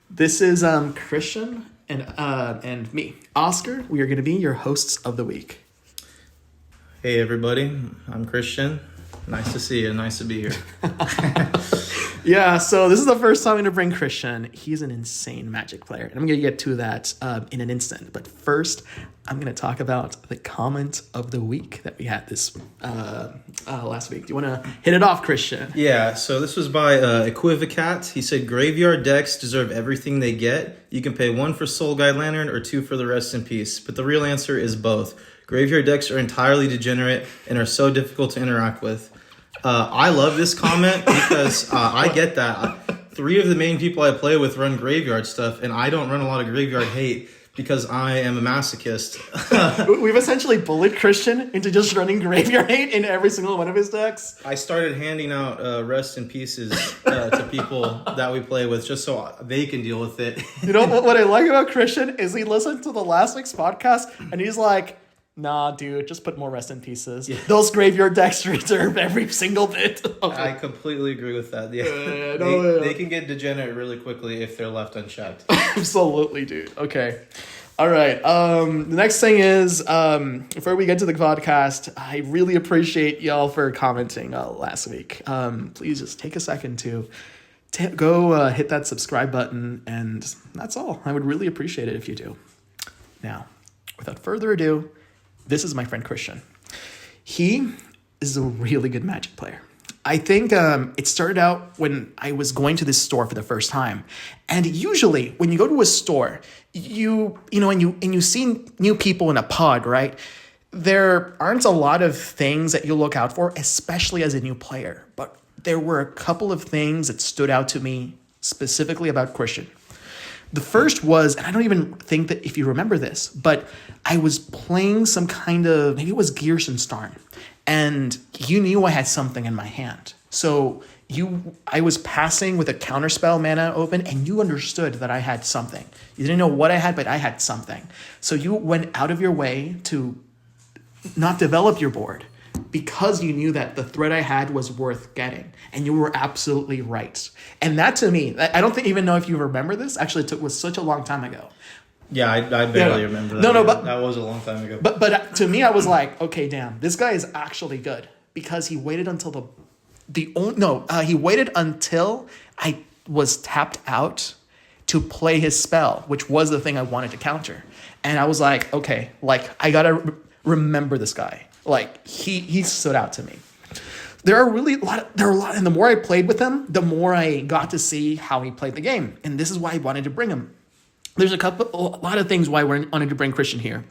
This is Christian and me, Oscar. We are going to be your hosts of the week. Hey everybody, I'm Christian. Nice to see you. Nice to be here. Yeah, so this is the first time I'm going to bring Christian. He's an insane Magic player, and I'm going to get to that in an instant. But first, I'm going to talk about the comment of the week that we had this last week. Do you want to hit it off, Christian? Yeah, so this was by Equivocat. He said, graveyard decks deserve everything they get. You can pay 1 for Soul Guide Lantern or 2 for the Rest in Peace. But the real answer is both. Graveyard decks are entirely degenerate and are so difficult to interact with. I love this comment because I get that. 3 of the main people I play with run graveyard stuff, and I don't run a lot of graveyard hate because I am a masochist. We've essentially bullied Christian into just running graveyard hate in every single one of his decks. I started handing out Rest in Pieces to people that we play with just so they can deal with it. You know what I like about Christian is he listened to the last week's podcast and he's like, nah, dude, just put more Rest in Pieces. Yeah. Those graveyard decks deserve every single bit. I completely agree with that. Yeah. They can get degenerate really quickly if they're left unchecked. Absolutely, dude. Okay. All right. The next thing is, before we get to the podcast, I really appreciate y'all for commenting last week. Please just take a second to go hit that subscribe button, and that's all. I would really appreciate it if you do. Now, without further ado, this is my friend Christian. He is a really good Magic player. I think it started out when I was going to this store for the first time. And usually when you go to a store, you see new people in a pod, right? There aren't a lot of things that you look out for, especially as a new player. But there were a couple of things that stood out to me specifically about Christian. The first was, and I don't even think that if you remember this, but I was playing some kind of, maybe it was Gearsenstarn, and you knew I had something in my hand. So I was passing with a counterspell mana open, and you understood that I had something. You didn't know what I had, but I had something. So you went out of your way to not develop your board because you knew that the threat I had was worth getting. And you were absolutely right. And that to me, I don't even know if you remember this. Actually, it was such a long time ago. Yeah, I barely remember that. No, but that was a long time ago. But to me, I was like, okay, damn, this guy is actually good because he waited until he waited until I was tapped out to play his spell, which was the thing I wanted to counter. And I was like, okay, like I gotta remember this guy. Like he stood out to me. There are a lot, and the more I played with him, the more I got to see how he played the game. And this is why I wanted to bring him. There's a lot of things why we wanted to bring Christian here.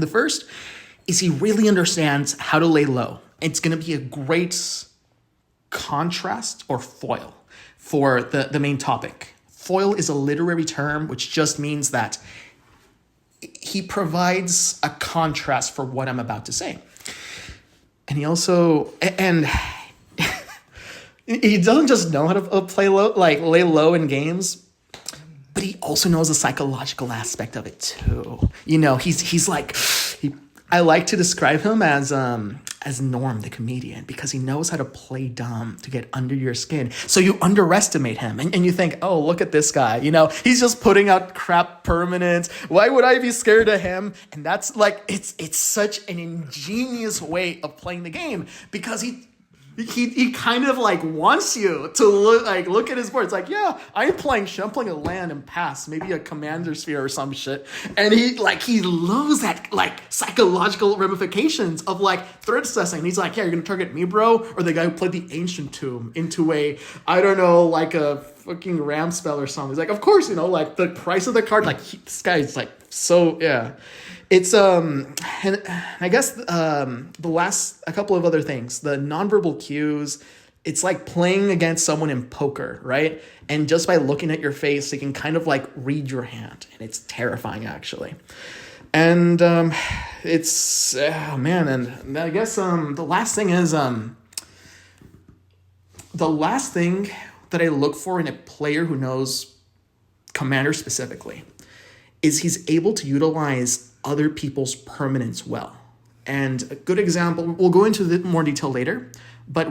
The first is he really understands how to lay low. It's going to be a great contrast or foil for the main topic. Foil is a literary term, which just means that he provides a contrast for what I'm about to say. And he also, he doesn't just know how to play low, like lay low in games, but he also knows the psychological aspect of it too. You know, he's like, I like to describe him as Norm, the comedian, because he knows how to play dumb to get under your skin. So you underestimate him and you think, oh, look at this guy. You know, he's just putting out crap permanents. Why would I be scared of him? And that's like, it's such an ingenious way of playing the game because he kind of like wants you to look at his board. It's like, yeah, I'm playing a land and pass, maybe a commander sphere or some shit. And he loves that like psychological ramifications of like threat assessing. And he's like, yeah, you're gonna target me, bro, or the guy who played the Ancient Tomb into a, I don't know, like a fucking ram spell or something. He's like, of course, you know, like the price of the card, like this guy's like so yeah. It's and I guess the last a couple of other things, the nonverbal cues. It's like playing against someone in poker, right? And just by looking at your face, they can kind of like read your hand, and it's terrifying actually. And it's man, and I guess the last thing is the last thing that I look for in a player who knows Commander specifically is he's able to utilize other people's permanents well. And a good example, we'll go into more detail later, but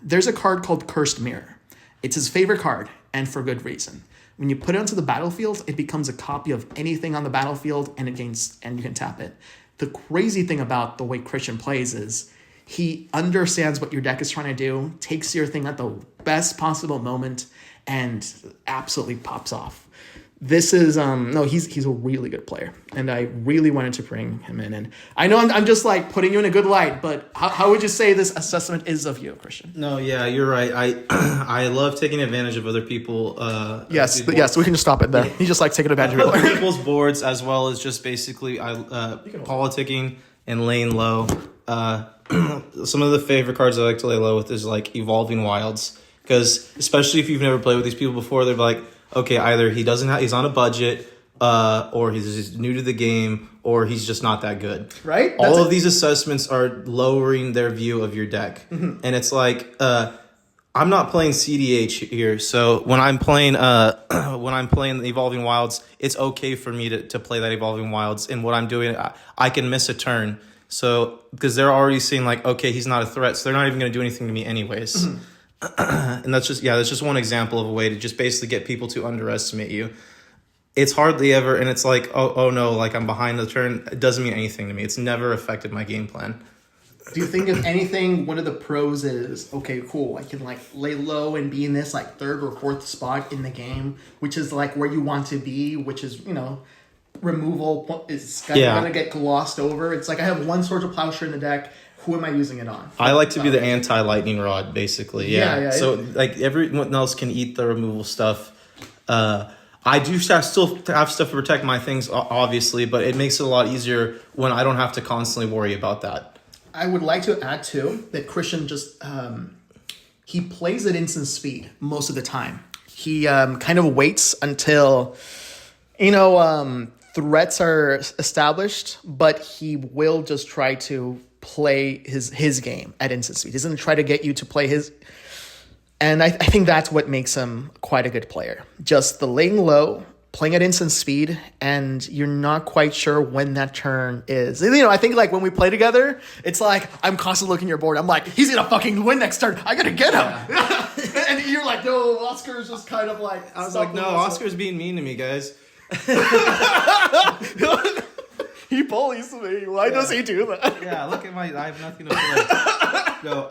there's a card called Cursed Mirror. It's his favorite card. and for good reason. When you put it onto the battlefield, it becomes a copy of anything on the battlefield, and you can tap it. The crazy thing about the way Christian plays is he understands what your deck is trying to do, takes your thing at the best possible moment, and absolutely pops off. This is he's a really good player, and I really wanted to bring him in. And I know I'm just like putting you in a good light, but how would you say this assessment is of you, Christian? No, yeah, you're right. I love taking advantage of other people. Yes, we can just stop it there. He just likes taking advantage of other people's boards, as well as just basically politicking and laying low. Some of the favorite cards I like to lay low with is like Evolving Wilds, because especially if you've never played with these people before, they're like, okay, either he's on a budget, or he's just new to the game, or he's just not that good. Right? All of these assessments are lowering their view of your deck. Mm-hmm. And it's like, I'm not playing CDH here, so when I'm playing Evolving Wilds, it's okay for me to play that Evolving Wilds. And what I'm doing, I can miss a turn. So, because they're already seeing like, okay, he's not a threat, so they're not even going to do anything to me anyways. Mm-hmm. And that's just one example of a way to just basically get people to underestimate you. It's hardly ever, and it's like, oh no, like I'm behind the turn. It doesn't mean anything to me. It's never affected my game plan. Do you think if anything, one of the pros is, okay, cool, I can like lay low and be in this like third or fourth spot in the game, which is like where you want to be, which is, removal is gonna get glossed over. It's like I have one Swords of Plowshare in the deck. Who am I using it on? I like to be the anti-lightning rod, basically. Yeah. So like everyone else can eat the removal stuff. I do still have stuff to protect my things, obviously, but it makes it a lot easier when I don't have to constantly worry about that. I would like to add too that Christian just he plays at instant speed most of the time. He kind of waits until threats are established, but he will just try to play his game at instant speed. He's going to try to get you to play his. And I think that's what makes him quite a good player. Just the laying low, playing at instant speed, and you're not quite sure when that turn is. I think like when we play together, it's like I'm constantly looking at your board. I'm like, he's going to fucking win next turn. I got to get him. Yeah. And you're like, no, Oscar's just kind of like. I was like, no, Oscar's being mean to me, guys. He bullies me. Why does he do that? Yeah, look at I have nothing to play. No,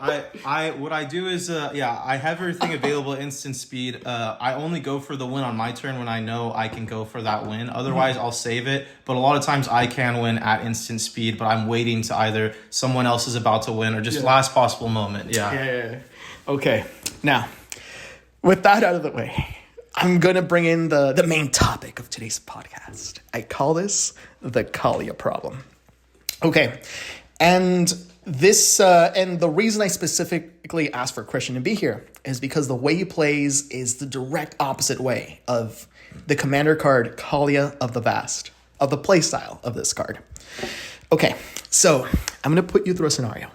what I do is, I have everything available at instant speed. I only go for the win on my turn when I know I can go for that win. Otherwise, I'll save it. But a lot of times I can win at instant speed, but I'm waiting to either someone else is about to win or just last possible moment. Yeah. Okay. Now, with that out of the way, I'm going to bring in the main topic of today's podcast. I call this the Kaalia Problem. Okay. And this, and the reason I specifically asked for Christian to be here is because the way he plays is the direct opposite way of the commander card Kaalia of the Vast, of the playstyle of this card. Okay. So I'm going to put you through a scenario.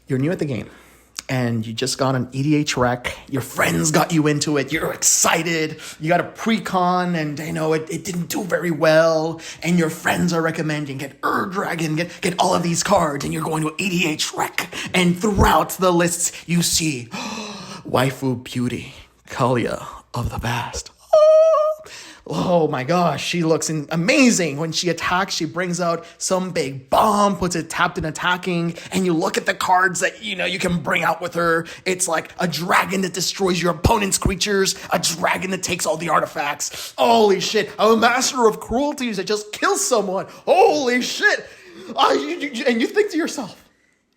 You're new at the game. And you just got an EDH rec, your friends got you into it, you're excited, you got a pre-con, and it didn't do very well, and your friends are recommending get Dragon, get all of these cards, and you're going to an EDH rec, and throughout the lists you see Waifu Beauty, Kaalia of the Vast. Oh my gosh, she looks amazing. When she attacks, she brings out some big bomb, puts it tapped and attacking, and you look at the cards that you can bring out with her. It's like a dragon that destroys your opponent's creatures, a dragon that takes all the artifacts. Holy shit, a master of cruelties that just kills someone. Holy shit. And you think to yourself,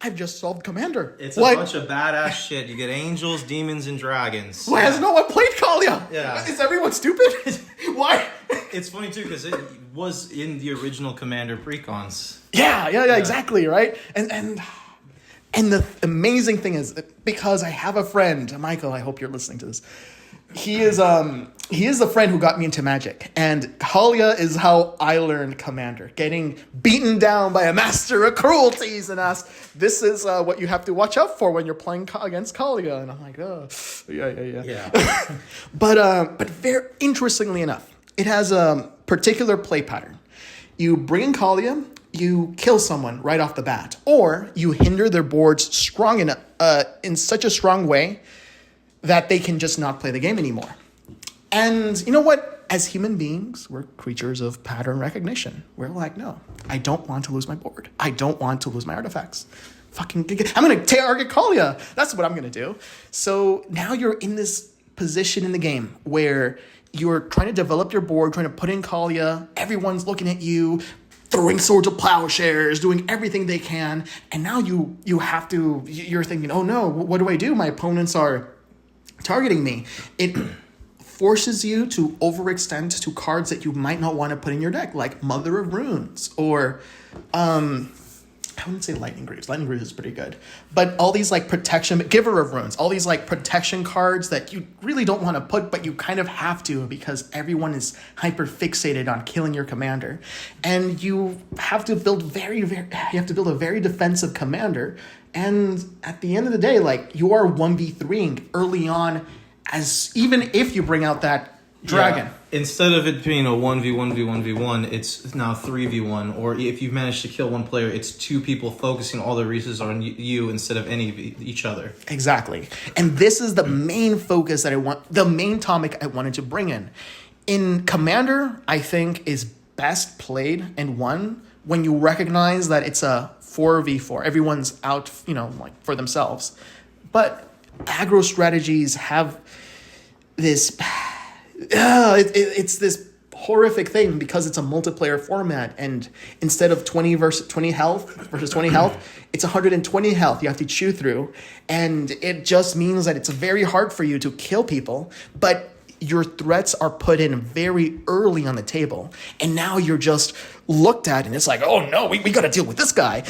I've just solved Commander. It's a bunch of badass shit. You get angels, demons, and dragons. Why has no one played Kaalia? Yeah. Is everyone stupid? Why? It's funny, too, because it was in the original Commander precons. Yeah, exactly, right? And the amazing thing is, because I have a friend, Michael, I hope you're listening to this. He is the friend who got me into Magic, and Kaalia is how I learned Commander, getting beaten down by a master of cruelties, and asked, "This is what you have to watch out for when you're playing against Kaalia." And I'm like, "Oh, yeah." But very interestingly enough, it has a particular play pattern. You bring in Kaalia, you kill someone right off the bat, or you hinder their boards strong enough in such a strong way that they can just not play the game anymore. And you know what? As human beings, we're creatures of pattern recognition. We're like, no, I don't want to lose my board. I don't want to lose my artifacts. I'm going to target Kaalia. That's what I'm going to do. So now you're in this position in the game where you're trying to develop your board, trying to put in Kaalia. Everyone's looking at you, throwing swords of plowshares, doing everything they can. And now you're thinking, oh no, what do I do? My opponents are targeting me. It forces you to overextend to cards that you might not want to put in your deck, like Mother of Runes or I wouldn't say Lightning Greaves. Lightning Greaves is pretty good. But all these like protection, Giver of Runes, all these like protection cards that you really don't want to put, but you kind of have to because everyone is hyper fixated on killing your commander. And you have to build you have to build a very defensive commander. And at the end of the day, like you are 1v3ing early on, as even if you bring out that dragon. Yeah. Instead of it being a 1v1v1v1, it's now 3v1. Or if you've managed to kill one player, it's two people focusing all their resources on you instead of any of each other. Exactly. And this is the main focus that the main topic I wanted to bring in. In Commander, I think is best played and won when you recognize that it's a 4v4. Everyone's out, like for themselves. But aggro strategies have this... it's this horrific thing because it's a multiplayer format, and instead of 20 versus 20 health, it's 120 health you have to chew through, and it just means that it's very hard for you to kill people, but your threats are put in very early on the table, and now you're just looked at and it's like, oh no, we got to deal with this guy.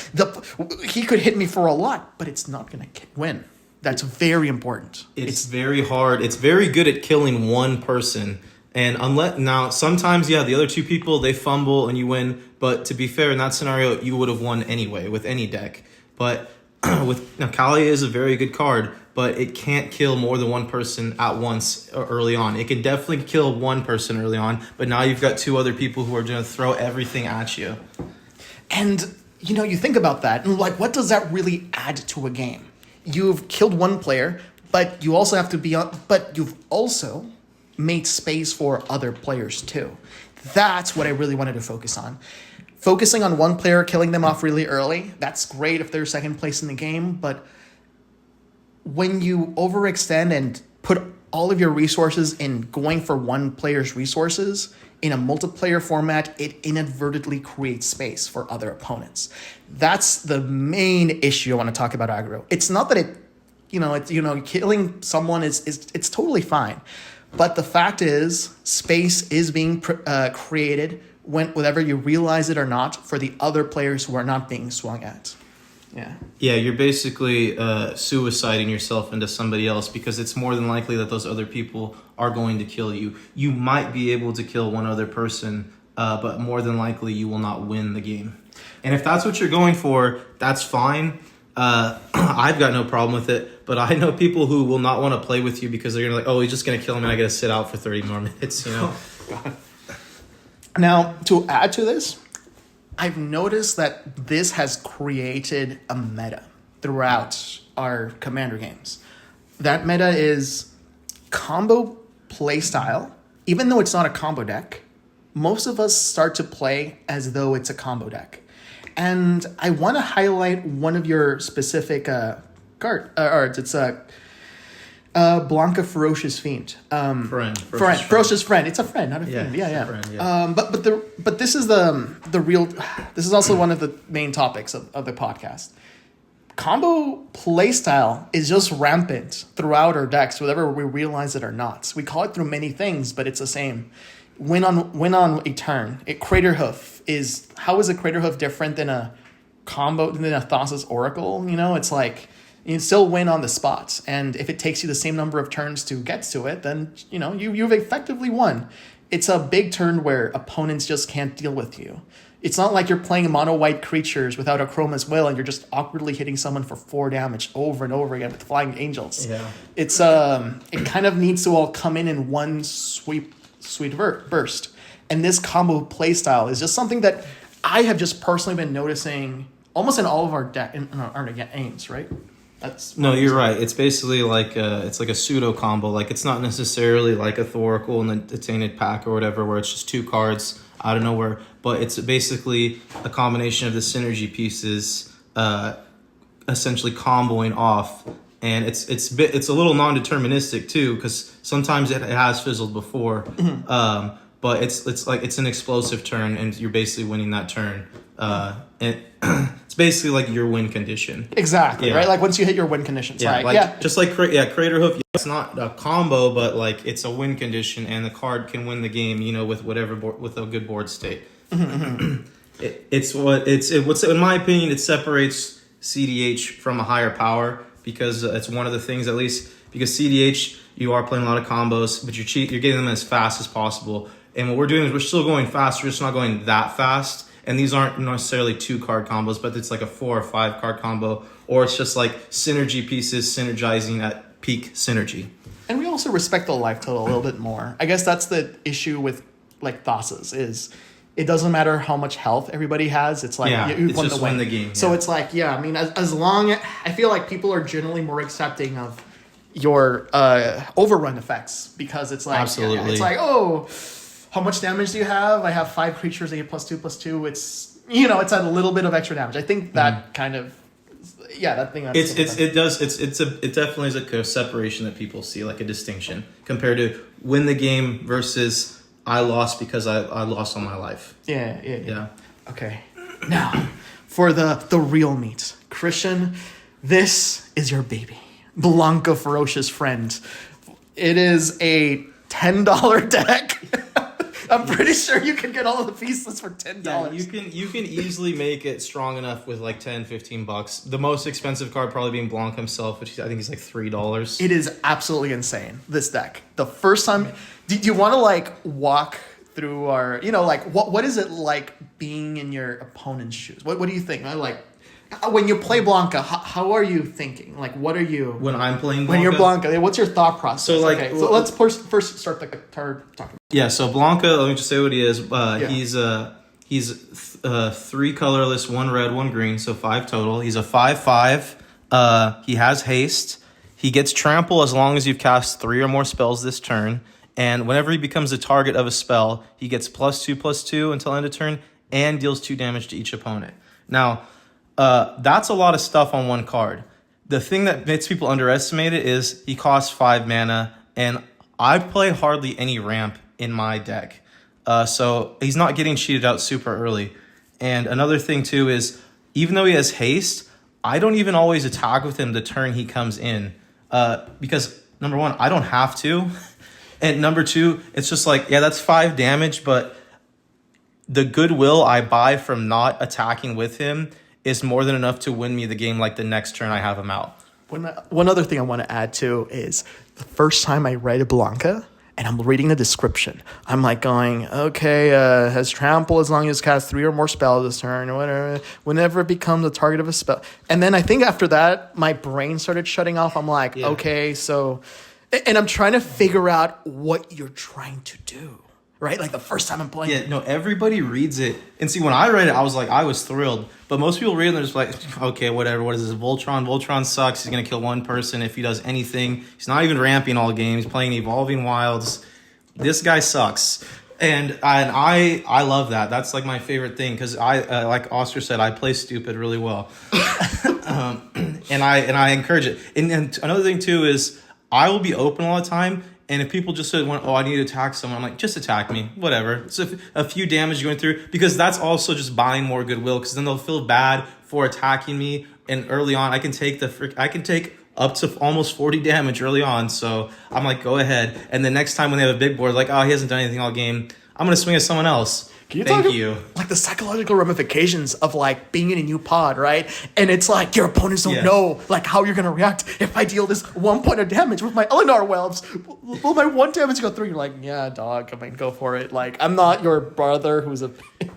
He could hit me for a lot, but it's not going to win. That's very important. It's very hard. It's very good at killing one person. And sometimes, the other two people, they fumble and you win. But to be fair, in that scenario, you would have won anyway with any deck. But Kaalia is a very good card, but it can't kill more than one person at once early on. It can definitely kill one person early on, but now you've got two other people who are going to throw everything at you. And, you think about that, and like, what does that really add to a game? You've killed one player, but you also have to but you've also made space for other players too. That's what I really wanted to focus on. Focusing on one player, killing them off really early, that's great if they're second place in the game, but when you overextend and put all of your resources in going for one player's resources in a multiplayer format, it inadvertently creates space for other opponents. That's the main issue I want to talk about aggro. It's not that killing someone it's totally fine. But the fact is, space is being created whether you realize it or not for the other players who are not being swung at. Yeah. Yeah, you're basically suiciding yourself into somebody else because it's more than likely that those other people are going to kill you. You might be able to kill one other person, but more than likely you will not win the game. And if that's what you're going for, that's fine. I've got no problem with it, but I know people who will not want to play with you because they're going to he's just going to kill him and I got to sit out for 30 more minutes, God. Now, to add to this, I've noticed that this has created a meta throughout our Commander games. That meta is combo playstyle. Even though it's not a combo deck, most of us start to play as though it's a combo deck. And I want to highlight one of your specific cards. It's Blanka, Ferocious Fiend. Ferocious Friend. It's a friend, not a fiend. Yeah. Friend, yeah. But this is the real. This is also one of the main topics of the podcast. Combo playstyle is just rampant throughout our decks, whether we realize it or not. We call it through many things, but it's the same. Win on a turn. How is a Crater Hoof different than a combo than a Thassa's Oracle? It's like you still win on the spot, and if it takes you the same number of turns to get to it, then you've effectively won. It's a big turn where opponents just can't deal with you. It's not like you're playing mono white creatures without a Chroma's Will and you're just awkwardly hitting someone for 4 damage over and over again with Flying Angels. Yeah. It's it kind of needs to all come in one sweet burst. And this combo playstyle is just something that I have just personally been noticing almost in all of our games, right? That's No, you're right. It's basically like it's like a pseudo combo. Like it's not necessarily like a Thoracle and the Tainted Pack or whatever, where it's just 2 cards out of nowhere. But it's basically a combination of the synergy pieces, essentially comboing off. And it's a little non-deterministic too, because sometimes it has fizzled before. But it's like it's an explosive turn, and you're basically winning that turn. And it's basically like your win condition. Exactly, right? Like once you hit your win conditions. Just like Crater Hoof, it's not a combo, but like it's a win condition, and the card can win the game, with whatever with a good board state. It's in my opinion, it separates CDH from a higher power, because it's one of the things, at least because CDH, you are playing a lot of combos, but you're getting them as fast as possible. And what we're doing is we're still going fast, we're just not going that fast. And these aren't necessarily 2 card combos, but it's like a 4 or 5 card combo, or it's just like synergy pieces synergizing at peak synergy. And we also respect the life total a little bit more. I guess that's the issue with like Thassa's is it doesn't matter how much health everybody has. It's like you won the game. So it's like, I mean, as long I feel like people are generally more accepting of your overrun effects, because it's like, absolutely. It's like, oh, how much damage do you have? I have 5 creatures, they get +2/+2. It's, it's a little bit of extra damage. I think that kind of, that thing. It definitely is a separation that people see, like a distinction compared to win the game versus I lost because I lost all my life. Yeah. Okay. Now, for the real meat. Christian, this is your baby. Blanka, Ferocious Friend. It is a $10 deck. I'm pretty sure you can get all of the pieces for $10. Yeah, you can easily make it strong enough with like $10-15. The most expensive card probably being Blanka himself, which I think is like $3. It is absolutely insane, this deck. The first time, do you want to like walk through our, what is it like being in your opponent's shoes? What do you think? When you play Blanka, how are you thinking? Like, what are you... When I'm playing Blanka? When you're Blanka, what's your thought process? So, so let's first start the card talking. Yeah, so Blanka, let me just say what he is. He's 3 colorless, 1 red, 1 green, so 5 total. He's a 5/5. He has haste. He gets trample as long as you've cast 3 or more spells this turn. And whenever he becomes the target of a spell, he gets +2/+2 until end of turn and deals 2 damage to each opponent. Now... that's a lot of stuff on one card. The thing that makes people underestimate it is he costs 5 mana, and I play hardly any ramp in my deck. So he's not getting cheated out super early. And another thing too is, even though he has haste, I don't even always attack with him the turn he comes in. Because number 1, I don't have to. And number 2, it's just like, that's 5 damage, but the goodwill I buy from not attacking with him is more than enough to win me the game like the next turn I have him out. One other thing I want to add too is the first time I read Blanka and I'm reading the description, I'm like going, okay, has trample as long as cast 3 or more spells this turn, or whatever, whenever it becomes the target of a spell. And then I think after that, my brain started shutting off. I'm like, okay, so, and I'm trying to figure out what you're trying to do. Right? Like the first time I'm playing. Yeah, no, everybody reads it. And see, when I read it, I was thrilled. But most people read it and they're just like, okay, whatever. What is this? Voltron? Voltron sucks. He's going to kill 1 person if he does anything. He's not even ramping all game. He's playing Evolving Wilds. This guy sucks. And I love that. That's like my favorite thing, because I like Oscar said, I play stupid really well. And I encourage it. And another thing too is I will be open all the time. And if people just said, I need to attack someone, I'm like, just attack me, whatever. So a few damage going through, because that's also just buying more goodwill, because then they'll feel bad for attacking me. And early on, I can take up to almost 40 damage early on. So I'm like, go ahead. And the next time when they have a big board, like, he hasn't done anything all game, I'm going to swing at someone else. Thank you. Like the psychological ramifications of like being in a new pod, right? And it's like your opponents don't know like how you're gonna react. If I deal this 1 point of damage with my Eleanor Welves, will my 1 damage go through? You're like, yeah, dog, I mean, go for it. Like, I'm not your brother who's a...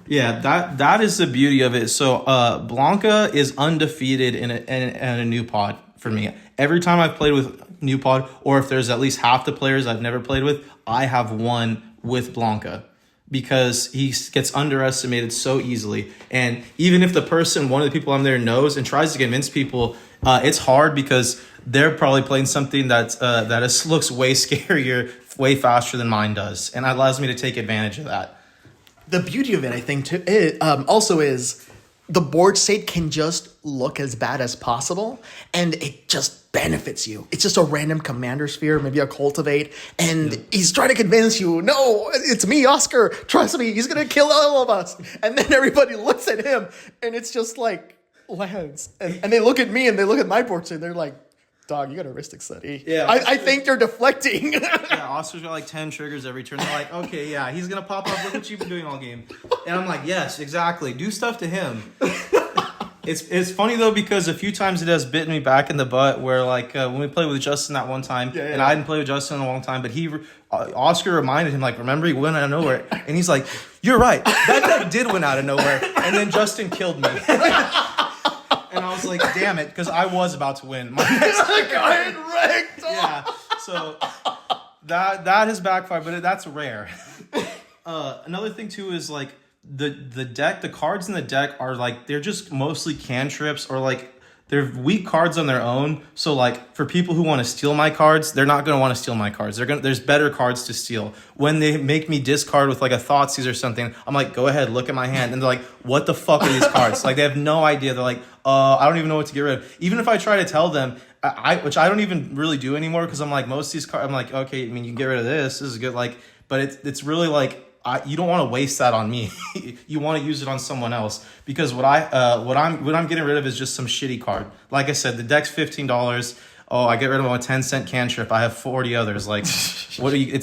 Yeah, that is the beauty of it. So Blanka is undefeated in a new pod for me. Every time I've played with new pod, or if there's at least half the players I've never played with, I have won with Blanka. Because he gets underestimated so easily. And even if one of the people I'm there knows and tries to convince people, It's hard because they're probably playing something looks way scarier, way faster than mine does, and it allows me to take advantage of that. The beauty of it, I think, too, also is the board state can just look as bad as possible, and it just benefits you. It's just a random commander sphere, maybe a cultivate, and he's trying to convince you, no, it's me, Oscar. Trust me, he's gonna kill all of us. And then everybody looks at him, and it's just like lands, and they look at me, and they look at my board state, and they're like, dog, you got a heuristic study. Yeah, I think they're deflecting. Yeah, Oscar's got like 10 triggers every turn. They're like, okay, yeah, he's going to pop up. Look what you've been doing all game. And I'm like, yes, exactly. Do stuff to him. It's funny, though, because a few times it has bitten me back in the butt where, like, when we played with Justin that one time, and I hadn't played with Justin in a long time, but Oscar reminded him, like, remember he went out of nowhere? And he's like, you're right. That deck did win out of nowhere. And then Justin killed me. And I was like, damn it, because I was about to win. My next I had wrecked. Yeah, so that has backfired, but that's rare. Another thing, too, is, like, the cards in the deck are, like, they're just mostly cantrips or, like, they're weak cards on their own. So, like, for people who want to steal my cards, they're not going to want to steal my cards. There's better cards to steal. When they make me discard with, like, a Thoughtseize or something, I'm like, go ahead, look at my hand. And they're like, what the fuck are these cards? Like, they have no idea. They're like, I don't even know what to get rid of. Even if I try to tell them, which I don't even really do anymore, because I'm like, most of these cards, I'm like, okay, I mean, you can get rid of this. This is good. Like, but it's really like, you don't want to waste that on me. You want to use it on someone else, because what I'm getting rid of is just some shitty card. Like I said, the deck's $15. Oh, I get rid of a 10-cent cantrip. I have 40 others. Like, it's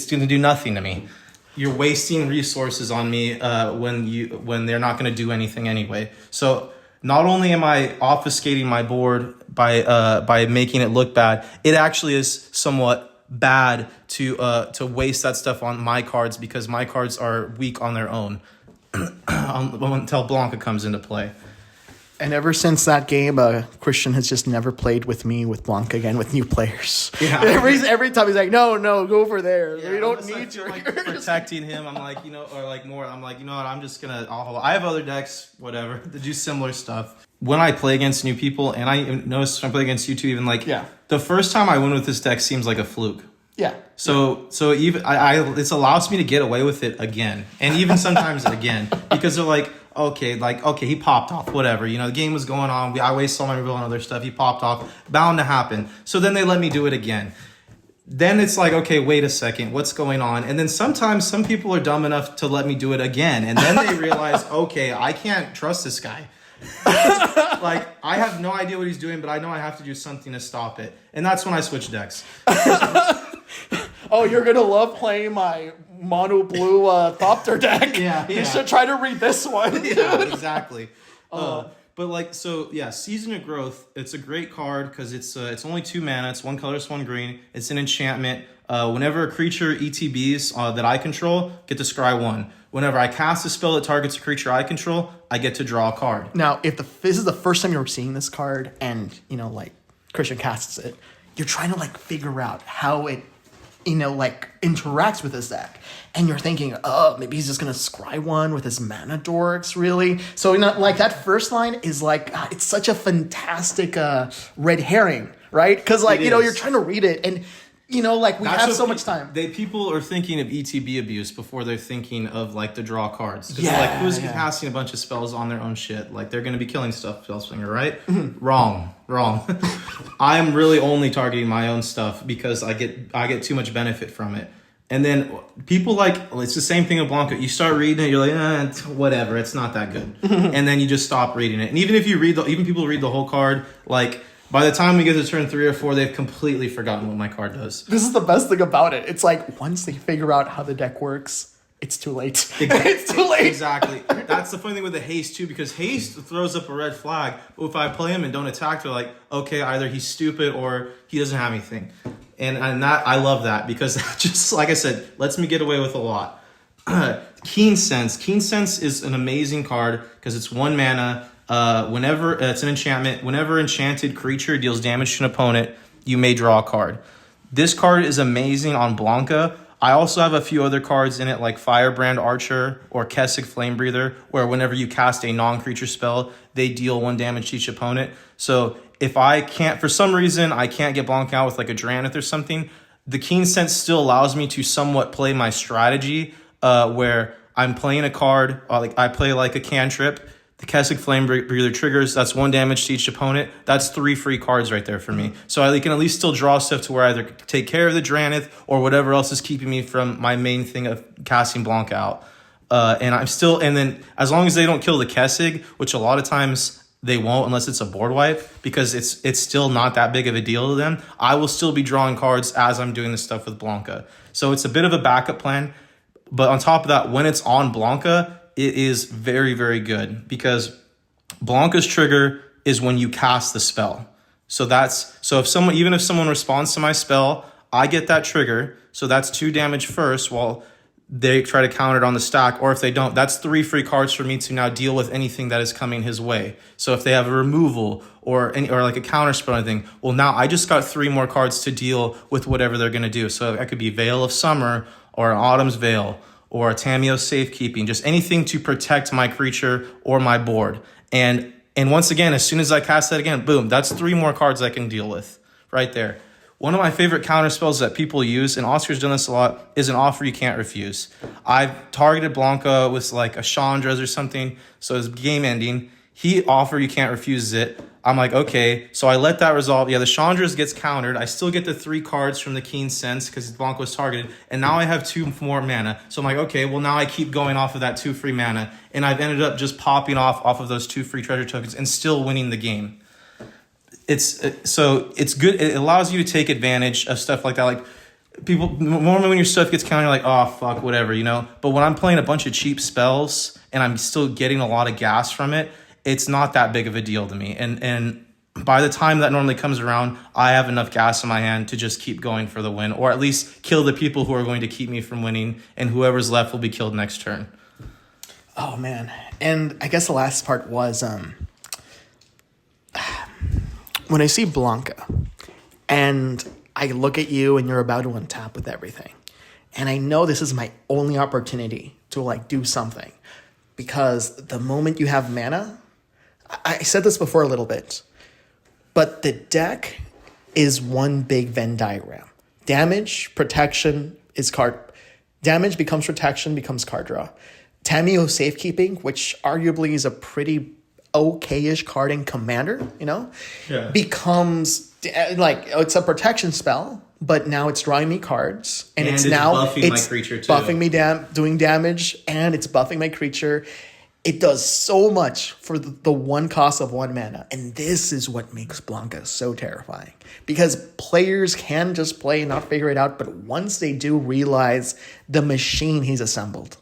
going to do nothing to me. You're wasting resources on me when they're not going to do anything anyway. So not only am I obfuscating my board by making it look bad, it actually is somewhat bad to waste that stuff on my cards, because my cards are weak on their own until Blanka comes into play. And ever since that game, Christian has just never played with me with Blanka again with new players. Yeah. Every time he's like, no, go over there. Yeah, we don't need you. Like protecting him. I'm like, or like more. I'm like, you know what? I'm just gonna. I have other decks, whatever, that do similar stuff. When I play against new people, and I notice when I play against you two, even like, the first time I win with this deck seems like a fluke. Yeah. So even it allows me to get away with it again, and even sometimes again, because they're like, okay, he popped off, whatever. The game was going on. I wasted all my reveal and other stuff. He popped off, bound to happen. So then they let me do it again. Then it's like, okay, wait a second, what's going on? And then sometimes some people are dumb enough to let me do it again, and then they realize, okay, I can't trust this guy. Like, I have no idea what he's doing, but I know I have to do something to stop it. And that's when I switch decks. Oh, you're going to love playing my mono blue Thopter deck. Yeah. You should try to read this one. Yeah, exactly. But like, so yeah, Season of Growth, it's a great card because it's only 2 mana, it's 1 colorless, 1 green, it's an enchantment. Whenever a creature ETBs that I control, get to scry 1. Whenever I cast a spell that targets a creature I control, I get to draw a card. Now, if this is the first time you're seeing this card and, Christian casts it, you're trying to, figure out how it, interacts with his deck. And you're thinking, oh, maybe he's just going to scry 1 with his mana dorks, really? So, that first line is, it's such a fantastic red herring, right? Because, you're trying to read it and... we have so much time. People are thinking of ETB abuse before they're thinking of, the draw cards. Because who's casting a bunch of spells on their own shit? They're going to be killing stuff, Spellslinger, right? Mm-hmm. Wrong. I'm really only targeting my own stuff because I get too much benefit from it. And then people it's the same thing with Blanka. You start reading it, you're like, whatever, it's not that good. And then you just stop reading it. And even if you even people read the whole card, by the time we get to turn 3 or 4, they've completely forgotten what my card does. This is the best thing about it. It's once they figure out how the deck works, it's too late. It's too late. Exactly. That's the funny thing with the haste, too, because haste throws up a red flag. But if I play him and don't attack, they're like, okay, either he's stupid or he doesn't have anything. And that I love that because that just, like I said, lets me get away with a lot. Keen Sense. Keen Sense is an amazing card because it's 1 mana. Whenever it's an enchantment, whenever enchanted creature deals damage to an opponent, you may draw a card. This card is amazing on Blanka. I also have a few other cards in it like Firebrand Archer or Kessig Flamebreather, where whenever you cast a non-creature spell, they deal 1 damage to each opponent. So if I can't, for some reason, I can't get Blanka out with like a Dranith or something, the Keen Sense still allows me to somewhat play my strategy where I'm playing a card, like I play like a cantrip, the Kessig Flame Breather triggers, that's 1 damage to each opponent. That's 3 free cards right there for me. So I can at least still draw stuff to where I either take care of the Dranith or whatever else is keeping me from my main thing of casting Blanka out. And then as long as they don't kill the Kessig, which a lot of times they won't unless it's a board wipe, because it's still not that big of a deal to them, I will still be drawing cards as I'm doing this stuff with Blanka. So it's a bit of a backup plan. But on top of that, when it's on Blanka, it is very, very good, because Blanka's trigger is when you cast the spell. So if someone responds to my spell, I get that trigger. So that's 2 damage first while they try to counter it on the stack. Or if they don't, that's 3 free cards for me to now deal with anything that is coming his way. So if they have a removal or like a counter spell or anything, well, now I just got 3 more cards to deal with whatever they're going to do. So that could be Veil of Summer or an Autumn's Veil, or a Tamiyo Safekeeping, just anything to protect my creature or my board. And once again, as soon as I cast that again, boom, that's 3 more cards I can deal with right there. One of my favorite counter spells that people use, and Oscar's done this a lot, is an Offer You Can't Refuse. I've targeted Blanka with like a Chandra's or something, so it's game ending. He Offer You Can't Refuse it. I'm like, okay, so I let that resolve. Yeah, the Chandra's gets countered. I still get the 3 cards from the Keen Sense because Blanka was targeted. And now I have 2 more mana. So I'm like, okay, well now I keep going off of that 2 free mana. And I've ended up just popping off of those 2 free treasure tokens and still winning the game. It's good. It allows you to take advantage of stuff like that. Like people, normally when your stuff gets countered, you're like, oh, fuck, whatever, you know? But when I'm playing a bunch of cheap spells and I'm still getting a lot of gas from it, it's not that big of a deal to me. And by the time that normally comes around, I have enough gas in my hand to just keep going for the win, or at least kill the people who are going to keep me from winning, and whoever's left will be killed next turn. Oh, man. And I guess the last part was when I see Blanka and I look at you and you're about to untap with everything, and I know this is my only opportunity to like do something, because the moment you have mana, I said this before a little bit, but the deck is one big Venn diagram. Damage, protection is card. Damage becomes protection, becomes card draw. Tamiyo Safekeeping, which arguably is a pretty okay-ish card in Commander, becomes like, it's a protection spell, but now it's drawing me cards, and it's buffing my creature too. Buffing me doing damage, and it's buffing my creature. It does so much for the 1 cost of 1 mana. And this is what makes Blanka so terrifying. Because players can just play and not figure it out, but once they do realize the machine he's assembled,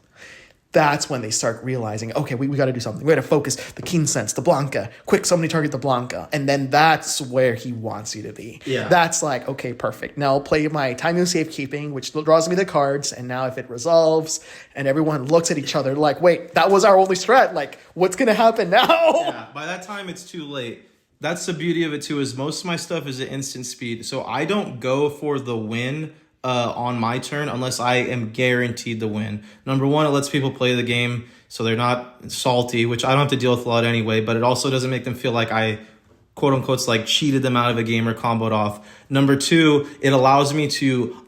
that's when they start realizing, okay, we got to do something. We got to focus the Keen Sense, the Blanka. Quick, somebody target the Blanka. And then that's where he wants you to be. Yeah. That's like, okay, perfect. Now I'll play my Tamiyo Safekeeping, which draws me the cards. And now if it resolves and everyone looks at each other like, wait, that was our only strat. Like, what's going to happen now? Yeah, by that time, it's too late. That's the beauty of it, too, is most of my stuff is at instant speed. So I don't go for the win on my turn unless I am guaranteed the win. Number one, it lets people play the game so they're not salty, which I don't have to deal with a lot anyway, but it also doesn't make them feel like I quote unquote like cheated them out of a game or comboed off. Number two, it allows me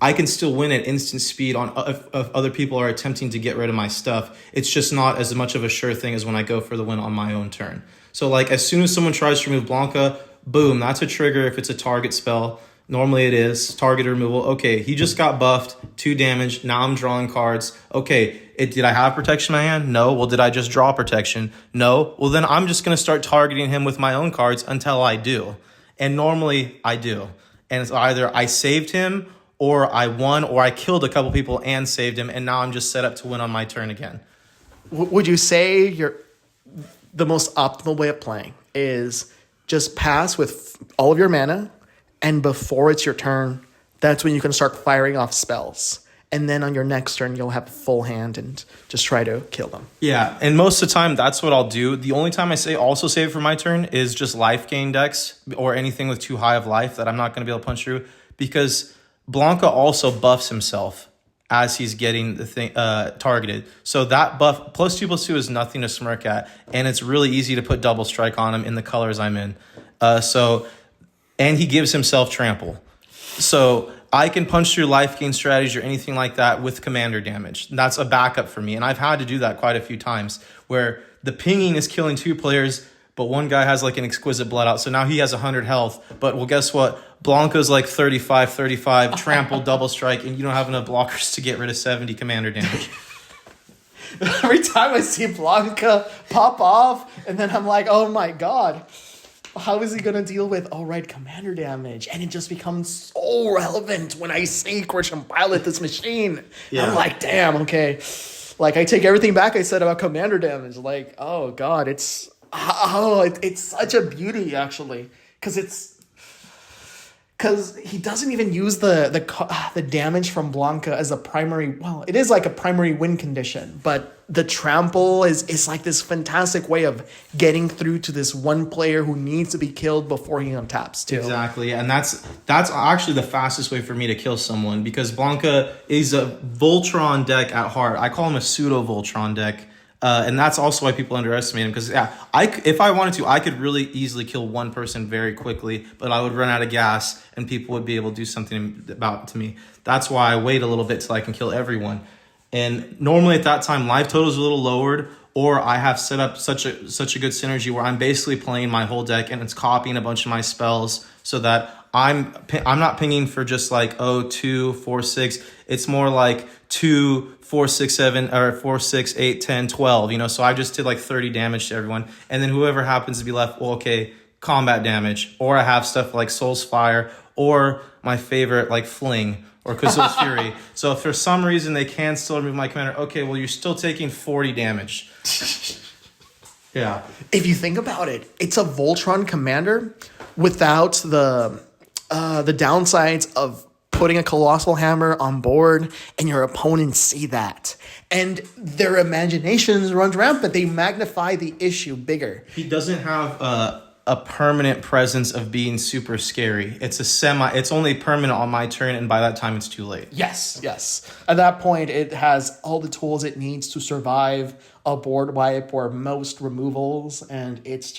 I can still win at instant speed on if other people are attempting to get rid of my stuff. It's just not as much of a sure thing as when I go for the win on my own turn. So like as soon as someone tries to remove Blanka, boom, that's a trigger if it's a target spell. Normally it is target removal. Okay, he just got buffed, 2 damage. Now I'm drawing cards. Okay, did I have protection in my hand? No. Well, did I just draw protection? No. Well, then I'm just going to start targeting him with my own cards until I do. And normally I do. And it's either I saved him or I won or I killed a couple people and saved him. And now I'm just set up to win on my turn again. Would you say the most optimal way of playing is just pass with all of your mana, and before it's your turn, that's when you can start firing off spells. And then on your next turn, you'll have a full hand and just try to kill them. Yeah, and most of the time, that's what I'll do. The only time I say also save for my turn is just life gain decks or anything with too high of life that I'm not going to be able to punch through, because Blanka also buffs himself as he's getting the thing targeted. So that buff, +2/+2 is nothing to smirk at, and it's really easy to put double strike on him in the colors I'm in. So and he gives himself trample. So I can punch through life gain strategy or anything like that with commander damage. That's a backup for me. And I've had to do that quite a few times where the pinging is killing 2 players, but one guy has like an exquisite blood out. So now he has 100 health. But well, guess what? Blanka's like 35, trample, double strike, and you don't have enough blockers to get rid of 70 commander damage. Every time I see Blanka pop off, and then I'm like, oh my god, how is he going to deal with, commander damage? And it just becomes so relevant when I see Christian pilot this machine. Yeah. I'm like, damn, okay. Like, I take everything back I said about commander damage. Like, oh god, it's such a beauty, actually. Because he doesn't even use the damage from Blanka as a primary. Well, it is like a primary win condition, but the trample is like this fantastic way of getting through to this one player who needs to be killed before he untaps too. Exactly, and that's actually the fastest way for me to kill someone because Blanka is a Voltron deck at heart. I call him a pseudo Voltron deck. And that's also why people underestimate him because, if I wanted to, I could really easily kill one person very quickly, but I would run out of gas and people would be able to do something about to me. That's why I wait a little bit till I can kill everyone. And normally at that time, life totals are a little lowered, or I have set up such a good synergy where I'm basically playing my whole deck and it's copying a bunch of my spells so that I'm not pinging for just like 2, 4, 6. It's more like 2, 4, 6, 7, or 4, 6, 8, 10, 12. So I just did like 30 damage to everyone, and then whoever happens to be left, combat damage, or I have stuff like Soul's Fire, or my favorite like Fling or Kazul's Fury. So if for some reason they can still remove my commander, you're still taking 40 damage. Yeah. If you think about it, it's a Voltron commander without the downsides of putting a Colossal Hammer on board and your opponents see that. And their imaginations run rampant. They magnify the issue bigger. He doesn't have a permanent presence of being super scary. It's only permanent on my turn, and by that time it's too late. Yes. At that point, it has all the tools it needs to survive a board wipe or most removals, and it's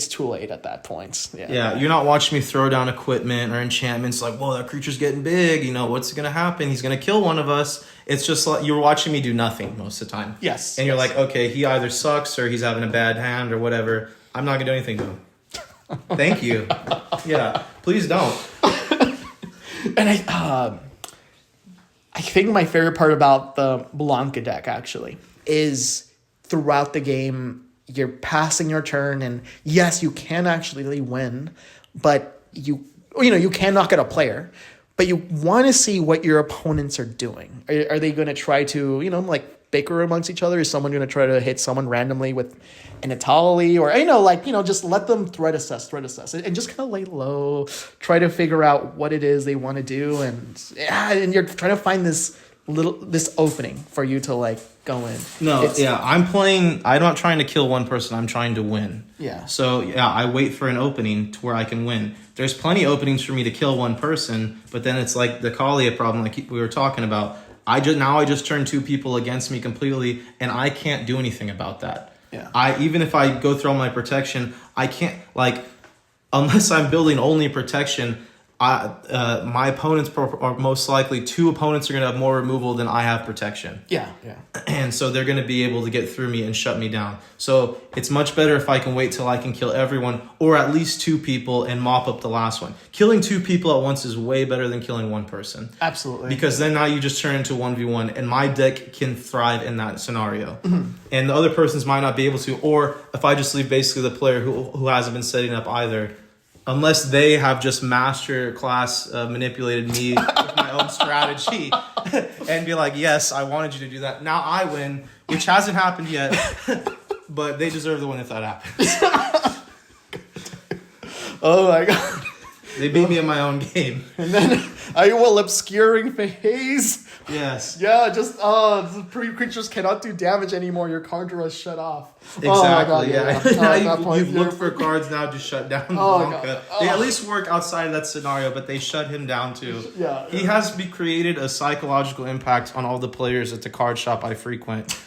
too late at that point. Yeah, you're not watching me throw down equipment or enchantments like, whoa, that creature's getting big. What's going to happen? He's going to kill one of us. It's just like you're watching me do nothing most of the time. Yes. And you're like, okay, he either sucks or he's having a bad hand or whatever. I'm not going to do anything to him. Thank you. Yeah, please don't. And I think my favorite part about the Blanka deck, actually, is throughout the game, you're passing your turn, and yes, you can actually win, but you can knock out a player, but you want to see what your opponents are doing. Are they going to try to, bicker amongst each other? Is someone going to try to hit someone randomly with an Atali? Or, just let them threat assess, and just kind of lay low, try to figure out what it is they want to do, and you're trying to find this opening for you to go in. I'm not trying to kill one person, I'm trying to win. Yeah. So I wait for an opening to where I can win. There's plenty of openings for me to kill one person, but then it's like the Kaalia problem like we were talking about. I just turned 2 people against me completely, and I can't do anything about that. Yeah. Even if I go through all my protection, I can't unless I'm building only protection. My opponents are most likely 2 opponents are going to have more removal than I have protection. Yeah. And so they're going to be able to get through me and shut me down. So it's much better if I can wait till I can kill everyone or at least 2 people and mop up the last one. Killing 2 people at once is way better than killing 1 person. Absolutely. Because then now you just turn into 1v1 and my deck can thrive in that scenario. Mm-hmm. And the other person's might not be able to, or if I just leave basically the player who hasn't been setting up either, unless they have just master class manipulated me with my own strategy and be like, yes, I wanted you to do that. Now I win, which hasn't happened yet, but they deserve the win if that happens. Oh my god. They beat me in my own game. And then I will obscuring phase. Yes. Yeah, just the creatures cannot do damage anymore. Your counter is shut off. Exactly. Oh my god, yeah. Now you've looked for cards now to shut down Blanka. They at least work outside of that scenario, but they shut him down too. Yeah. He has created a psychological impact on all the players at the card shop I frequent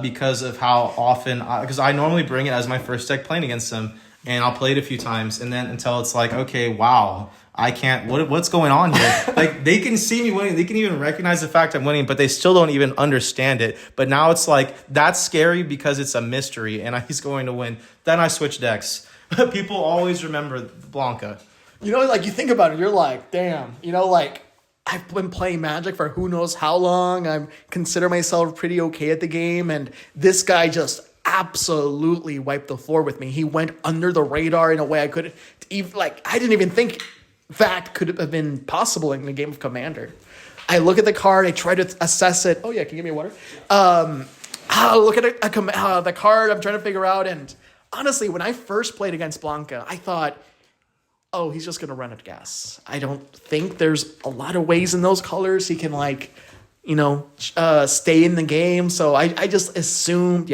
because of how often, because I normally bring it as my first deck playing against them. and I'll play it a few times, and then until it's like, okay, wow, I can't. What's going on here? Like, they can see me winning, they can even recognize the fact I'm winning, but they still don't even understand it. But now it's like, that's scary because it's a mystery, and he's going to win. Then I switch decks. People always remember Blanka. You know, like, you think about it, you're like, damn, you know, like, I've been playing Magic for who knows how long. I consider myself pretty okay at the game, and this guy just absolutely wiped the floor with me. He went under the radar in a way I couldn't even, like, I didn't even think that could have been possible in the game of Commander. I look at the card, I try to assess it. Oh yeah, can you give me water? I look at the card, I'm trying to figure out, and honestly, when I first played against Blanka, I thought, oh, he's just going to run out of gas. I don't think there's a lot of ways in those colors he can, like, you know, stay in the game. So I just assumed,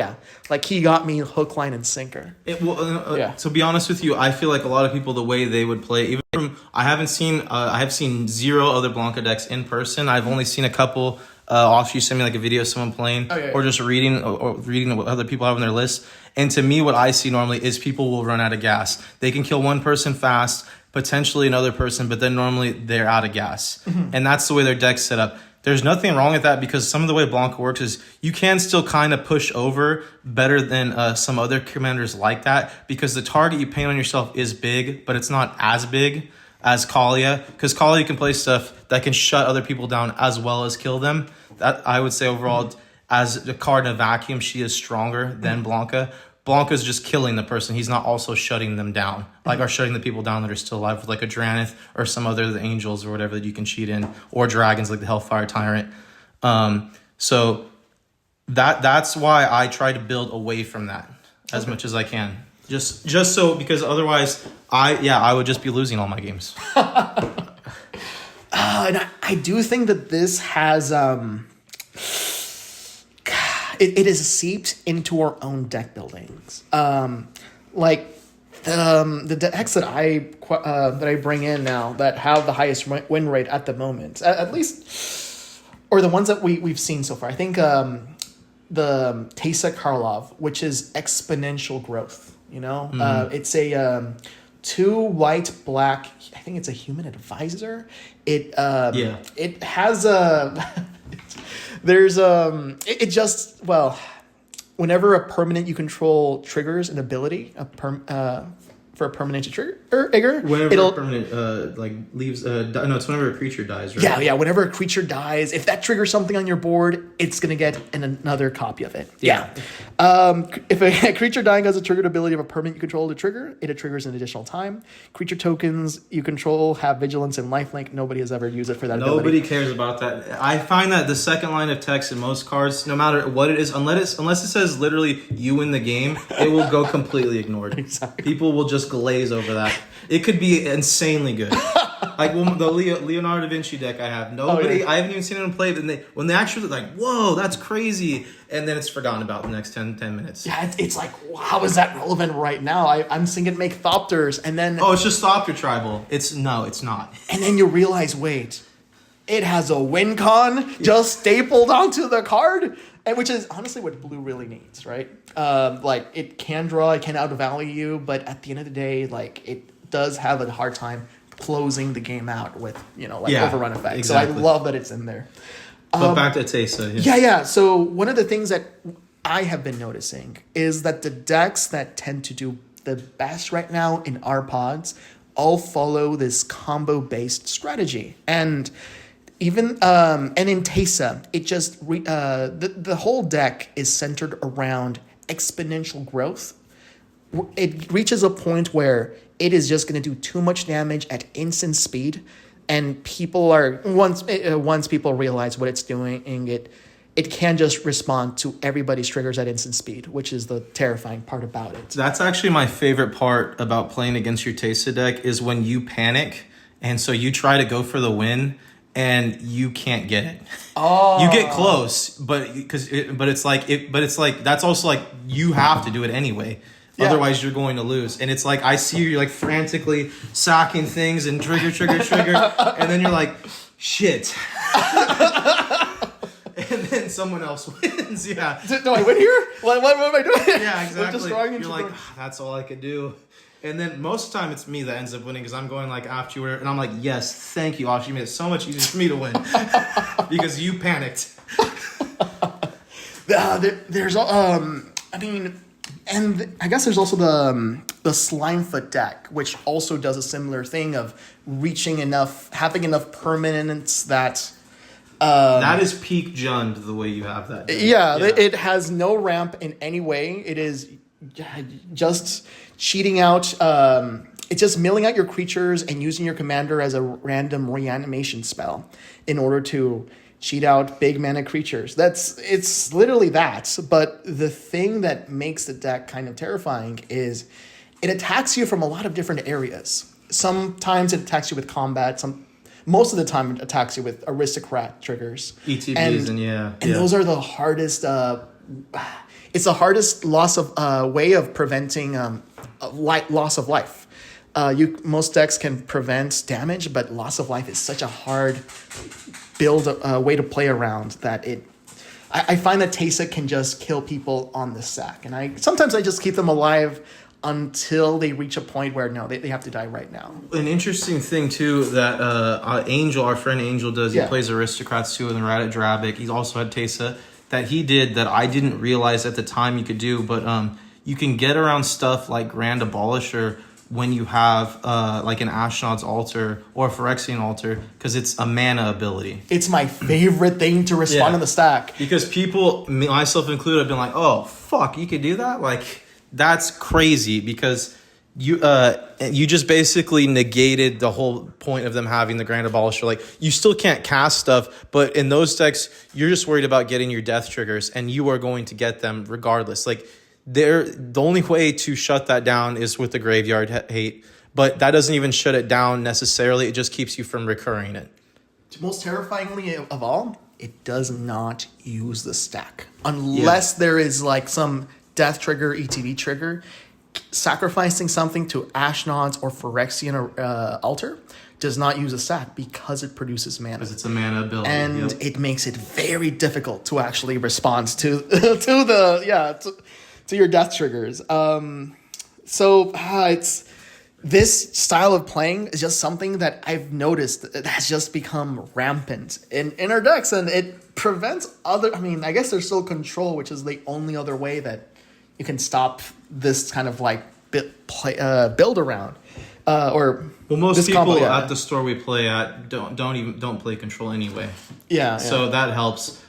like, he got me hook, line, and sinker. To be honest with you, I feel like a lot of people, the way they would play, even from, I have seen 0 other Blanka decks in person. I've only seen a couple. Also, you send me like a video of someone playing, or just reading what other people have on their list. And to me, what I see normally is people will run out of gas. They can kill one person fast, potentially another person, but then normally they're out of gas. Mm-hmm. And that's the way their deck's set up. There's nothing wrong with that, because some of the way Blanka works is you can still kind of push over better than some other commanders like that, because the target you paint on yourself is big, but it's not as big as Kaalia, because Kaalia can play stuff that can shut other people down as well as kill them. That, I would say, overall, as a card in a vacuum, she is stronger than Blanka. Blanka's just killing the person. He's not also shutting them down, like, or shutting the people down that are still alive with, like, a Dranith or some other of the angels or whatever that you can cheat in, or dragons like the Hellfire Tyrant. So that's why I try to build away from that as much as I can. Just so, because otherwise I would just be losing all my games. And I do think that this has it is seeped into our own deck buildings. Like the decks that I bring in now that have the highest win rate at the moment, at least, or the ones that we've seen so far. I think the Teysa Karlov, which is exponential growth. You know, it's a 2 white black. I think it's a human advisor. It has a whenever a permanent you control triggers an ability, for a permanent to trigger, whenever a permanent leaves it's whenever a creature dies, right? Yeah, whenever a creature dies, if that triggers something on your board, it's gonna get another copy of it. If a creature dying has a triggered ability of a permanent you control to trigger, it triggers an additional time. Creature tokens you control have vigilance and lifelink. Nobody has ever used it for that ability. Nobody cares about that. I find that the second line of text in most cards, no matter what it is, unless it says literally you win the game, it will go completely ignored. Exactly. People will just glaze over that. It could be insanely good. Like the Leonardo da Vinci deck I have. I haven't even seen anyone play it. And when they actually like, whoa, that's crazy. And then it's forgotten about the next 10 minutes. Yeah, it's like, how is that relevant right now? I'm thinking make Thopters, and then... Oh, it's just Thopter tribal. It's not. And then you realize, wait, it has a win con just stapled onto the card, and which is honestly what blue really needs, right? Like, it can draw, it can outvalue you, but at the end of the day, like, it does have a hard time closing the game out with, overrun effect. Exactly. So I love that it's in there. But back to Teysa. Yeah. So one of the things that I have been noticing is that the decks that tend to do the best right now in our pods all follow this combo-based strategy. And even and in Teysa, it just the whole deck is centered around exponential growth. It reaches a point where it is just going to do too much damage at instant speed, and people are once people realize what it's doing, it can just respond to everybody's triggers at instant speed, which is the terrifying part about it. That's actually my favorite part about playing against your Teysa deck is when you panic, and so you try to go for the win, and you can't get it. Oh, you get close, but it's like that's also like you have to do it anyway. Yeah. Otherwise, you're going to lose. And it's like, I see you like frantically sacking things and trigger. And then you're like, shit. And then someone else wins. Yeah. No, I win here? What am I doing? Yeah, exactly. You're like, that's all I could do. And then most of the time it's me that ends up winning because I'm going like after you, and I'm like, yes, thank you, Ash. You made it so much easier for me to win because you panicked. There's I mean, and I guess there's also the Slimefoot deck, which also does a similar thing of having enough permanence that. That is peak Jund the way you have that. Yeah, it has no ramp in any way. It is just cheating out. It's just milling out your creatures and using your commander as a random reanimation spell in order to cheat out big mana creatures. It's literally that. But the thing that makes the deck kind of terrifying is it attacks you from a lot of different areas. Sometimes it attacks you with combat. Most of the time it attacks you with aristocrat triggers. ETBs and those are the hardest. It's the hardest way of preventing loss of life. Most decks can prevent damage, but loss of life is such a hard way to play around that I find that Teysa can just kill people on the sack, and sometimes I just keep them alive until they reach a point where they have to die right now. An interesting thing too that our friend Angel does. He plays aristocrats too in the Reddit Drabic. He's also had Teysa that he did that I didn't realize at the time you could do, but you can get around stuff like Grand Abolisher when you have like an Ashnod's Altar or a Phyrexian Altar because it's a mana ability. It's my favorite thing to respond in the stack. Because people, myself included, have been like, oh, fuck, you could do that? Like, that's crazy because you just basically negated the whole point of them having the Grand Abolisher. Like, you still can't cast stuff, but in those decks, you're just worried about getting your death triggers, and you are going to get them regardless. Like, the only way to shut that down is with the Graveyard Hate, but that doesn't even shut it down necessarily. It just keeps you from recurring it. Most terrifyingly of all, it does not use the stack. Unless there is like some death trigger, ETB trigger. Sacrificing something to Ashnod's or Phyrexian Altar does not use a stack because it produces mana. Because it's a mana ability. And it makes it very difficult to actually respond to to your death triggers. It's this style of playing is just something that I've noticed that has just become rampant in our decks, and it prevents I guess there's still control, which is the only other way that you can stop this kind of like build around. Most people at the store we play at don't play control anyway. So that helps.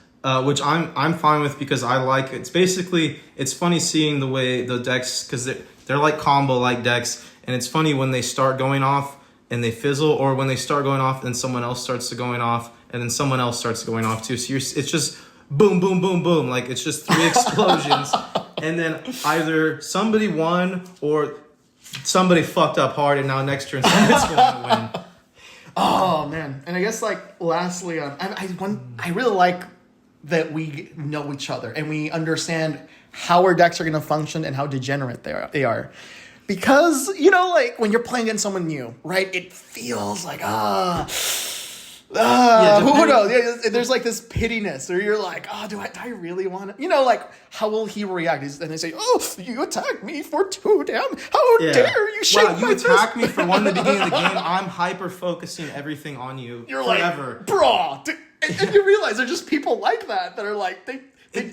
Which I'm fine with because I like it. It's funny seeing the way the decks, because they're like combo like decks, and it's funny when they start going off and they fizzle, or when they start going off and someone else starts to going off and then someone else starts going off too. So it's just boom, boom, boom, boom. Like it's just 3 explosions, and then either somebody won or somebody fucked up hard, and now next turn somebody's going to win. Oh man! And I guess like lastly, I really like that we know each other and we understand how our decks are going to function and how degenerate they are. Because, like when you're playing against someone new, right? It feels like, who knows? Yeah, there's like this pittiness or you're like, do I really want to, like, how will he react? And they say, you attacked me for 2 damn. How dare you shake my fist? You attacked me for 1 at the beginning of the game. I'm hyper-focusing everything on you. You're forever. Like, bro, and you realize there's just people like that are like, they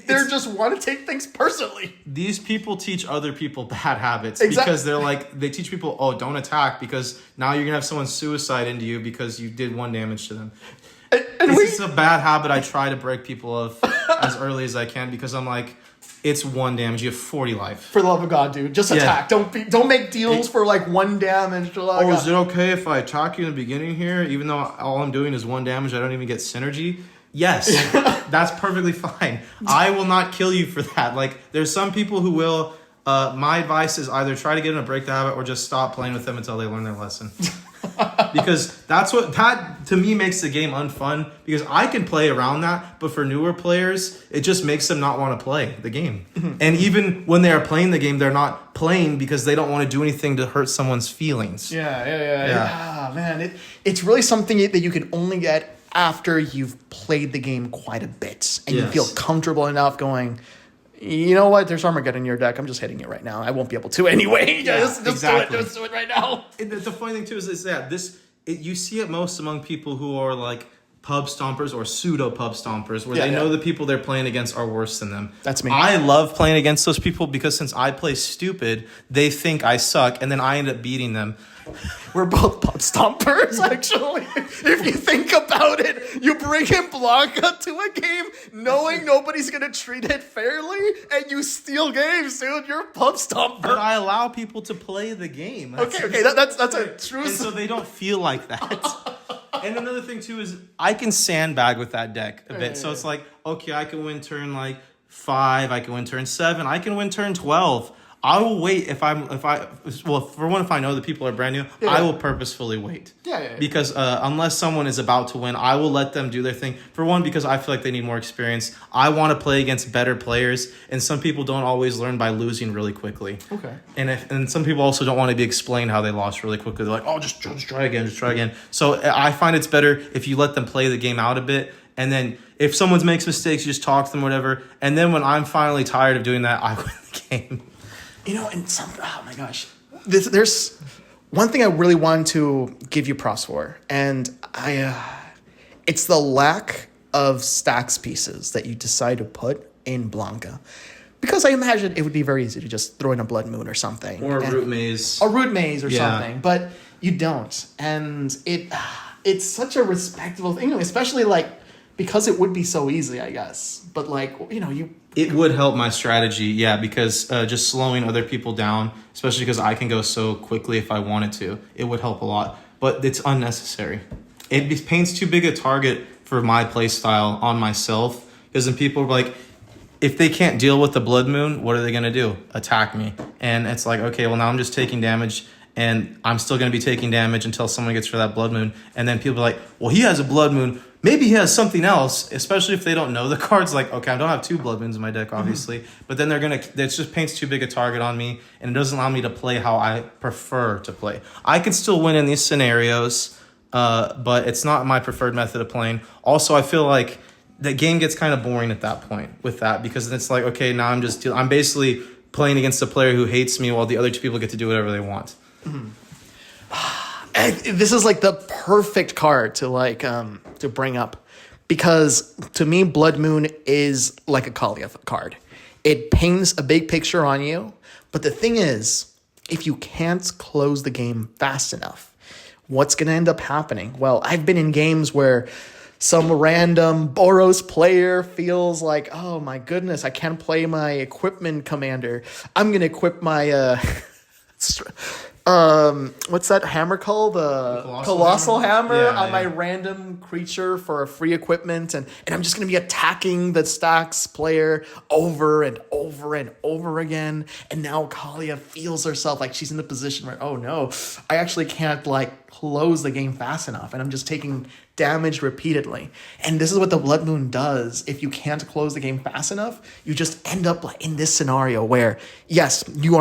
just want to take things personally. These people teach other people bad habits because they're like, they teach people, don't attack because now you're going to have someone suicide into you because you did 1 damage to them. It's a bad habit I try to break people of as early as I can because I'm like, it's 1 damage. You have 40 life. For the love of God, dude, just attack. Don't make deals for like 1 damage. Is it okay if I attack you in the beginning here, even though all I'm doing is 1 damage? I don't even get synergy. Yes, that's perfectly fine. I will not kill you for that. Like, there's some people who will. My advice is either try to get them to break the habit or just stop playing with them until they learn their lesson. Because that to me makes the game unfun because I can play around that, but for newer players, it just makes them not want to play the game. And even when they are playing the game, they're not playing because they don't want to do anything to hurt someone's feelings. Yeah, man, it's really something that you can only get after you've played the game quite a bit and you feel comfortable enough going, you know what? There's Armageddon in your deck. I'm just hitting it right now. I won't be able to anyway. Yeah, just exactly. do it. Just do it right now. And the funny thing too is that you see it most among people who are like pub stompers or pseudo pub stompers, where they know the people they're playing against are worse than them. That's me. I love playing against those people because since I play stupid, they think I suck, and then I end up beating them. We're both pub stompers, actually. If you think about it, you bring in Blanka to a game knowing nobody's going to treat it fairly, and you steal games, dude. You're a pub stomper. But I allow people to play the game. That's a true... And so they don't feel like that. And another thing, too, is I can sandbag with that deck a bit. So it's like, okay, I can win turn, 5. I can win turn 7. I can win turn 12. I will wait if I know the people are brand new, I will purposefully wait. Because unless someone is about to win, I will let them do their thing. For one, because I feel like they need more experience. I want to play against better players, and some people don't always learn by losing really quickly. Okay. And some people also don't want to be explained how they lost really quickly. They're like, oh, just try again. So I find it's better if you let them play the game out a bit, and then if someone makes mistakes, you just talk to them, whatever. And then when I'm finally tired of doing that, I win the game. Oh my gosh. There's one thing I really want to give you props for, and it's the lack of stax pieces that you decide to put in Blanka. Because I imagine it would be very easy to just throw in a Blood Moon or something. Or a Root Maze. A Root Maze or something. But you don't. And it's such a respectable thing, especially because it would be so easy, I guess. But It would help my strategy, because just slowing other people down, especially because I can go so quickly if I wanted to, it would help a lot. But it's unnecessary. It paints too big a target for my play style on myself, because then people are like, if they can't deal with the Blood Moon, what are they going to do? Attack me. And it's like, okay, well now I'm just taking damage, and I'm still going to be taking damage until someone gets for that Blood Moon. And then people are like, well, he has a Blood Moon. Maybe he has something else, especially if they don't know the cards. Like, okay, I don't have 2 Blood Moons in my deck, obviously. But then it just paints too big a target on me, and it doesn't allow me to play how I prefer to play. I can still win in these scenarios, but it's not my preferred method of playing. Also, I feel like the game gets kind of boring at that point with that, because it's like, okay, now I'm basically playing against a player who hates me while the other 2 people get to do whatever they want. Mm-hmm. This is the perfect card to bring up, because to me Blood Moon is like a Kaalia card. It paints a big picture on you, but the thing is, if you can't close the game fast enough, what's going to end up happening? Well, I've been in games where some random Boros player feels like, oh my goodness, I can't play my equipment commander. I'm going to equip my what's that hammer called? The Colossal Hammer on my random creature for a free equipment, and I'm just going to be attacking the stax player over and over and over again. And now Kaalia feels herself like she's in the position where, oh no, I actually can't close the game fast enough, and I'm just taking damage repeatedly. And this is what the Blood Moon does. If you can't close the game fast enough, you just end up in this scenario where, yes, you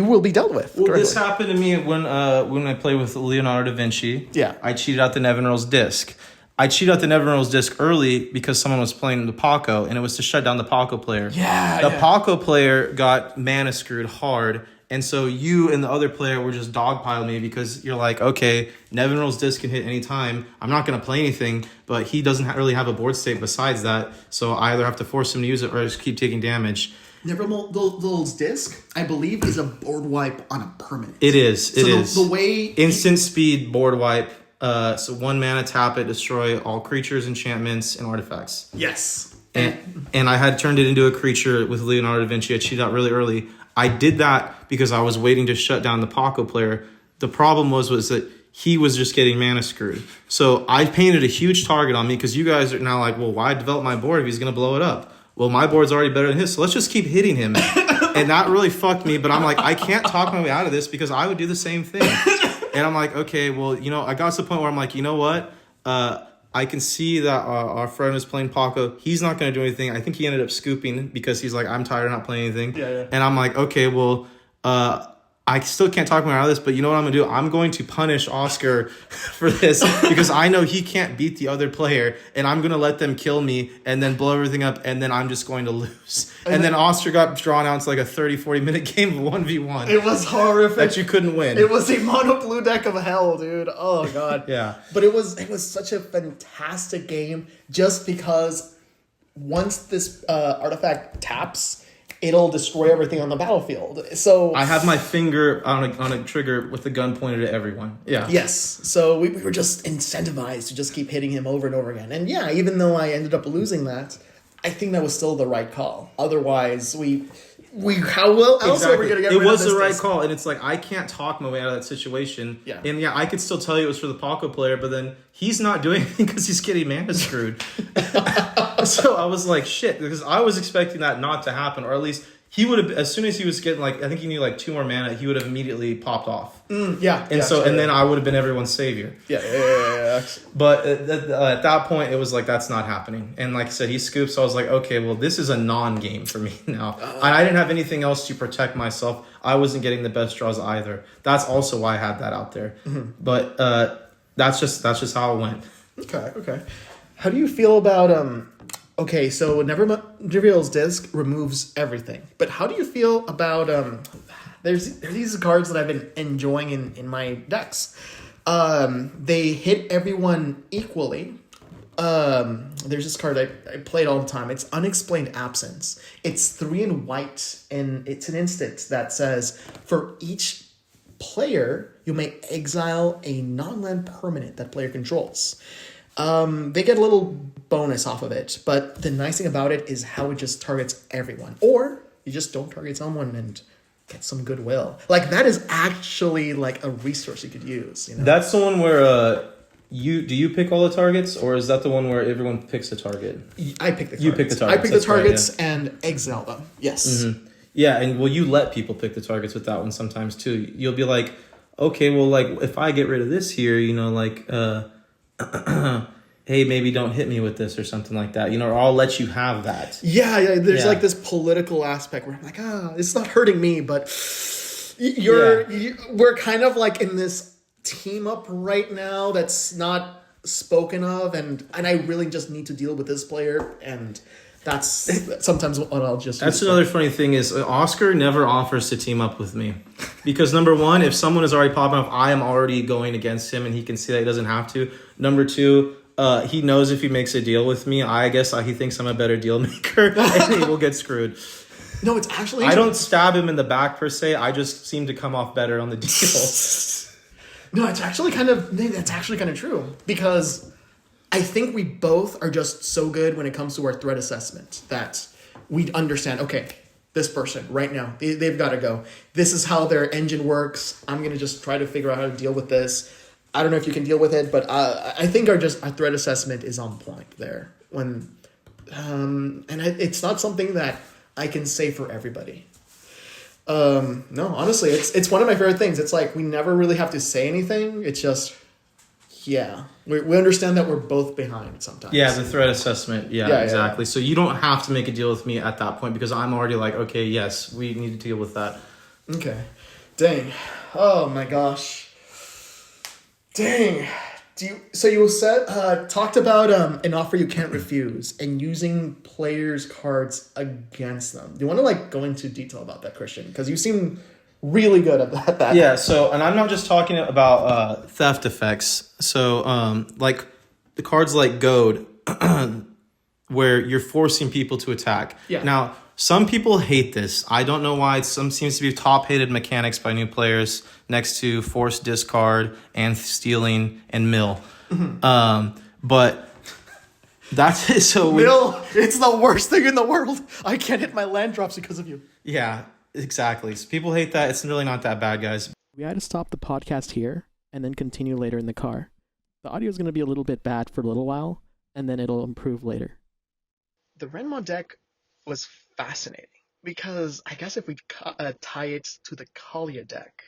will be dealt with. Well, this happened to me when I played with Leonardo da Vinci. Yeah. I cheated out the Nevinyrral's Disc. I cheated out the Nevinyrral's Disc early because someone was playing the Paco, and it was to shut down the Paco player. The Paco player got mana screwed hard, and so you and the other player were just dogpiled me, because you're like, okay, Nevinyrral's Disc can hit any time. I'm not going to play anything, but he doesn't really have a board state besides that, so I either have to force him to use it or I just keep taking damage. Nevinyrral's Disc, I believe, is a board wipe on a permanent. It is. The way... Instant speed board wipe. So 1 mana, tap it, destroy all creatures, enchantments, and artifacts. Yes. And I had turned it into a creature with Leonardo da Vinci. I cheated out really early. I did that because I was waiting to shut down the Paco player. The problem was that he was just getting mana screwed. So I painted a huge target on me, because you guys are now like, well, why develop my board if he's going to blow it up? Well, my board's already better than his, so let's just keep hitting him. And that really fucked me, but I'm like, I can't talk my way out of this, because I would do the same thing. And I'm like, okay, well, I got to the point where I'm like, you know what? I can see that our friend was playing Paco. He's not going to do anything. I think he ended up scooping because he's like, I'm tired of not playing anything. Yeah. And I'm like, okay, well, I I still can't talk me out of this, but you know what I'm going to do? I'm going to punish Oscar for this because I know he can't beat the other player, and I'm going to let them kill me and then blow everything up, and then I'm just going to lose. And then Oscar got drawn out to like a 30, 40-minute game of 1v1. It was horrific. That you couldn't win. It was a mono blue deck of hell, dude. Oh, God. Yeah. But it was such a fantastic game just because once this artifact taps, it'll destroy everything on the battlefield. So I have my finger on a trigger with the gun pointed at everyone. Yeah. yes. So we were just incentivized to just keep hitting him over and over again. And yeah, even though I ended up losing that, I think that was still the right call. Otherwise, how else are we going to get rid of this? It was the right call, and it's like I can't talk my way out of that situation. Yeah. And yeah, I could still tell you it was for the Paco player, but then he's not doing anything because he's getting mana screwed. So I was like, shit, because I was expecting that not to happen, or at least he would have, as soon as he was getting like, I think he needed like 2 more mana, he would have immediately popped off. Yeah. And then I would have been everyone's savior. Yeah. But at that point, it was like, that's not happening. And like I said, he scooped, so I was like, okay, well, this is a non-game for me now. I didn't have anything else to protect myself. I wasn't getting the best draws either. That's also why I had that out there. Mm-hmm. But that's just how it went. Okay. How do you feel about okay, so Nevermill's Disc removes everything. But how do you feel about there's these cards that I've been enjoying in my decks. They hit everyone equally. There's this card I play it all the time. It's Unexplained Absence. It's 3 in white, and it's an instant that says for each player, you may exile a non-land permanent that player controls. They get a little bonus off of it, but the nice thing about it is how it just targets everyone. Or you just don't target someone and get some goodwill. Like, that is actually like a resource you could use. You know? That's the one where do you pick all the targets, or is that the one where everyone picks a target? I pick the targets. You pick the targets. I pick the targets and exile them. Yes. Mm-hmm. Yeah, and well, you let people pick the targets with that one sometimes too. You'll be like, okay, well, like if I get rid of this here, you know, like hey, maybe don't hit me with this or something like that, you know, or I'll let you have that. Yeah. There's like this political aspect where I'm like, it's not hurting me, but we're kind of like in this team up right now that's not spoken of, and I really just need to deal with this player, and that's sometimes what I'll just. That's another funny thing is Oscar never offers to team up with me, because number one, if someone is already popping off, I am already going against him, and he can see that he doesn't have to. Number two, he knows if he makes a deal with me, I guess he thinks I'm a better deal maker, and he will get screwed. No, it's actually. I don't stab him in the back per se. I just seem to come off better on the deal. No, that's actually kind of true, because I think we both are just so good when it comes to our threat assessment that we understand, okay, this person right now, they've got to go. This is how their engine works. I'm going to just try to figure out how to deal with this. I don't know if you can deal with it, but I think our threat assessment is on point there. It's not something that I can say for everybody. No, honestly, it's one of my favorite things. It's like we never really have to say anything. It's just, we understand that we're both behind sometimes. Yeah, the threat assessment. Yeah, exactly. Yeah. So you don't have to make a deal with me at that point, because I'm already like, okay, yes, we need to deal with that. Okay. Dang. Oh my gosh. Dang. You said talked about an offer you can't refuse and using players' cards against them. Do you want to go into detail about that, Christian? Because you seem really good at that. Yeah. So, and I'm not just talking about theft effects. So, like the cards like Goad, where you're forcing people to attack. Yeah. Now, some people hate this. I don't know why. Some seems to be top-hated mechanics by new players next to forced discard and stealing and mill. Mm-hmm. But that's it. So mill, it's the worst thing in the world. I can't hit my land drops because of you. Yeah, exactly. So people hate that. It's really not that bad, guys. We had to stop the podcast here and then continue later in the car. The audio is going to be a little bit bad for a little while, and then it'll improve later. The Rendmaw deck was fascinating because I guess if we tie it to the Kaalia deck,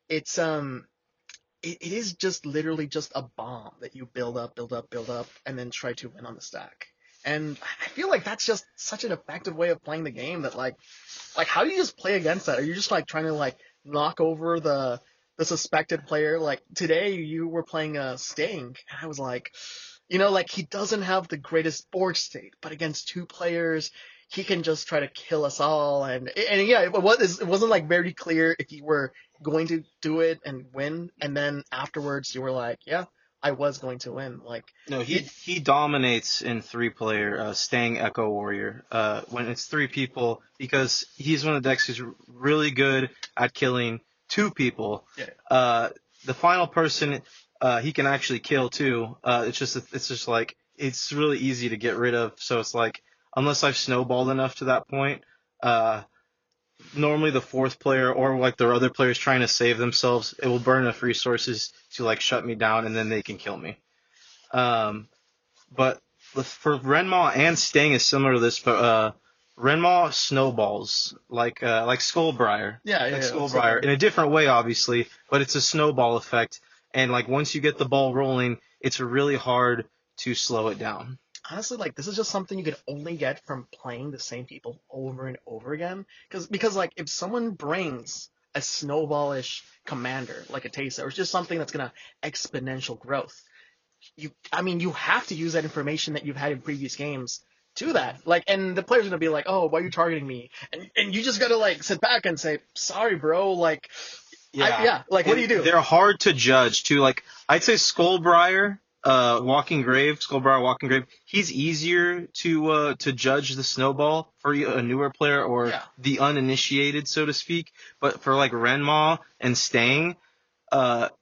it's it is just literally just a bomb that you build up, and then try to win on the stack. And I feel like that's just such an effective way of playing the game that like how do you just play against that? Are you just like trying to like knock over the suspected player? Like today you were playing Sting, and I was like, like he doesn't have the greatest board state, but against two players, he can just try to kill us all. And yeah, it wasn't like very clear if you were going to do it and win, and then afterwards you were like, yeah, I was going to win. Like, No, he dominates in 3-player Stang Echo Warrior when it's 3 people because he's one of the decks who's really good at killing 2 people. yeah, The final person he can actually kill too. It's just like it's really easy to get rid of. So it's like unless I've snowballed enough to that point, uh, normally the 4th player or like the other players trying to save themselves, it will burn enough resources to like shut me down and then they can kill me. But for Rendmaw and Sting is similar to this, but Rendmaw snowballs like Skullbriar, yeah. Skullbriar in a different way, obviously, but it's a snowball effect, and like once you get the ball rolling, it's really hard to slow it down. Honestly, like this is just something you can only get from playing the same people over and over again. Because like if someone brings a snowballish commander like a Tesa, or it's just something that's gonna exponential growth, you have to use that information that you've had in previous games to that. Like, and the player's gonna be like, oh, why are you targeting me? And you just gotta like sit back and say, sorry, bro. Like, Yeah, like what do you do? They're hard to judge too. Like I'd say Skullbriar, Skullbriar, Walking Grave. He's easier to judge the snowball for a newer player or Yeah. the uninitiated, so to speak. But for like Renmaw and Stang,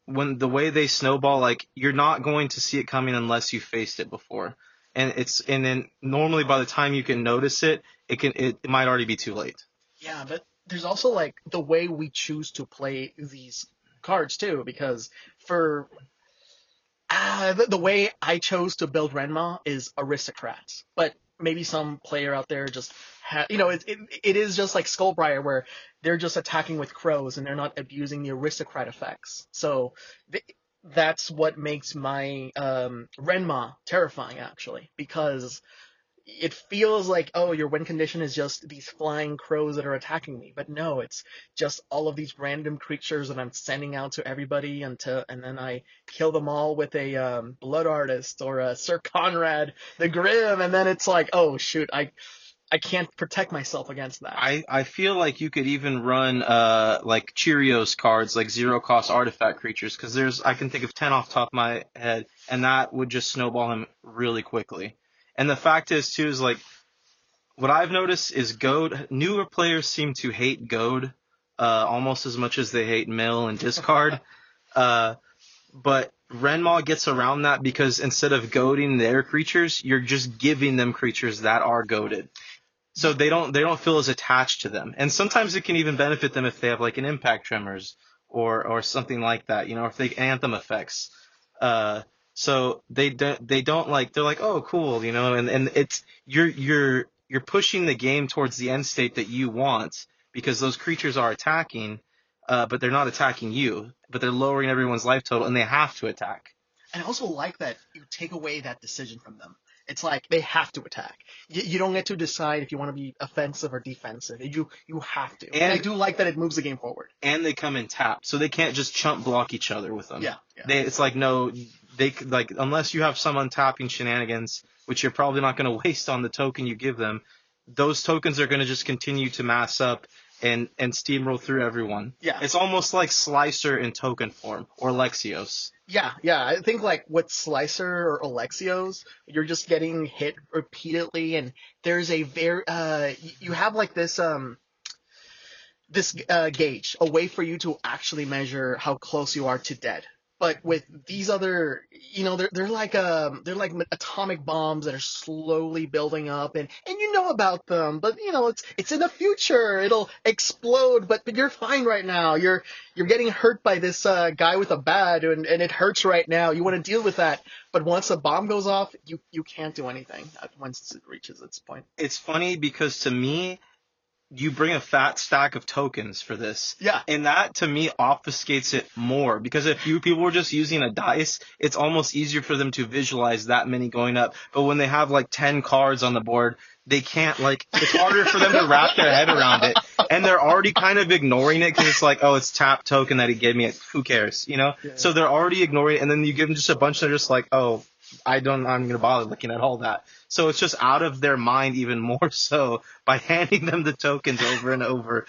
when the way they snowball, like you're not going to see it coming unless you faced it before. And then normally by the time you can notice it, it might already be too late. Yeah, but there's also like the way we choose to play these cards too, because for the way I chose to build Renma is aristocrats, but maybe some player out there just it is just like Skullbriar where they're just attacking with crows and they're not abusing the aristocrat effects. So that's what makes my Renma terrifying actually, because it feels like, oh, your win condition is just these flying crows that are attacking me. But no, it's just all of these random creatures that I'm sending out to everybody and then I kill them all with a Blood Artist or a Sir Conrad the Grim, and then it's like, oh shoot, I can't protect myself against that. I feel like you could even run like Cheerios cards, like 0-cost artifact creatures, because I can think of 10 off the top of my head, and that would just snowball him really quickly. And the fact is too is like what I've noticed is Goad. Newer players seem to hate Goad almost as much as they hate mill and discard. But Renmaw gets around that because instead of goading their creatures, you're just giving them creatures that are goaded. So they don't feel as attached to them. And sometimes it can even benefit them if they have like an Impact Tremors or something like that, if they Anthem effects. So they don't like, they're like, oh cool, and it's you're pushing the game towards the end state that you want because those creatures are attacking, but they're not attacking you, but they're lowering everyone's life total and they have to attack. And I also like that you take away that decision from them. It's like they have to attack. You don't get to decide if you want to be offensive or defensive. You have to. And I do like that it moves the game forward. And they come in tapped, so they can't just chump block each other with them. Yeah. It's like no, they like unless you have some untapping shenanigans, which you're probably not going to waste on the token you give them. Those tokens are going to just continue to mass up and steamroll through everyone. Yeah. It's almost like Slicer in token form or Lexios. Yeah. I think like with Slicer or Alexios, you're just getting hit repeatedly, and there's a very you have like this gauge, a way for you to actually measure how close you are to dead. But with these other, they're like atomic bombs that are slowly building up, and you know about them, but it's in the future, it'll explode, but you're fine right now. You're getting hurt by this guy with a bat, and it hurts right now. You want to deal with that, but once a bomb goes off, you can't do anything once it reaches its point. It's funny because to me, you bring a fat stack of tokens for this. Yeah. And that, to me, obfuscates it more. Because if people were just using a dice, it's almost easier for them to visualize that many going up. But when they have like 10 cards on the board, they can't, like, it's harder for them to wrap their head around it. And they're already kind of ignoring it because it's like, oh, it's tap token that he gave me. Who cares, you know? Yeah. So they're already ignoring it. And then you give them just a bunch, and they're just like, oh, I'm going to bother looking at all that. So it's just out of their mind even more so by handing them the tokens over and over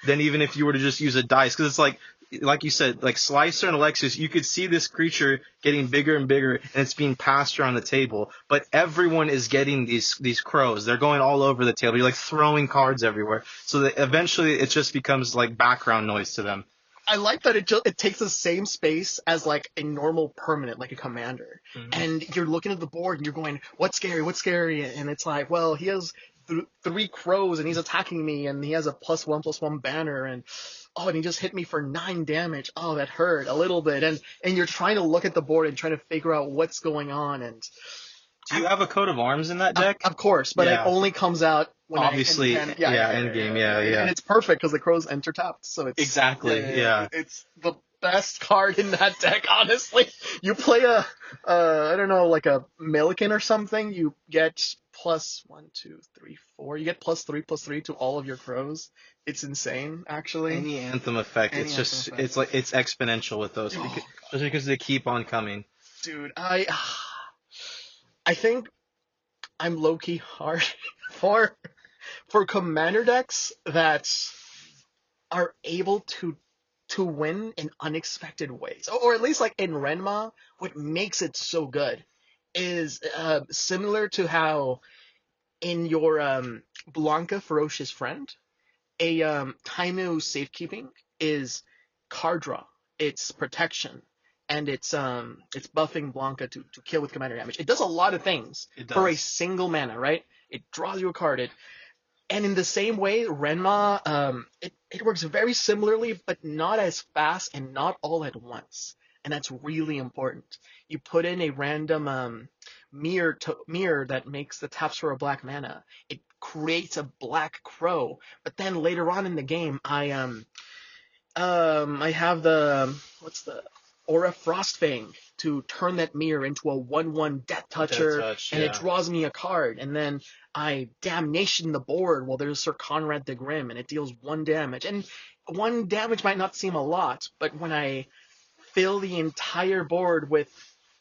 than even if you were to just use a dice. Because it's like you said, like Slicer and Alexis, you could see this creature getting bigger and bigger, and it's being passed around the table. But everyone is getting these crows. They're going all over the table. You're like throwing cards everywhere. So that eventually it just becomes like background noise to them. I like that it takes the same space as like a normal permanent, like a commander. Mm-hmm. And you're looking at the board and you're going, what's scary? And it's like, well, he has 3 crows and he's attacking me and he has a +1/+1 banner and he just hit me for 9 damage. Oh, that hurt a little bit. And you're trying to look at the board and trying to figure out what's going on. And do you have a coat of arms in that deck? Of course, but it only comes out when obviously, end game, yeah. And it's perfect because the crows enter tapped, so it's exactly, yeah. It's the best card in that deck, honestly. You play I don't know, like a Milliken or something, you get +1, 2, 3, 4. You get +3/+3 to all of your crows. It's insane, actually. Any Anthem effect, it's exponential with those, just because they keep on coming. Dude, I think I'm low-key hard for commander decks that are able to win in unexpected ways. Or at least like in Rendmaw, what makes it so good is similar to how in your Blanka Ferocious Friend, a Tainu Safekeeping is card draw, it's protection, and it's buffing Blanka to kill with commander damage. It does a lot of things for a single mana, right? It draws you a card. And in the same way, Rendmaw, it works very similarly, but not as fast and not all at once. And that's really important. You put in a random mirror that makes the taps for a black mana. It creates a black crow, but then later on in the game, I have the Aura Frostfang to turn that mirror into a 1/1 Death Toucher, and it draws me a card. And then I Damnation the board while there's Sir Conrad the Grim, and it deals 1 damage. And 1 damage might not seem a lot, but when I fill the entire board with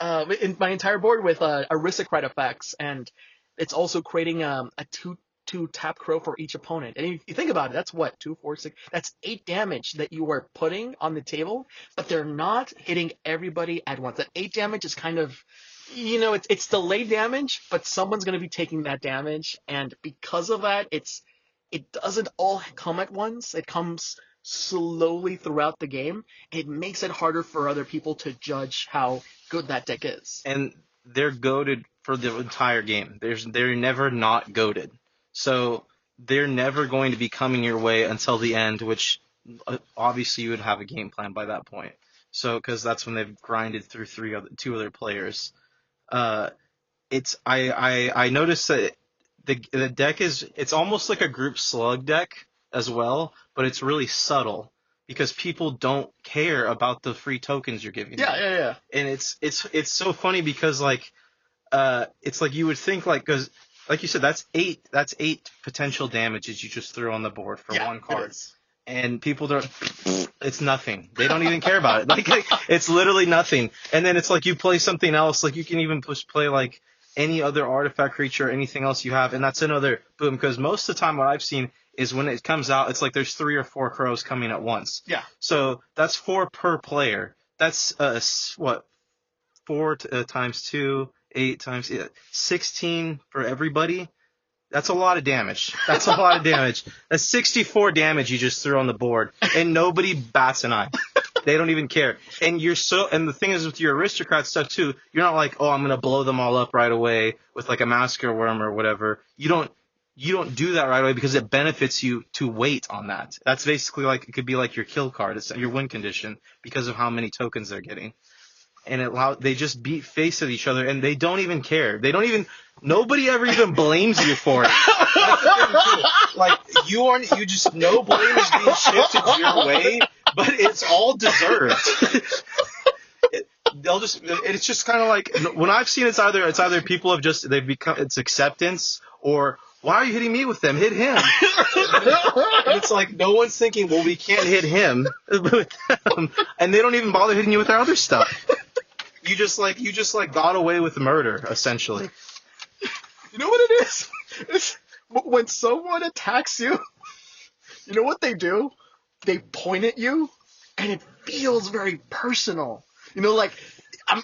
aristocrat effects, and it's also creating a 2/2 tap crow for each opponent. And if you think about it, that's what, 2, 4, 6, that's 8 damage that you are putting on the table, but they're not hitting everybody at once. That 8 damage is kind of, it's delayed damage, but someone's going to be taking that damage, and because of that, it doesn't all come at once. It comes slowly throughout the game. It makes it harder for other people to judge how good that deck is. And they're goated for the entire game. They're never not goated. So they're never going to be coming your way until the end, which obviously you would have a game plan by that point. So because that's when they've grinded through 2 other players. I noticed that the deck it's almost like a group slug deck as well, but it's really subtle because people don't care about the free tokens you're giving them. Yeah. And it's so funny because it's like you would think because like you said, that's 8 potential damages you just threw on the board for 1 card. And people don't, it's nothing. They don't even care about it. Like it's literally nothing. And then it's like you play something else, like you can even play like any other artifact creature or anything else you have, and that's another boom. Because most of the time what I've seen is when it comes out, it's like there's 3 or 4 crows coming at once. Yeah. So that's 4 per player. That's 4 times 2, 8 times 16 for everybody. That's a lot of damage. That's 64 damage you just threw on the board, and nobody bats an eye. They don't even care. And and the thing is with your aristocrat stuff too, you're not like, oh, I'm gonna blow them all up right away with like a massacre worm or whatever. You don't do that right away because it benefits you to wait on that. That's basically like, it could be like your kill card. It's your win condition because of how many tokens they're getting. and they just beat face at each other, and they don't even care. Nobody ever even blames you for it. That's the thing too. Like you just no blame is being shifted your way, but it's all deserved. It's just kind of like when I've seen it's either people have just they've become it's acceptance or why are you hitting me with them? Hit him. And it's like no one's thinking, well, we can't hit him with them, and they don't even bother hitting you with their other stuff. You just got away with murder essentially. You know what it is? It's when someone attacks you. You know what they do? They point at you, and it feels very personal. You know, like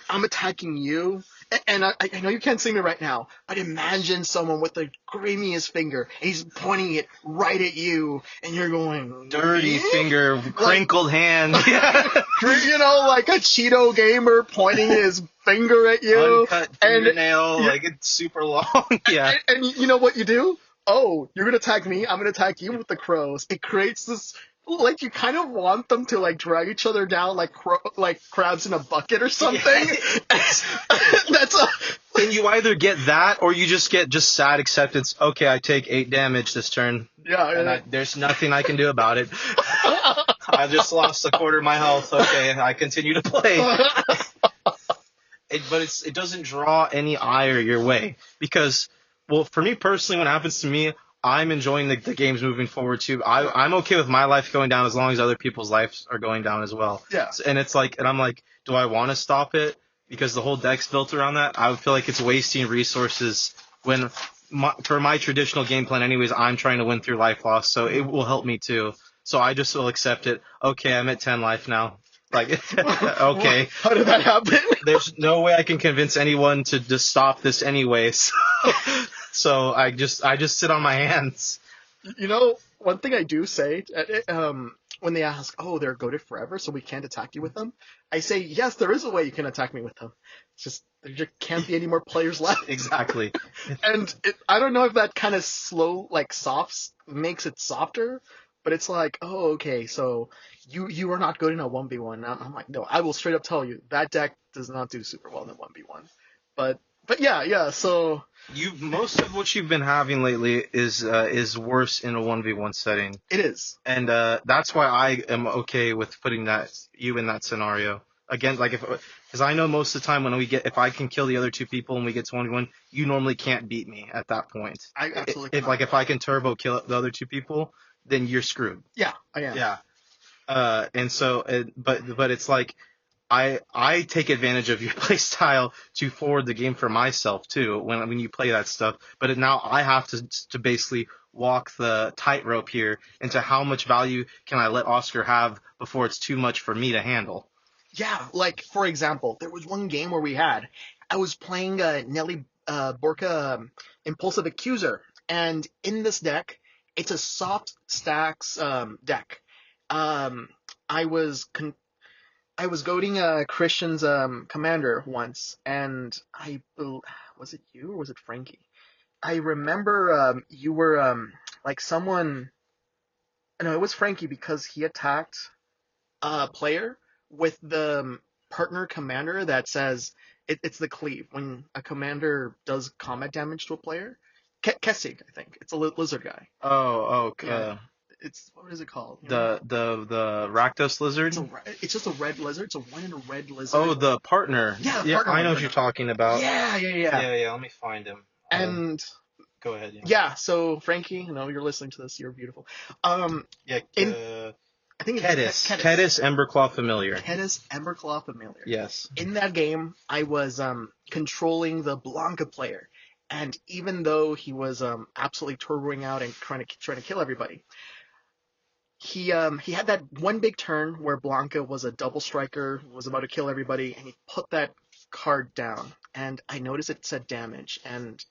I'm attacking you, and I know you can't see me right now, but imagine someone with the grimiest finger, and he's pointing it right at you, and you're going dirty finger, crinkled hand. You know, like a Cheeto gamer pointing his finger at you, uncut fingernail, like it's super long. Yeah, and you know what you do? Oh, you're gonna attack me. I'm gonna attack you with the crows. It creates this. Like you kind of want them to like drag each other down like crabs in a bucket or something. And you either get that or you just get sad acceptance. Okay, I take 8 damage this turn. Yeah. There's nothing I can do about it. I just lost a quarter of my health. Okay, I continue to play. But it doesn't draw any ire your way because, well, for me personally, when it happens to me, I'm enjoying the games moving forward too. I'm okay with my life going down as long as other people's lives are going down as well. Yeah. And I'm like, do I want to stop it? Because the whole deck's built around that. I would feel like it's wasting resources when, for my traditional game plan anyways, I'm trying to win through life loss, so it will help me too. So I just will accept it. Okay, I'm at 10 life now. Like, okay. How did that happen? There's no way I can convince anyone to just stop this anyways. So I just sit on my hands. You know, one thing I do say, when they ask, oh, they're goated forever, so we can't attack you with them, I say, yes, there is a way you can attack me with them. It's just, there just can't be any more players left. Exactly. And I don't know if that kind of slow, like, makes it softer, but it's like, oh, okay, so you are not good in a 1v1. I'm like, no, I will straight up tell you, that deck does not do super well in a 1v1. But yeah, so... Most of what you've been having lately is worse in a 1v1 setting. It is. And that's why I am okay with putting you in that scenario. Again, like because I know most of the time if I can kill the other two people and we get to 1v1, you normally can't beat me at that point. I absolutely if I can turbo kill the other two people, then you're screwed. Yeah, I am. Yeah. And so, but it's like, I take advantage of your playstyle to forward the game for myself too when you play that stuff. But now I have to basically walk the tightrope here into how much value can I let Oscar have before it's too much for me to handle. Yeah, like for example, there was one game where I was playing Nelly Borka Impulsive Accuser, and in this deck, it's a soft stax deck. I was goading Christian's commander once, and was it you or was it Frankie? I remember you were like someone. No, it was Frankie because he attacked a player with the partner commander that says it's the cleave when a commander does combat damage to a player. Kessig, I think it's a lizard guy. Okay. Yeah. It's what is it called? The Rakdos lizard. It's just a red lizard. It's a one in a red lizard. Oh, the partner. Yeah, partner. I know what you're talking about. Yeah. Yeah. Let me find him. And go ahead. Yeah. So Frankie, you're listening to this. You're beautiful. I think it's Kedis Emberclaw Familiar. Kedis Emberclaw Familiar. Yes. In that game, I was controlling the Blanka player, and even though he was absolutely turboing out and trying to kill everybody, he had that one big turn where Blanka was a double striker, was about to kill everybody, and he put that card down, and I noticed it said damage, and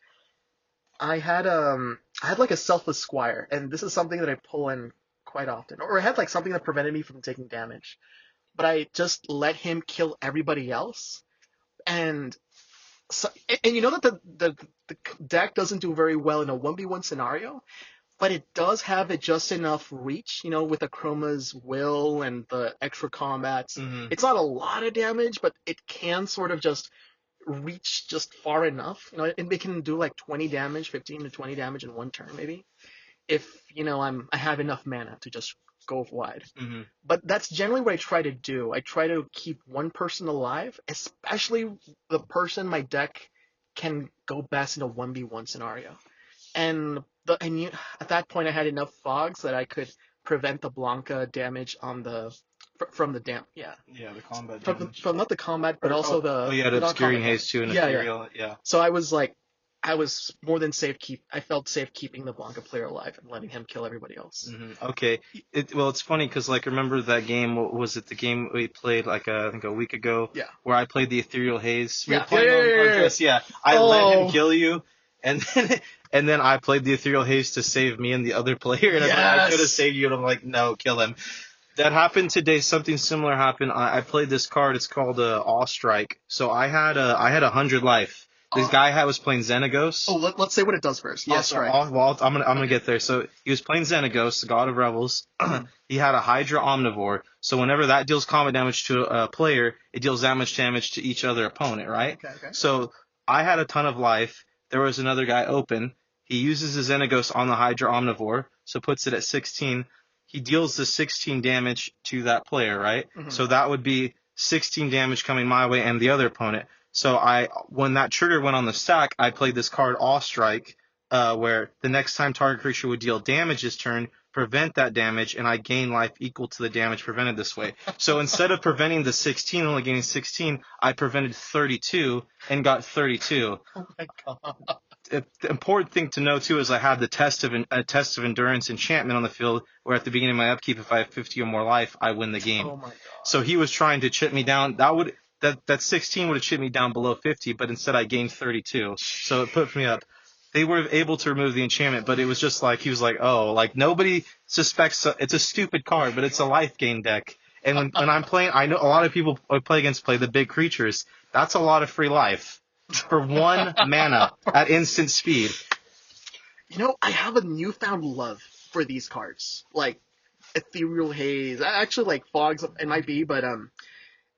I had like a Selfless Squire, and this is something that I pull in quite often, or I had like something that prevented me from taking damage, but I just let him kill everybody else, and you know that the deck doesn't do very well in a 1v1 scenario, but it does have it just enough reach, with Chroma's will and the extra combats. Mm-hmm. It's not a lot of damage, but it can sort of just reach just far enough. And it can do like 20 damage, 15 to 20 damage in one turn, maybe. If, I have enough mana to just go wide. Mm-hmm. But that's generally what I try to do. I try to keep one person alive, especially the person my deck can go best in a 1v1 scenario. And at that point, I had enough fogs that I could prevent the Blanka damage from the damp. Yeah. Yeah, the combat From not the combat, but also the. Oh yeah, the not obscuring combat. haze too, and Yeah, ethereal. Yeah. So I was more than safe. I felt safe keeping the Blanka player alive and letting him kill everybody else. Mm-hmm. Okay. It's funny because remember that game? What was it? The game we played I think a week ago. Yeah. Where I played the ethereal haze. Yeah. We were playing on Huntress. Yeah. I let him kill you, and then I played the ethereal haze to save me and the other player, and I could have saved you, and I'm like, no, kill him. That happened today. Something similar happened. I played this card. It's called Awe Strike. So I had 100 life. This guy was playing Xenagos. Oh, let's say what it does first. Yes, right. Well, I'm gonna get there. So he was playing Xenagos, the God of Revels. He had a Hydra Omnivore. So whenever that deals combat damage to a player, it deals damage to each other opponent, right? Okay. So I had a ton of life. There was another guy open. He uses his Xenagos on the Hydra Omnivore, so puts it at 16. He deals the 16 damage to that player, right? Mm-hmm. So that would be 16 damage coming my way and the other opponent. So when that trigger went on the stack, I played this card Awe Strike, where the next time target creature would deal damage this turn, prevent that damage, and I gain life equal to the damage prevented this way. So instead of preventing the 16, only gaining 16, I prevented 32 and got 32. Oh my god. The important thing to know too is I had the test of endurance enchantment on the field, where at the beginning of my upkeep, if I have 50 or more life, I win the game. Oh my god. So he was trying to chip me down. That 16 would have chipped me down below 50, but instead I gained 32. So it put me up. They were able to remove the enchantment, but it was just he was like, oh, nobody suspects it's a stupid card, but it's a life gain deck. And when I'm playing, I know a lot of people play the big creatures. That's a lot of free life for 1 mana at instant speed. I have a newfound love for these cards. Like Ethereal Haze. Actually, like Fogs, it might be, but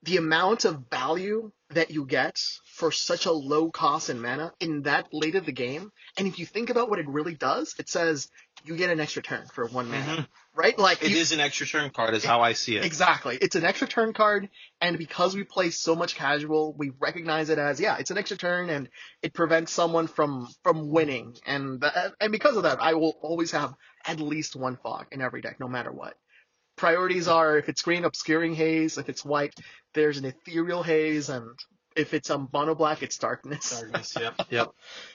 the amount of value that you get for such a low cost in mana in that late of the game, and if you think about what it really does, it says you get an extra turn for 1 mana, mm-hmm. right? It is an extra turn card, is how I see it. Exactly. It's an extra turn card, and because we play so much casual, we recognize it as, it's an extra turn, and it prevents someone from winning, and because of that, I will always have at least 1 fog in every deck, no matter what. Priorities are, if it's green, Obscuring Haze. If it's white, there's an Ethereal Haze, and if it's mono black, it's Darkness. Darkness, yep.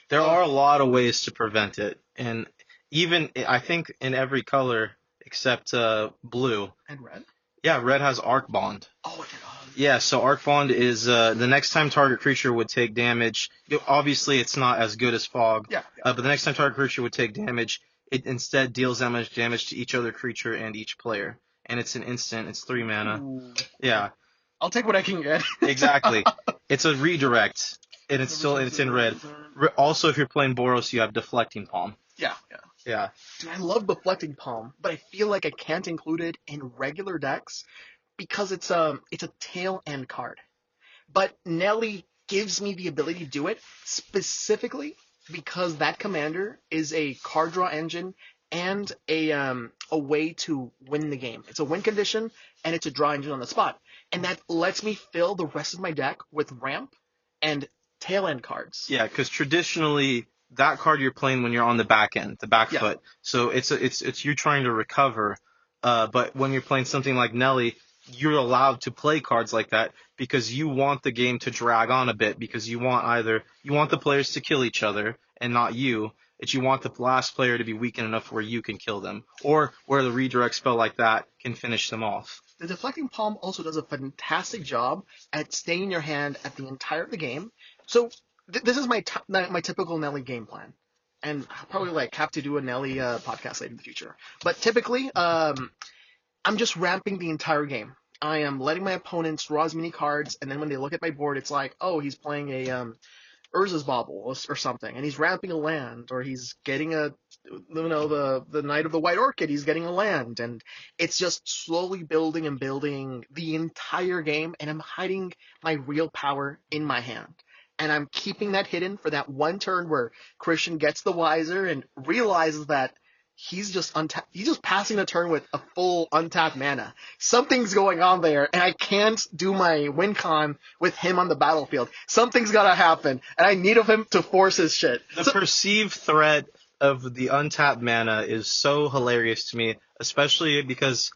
There are a lot of ways to prevent it, and even I think in every color except blue. And red? Yeah, red has Arc Bond. Oh, I forgot. Yeah, so Arc Bond is the next time target creature would take damage. Obviously, it's not as good as Fog. Yeah. But the next time target creature would take damage, it instead deals damage to each other creature and each player. And it's an instant. It's 3 mana. Ooh. Yeah. I'll take what I can get. Exactly. It's a redirect, and it's in red. Also, if you're playing Boros, you have Deflecting Palm. Yeah. Dude, I love Deflecting Palm, but I feel like I can't include it in regular decks because it's a tail end card. But Nelly gives me the ability to do it specifically because that commander is a card draw engine and a way to win the game. It's a win condition, and it's a draw engine on the spot. And that lets me fill the rest of my deck with ramp and tail end cards. Yeah, because traditionally that card you're playing when you're on the back end, the back foot. So it's you trying to recover. But when you're playing something like Nelly, you're allowed to play cards like that because you want the game to drag on a bit, because you want the players to kill each other and not you. That you want the last player to be weakened enough where you can kill them, or where the redirect spell like that can finish them off. The Deflecting Palm also does a fantastic job at staying in your hand at the entire of the game. So this is my typical Nelly game plan, and I'll probably have to do a Nelly podcast later in the future. But typically, I'm just ramping the entire game. I am letting my opponents draw as many cards, and then when they look at my board, it's like, oh, he's playing a Urza's Bauble or something, and he's ramping a land, or he's getting the Knight of the White Orchid, he's getting a land, and it's just slowly building and building the entire game, and I'm hiding my real power in my hand. And I'm keeping that hidden for that one turn where Christian gets the wiser and realizes that he's just passing the turn with a full untapped mana. Something's going on there, and I can't do my win con with him on the battlefield. Something's gotta happen, and I need him to force his shit. The perceived threat of the untapped mana is so hilarious to me, especially because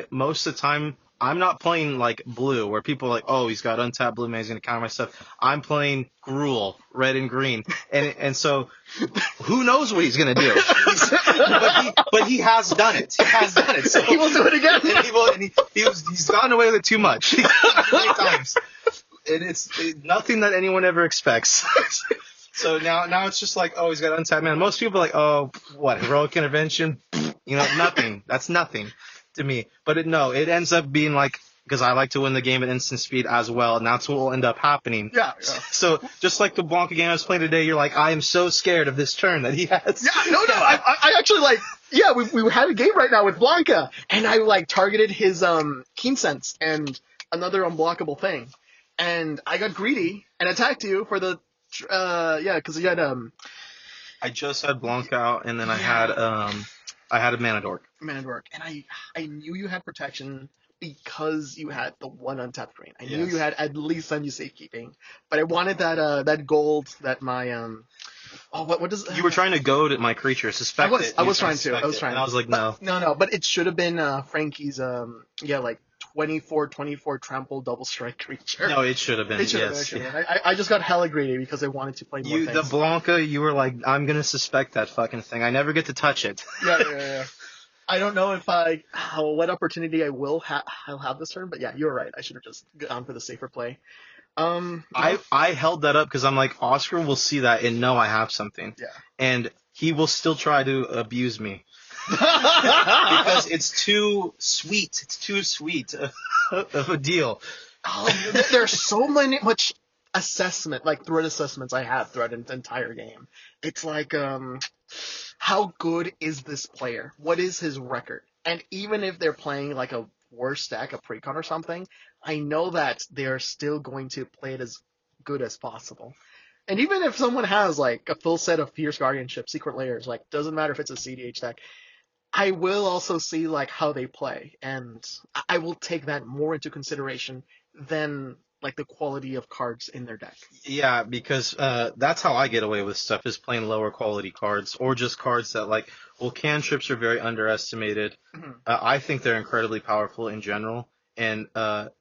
most of the time, I'm not playing like blue, where people are like, oh, he's got untapped blue mana, he's going to counter my stuff. I'm playing Gruul, red and green. And so, who knows what he's going to do? But he has done it. He has done it. So he will do it again. And he's gotten away with it too much. Many times. And it's nothing that anyone ever expects. So now it's just like, oh, he's got untapped mana. Most people are like, oh, what, heroic intervention? Nothing. That's nothing to me. But it ends up being like, because I like to win the game at instant speed as well, and that's what will end up happening. Yeah. So just like the Blanka game I was playing today, you're like, I am so scared of this turn that he has. Yeah, no, I actually we had a game right now with Blanka, and I targeted his Keen Sense and another unblockable thing, and I got greedy and attacked you for the because you had I just had Blanka out, and then I had a Mana Dork. And I knew you had protection because you had the one untapped green. I knew you had at least some safekeeping, but I wanted that gold that my what does you were trying to goad at my creature? I was trying to. And I was like, no, but it should have been Frankie's 24 trample double strike creature. No, it should have been. I just got hella greedy because I wanted to play more things. The Blanka, you were like, I'm gonna suspect that fucking thing. I never get to touch it. Yeah. I don't know if what opportunity I'll have this turn, but yeah, you're right. I should have just gone for the safer play. I held that up because I'm like, Oscar will see that and know I have something. Yeah. And he will still try to abuse me. Because it's too sweet. It's too sweet of a deal. Oh, there's so much assessment, threat assessments I have throughout the entire game. It's like, how good is this player? What is his record? And even if they're playing a worse stack, a precon or something, I know that they're still going to play it as good as possible. And even if someone has a full set of Fierce Guardianship, Secret Layers, doesn't matter if it's a CDH deck, I will also see how they play, and I will take that more into consideration than the quality of cards in their deck. Yeah, because that's how I get away with stuff, is playing lower quality cards, or just cards that cantrips are very underestimated. Mm-hmm. I think they're incredibly powerful in general, and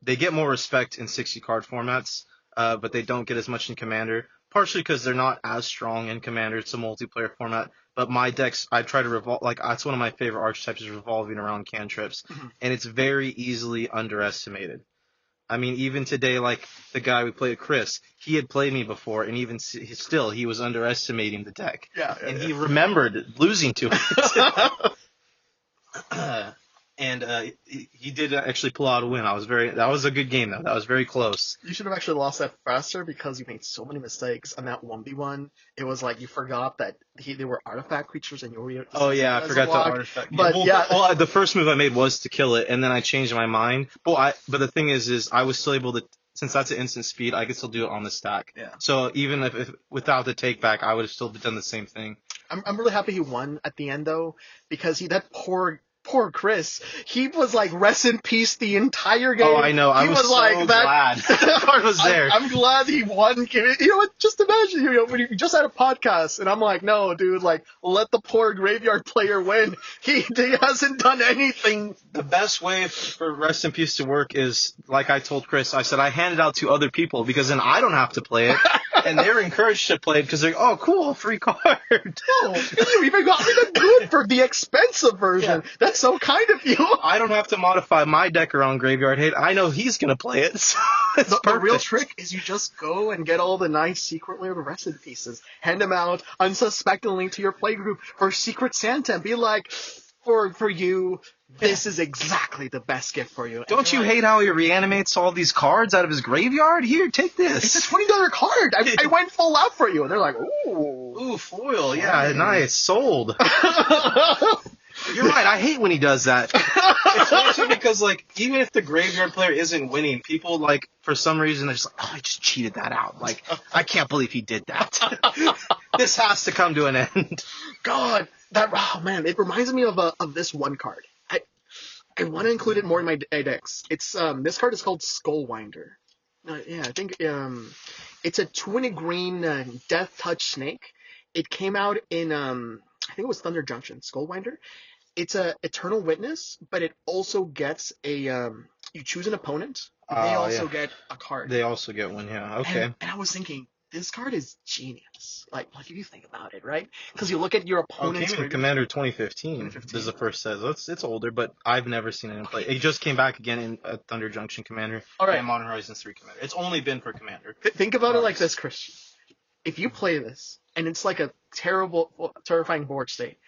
they get more respect in 60 card formats, but they don't get as much in Commander, partially because they're not as strong in Commander. It's a multiplayer format. But my decks, I try to revolve, that's one of my favorite archetypes, is revolving around cantrips. Mm-hmm. And it's very easily underestimated. I mean, even today, the guy we played, Chris, he had played me before, and even still, he was underestimating the deck. Yeah. He remembered losing to it. And he did actually pull out a win. That was a good game, though. That was very close. You should have actually lost that faster because you made so many mistakes on that 1v1. It was you forgot that they were artifact creatures and you were... Oh, yeah, I forgot the artifact. But, well, the first move I made was to kill it, and then I changed my mind. But the thing is I was still able to... Since that's an instant speed, I could still do it on the stack. Yeah. So even if without the take back, I would have still done the same thing. I'm really happy he won at the end, though, because that poor Chris, he was rest in peace the entire game. Oh, I know. I was so glad that card was there. I'm glad he won. You know what? Just imagine, when you just had a podcast, and I'm like, no, dude, let the poor graveyard player win. He hasn't done anything. The best way for rest in peace to work is, like I told Chris, I said I hand it out to other people because then I don't have to play it. And they're encouraged to play it because they're like, oh, cool, free card. Oh, you even got me the good for the expensive version. Yeah. That's so kind of you. I don't have to modify my deck around Graveyard Hate. I know he's going to play it. So the real trick is you just go and get all the nice Secret Lair rest in pieces, hand them out unsuspectingly to your play group for Secret Santa, and be like, for you, this is exactly the best gift for you. And Don't you're you like, hate how he reanimates all these cards out of his graveyard? Here, take It's a this. $20 card. I went full out for you. And they're like, ooh. Ooh, foil. Yeah, nice. Sold. You're right. I hate when he does that. Especially because, like, even if the graveyard player isn't winning, people, like, for some reason, they're just like, oh, I just cheated that out. Like, I can't believe he did that. This has to come to an end. God, oh man, it reminds me of this one card. I want to include it more in my decks. It's this card is called Skullwinder. Yeah, I think it's a 20 green Death Touch Snake. It came out in I think it was Thunder Junction. Skullwinder. It's a Eternal Witness, but it also gets a you choose an opponent. They also get a card. They also get one, yeah. Okay. And I was thinking, this card is genius. Like if you think about it, right? Because you look at your opponent's came in Commander 2015. This is the first set. It's older, but I've never seen it in play. It just came back again in Thunder Junction Commander and Modern Horizons 3 Commander. It's only been for Commander. Think about it like this, Christian. If you play this, and it's like a terrifying board state,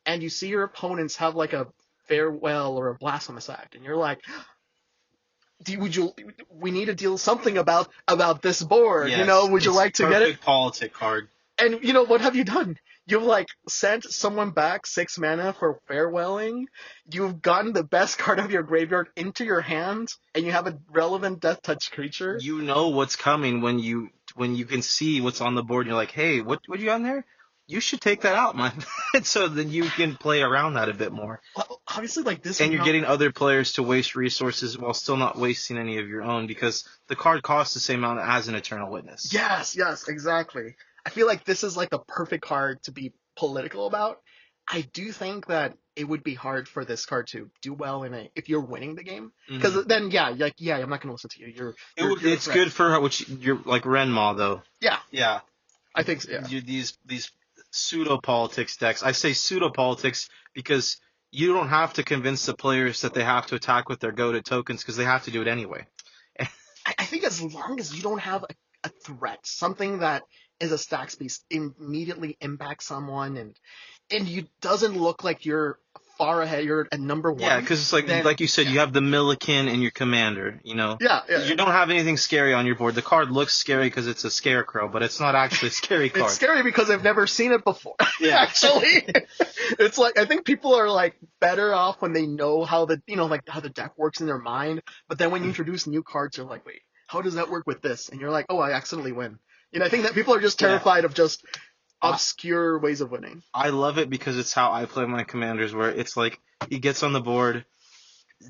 and you see your opponents have like a Farewell or a Blasphemous Act, and you're like, we need to deal something about this board. Yes, you know, would you like to get it? Perfect politic card. And you know, what have you done? You've like sent someone back 6 mana for Farewelling. You've gotten the best card of your graveyard into your hand, and you have a relevant Death Touch creature. You know what's coming when you can see what's on the board. And you're like, hey, what you got in there? You should take that out, man. So then you can play around that a bit more. Well, obviously, like this. And you're getting other players to waste resources while still not wasting any of your own because the card costs the same amount as an Eternal Witness. Yes, exactly. I feel like this is like the perfect card to be political about. I do think that it would be hard for this card to do well if you're winning the game, because then I'm not gonna listen to you. It's good for you're like Rendmaw though. Yeah. I think so, yeah. These pseudo-politics decks. I say pseudo-politics because you don't have to convince the players that they have to attack with their goated tokens because they have to do it anyway. I think as long as you don't have a threat, something that is a stax beast, immediately impacts someone, and you doesn't look like you're far ahead, you're at number 1. Yeah, because it's like you said, you have the Milliken and your commander, you know? Yeah. You don't have anything scary on your board. The card looks scary because it's a scarecrow, but it's not actually a scary card. It's scary because I've never seen it before. Yeah. Actually. It's like, I think people are like better off when they know how the deck works in their mind, but then when you introduce new cards, you're like, wait, how does that work with this? And you're like, oh, I accidentally win. You know, I think that people are just terrified of just obscure ways of winning. I love it because it's how I play my commanders, where it's like he gets on the board,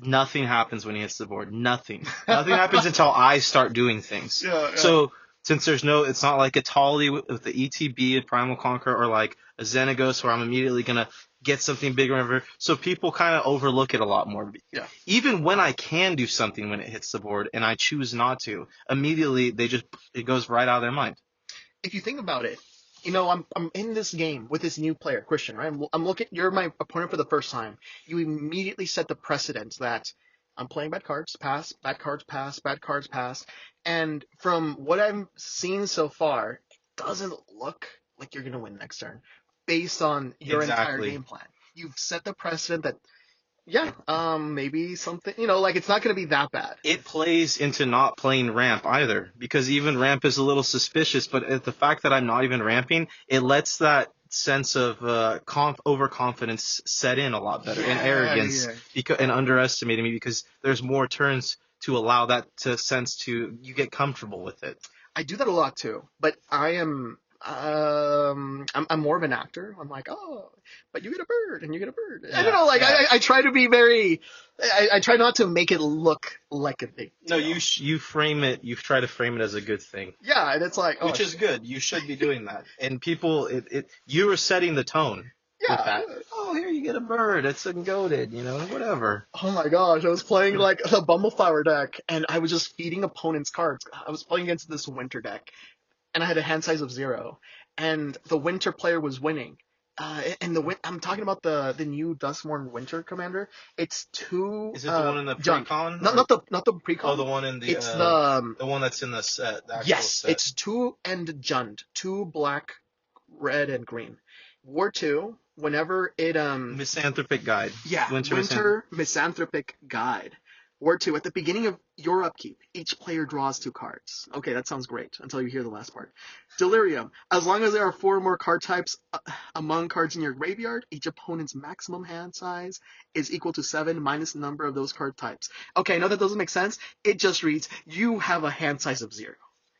nothing happens when he hits the board. Nothing happens until I start doing things. Yeah. So since it's not like a Tali with the ETB, a Primal Conqueror, or like a Xenagos where I'm immediately gonna get something bigger and bigger. So people kind of overlook it a lot more. Yeah. Even when I can do something when it hits the board and I choose not to, immediately it goes right out of their mind. If you think about it, you know, I'm in this game with this new player, Christian, right? I'm looking. You're my opponent for the first time. You immediately set the precedent that I'm playing bad cards, pass, bad cards, pass, bad cards, pass. And from what I've seen so far, it doesn't look like you're gonna win next turn, based on your entire game plan. You've set the precedent that, maybe something, you know, like it's not gonna be that bad. It plays into not playing ramp either, because even ramp is a little suspicious, but the fact that I'm not even ramping, it lets that sense of overconfidence set in a lot better, and arrogance, and underestimating me, because there's more turns to allow that sense to you get comfortable with it. I do that a lot too, but I'm more of an actor. I'm like, oh, but you get a bird and you get a bird. I don't know, like I try to be very. I try not to make it look like a big deal. No, you frame it. You try to frame it as a good thing. Yeah, and it's like, which is good. You should be doing that. And people, you are setting the tone. Yeah. With that. Oh, here you get a bird. It's goated, you know, whatever. Oh my gosh, I was playing like a Bumbleflower deck, and I was just feeding opponents cards. I was playing against this winter deck, and I had a hand size of 0, and the winter player was winning. And I'm talking about the new Duskmourn Winter Commander. It's 2. Is it the one in the pre-con? Not the pre-con. Oh, the one in the. It's the one that's in the set. The actual set. It's 2 and Jund. 2 black, red, and green. War 2. whenever it Misanthropic Guide. Winter Misanthropic Guide. Word 2, at the beginning of your upkeep, each player draws 2 cards. Okay, that sounds great, until you hear the last part. Delirium. As long as there are 4 or more card types among cards in your graveyard, each opponent's maximum hand size is equal to 7 minus the number of those card types. Okay, I know that doesn't make sense. It just reads, you have a hand size of 0.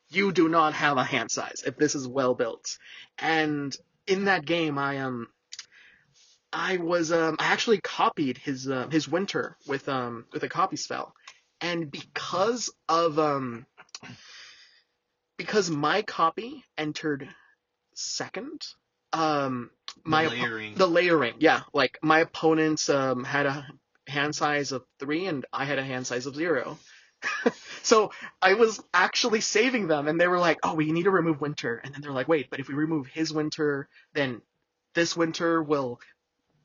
You do not have a hand size if this is well built. And in that game, I actually copied his Winter with a copy spell, and because my copy entered second, the layering, yeah, like my opponents had a hand size of 3 and I had a hand size of 0. So I was actually saving them, and they were like, "Oh, we need to remove Winter," and then they're like, "Wait, but if we remove his Winter, then this Winter will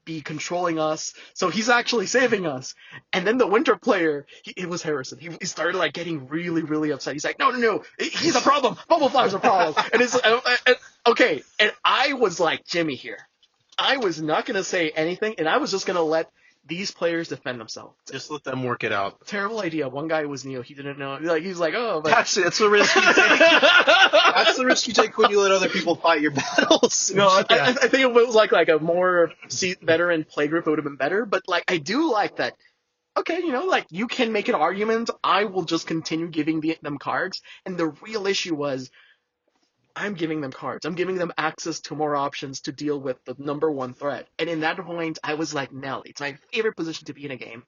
be controlling us, so he's actually saving us." And then the Winter player, it was Harrison. He started like getting really, really upset. He's like, no, he's a problem. Bubble Flower's a problem. And it's okay. And I was like Jimmy here. I was not gonna say anything, and I was just gonna let these players defend themselves. Just let them work it out. Terrible idea. One guy was Neo. He didn't know. Like he's like, oh, but That's the risk you take. That's the risk you take when you let other people fight your battles. No, I think if it was like a more veteran play group, it would have been better. But like, I do like that. Okay, like you can make an argument. I will just continue giving them cards. And the real issue was, I'm giving them cards. I'm giving them access to more options to deal with the number 1 threat. And in that point, I was like, Nelly, it's my favorite position to be in a game.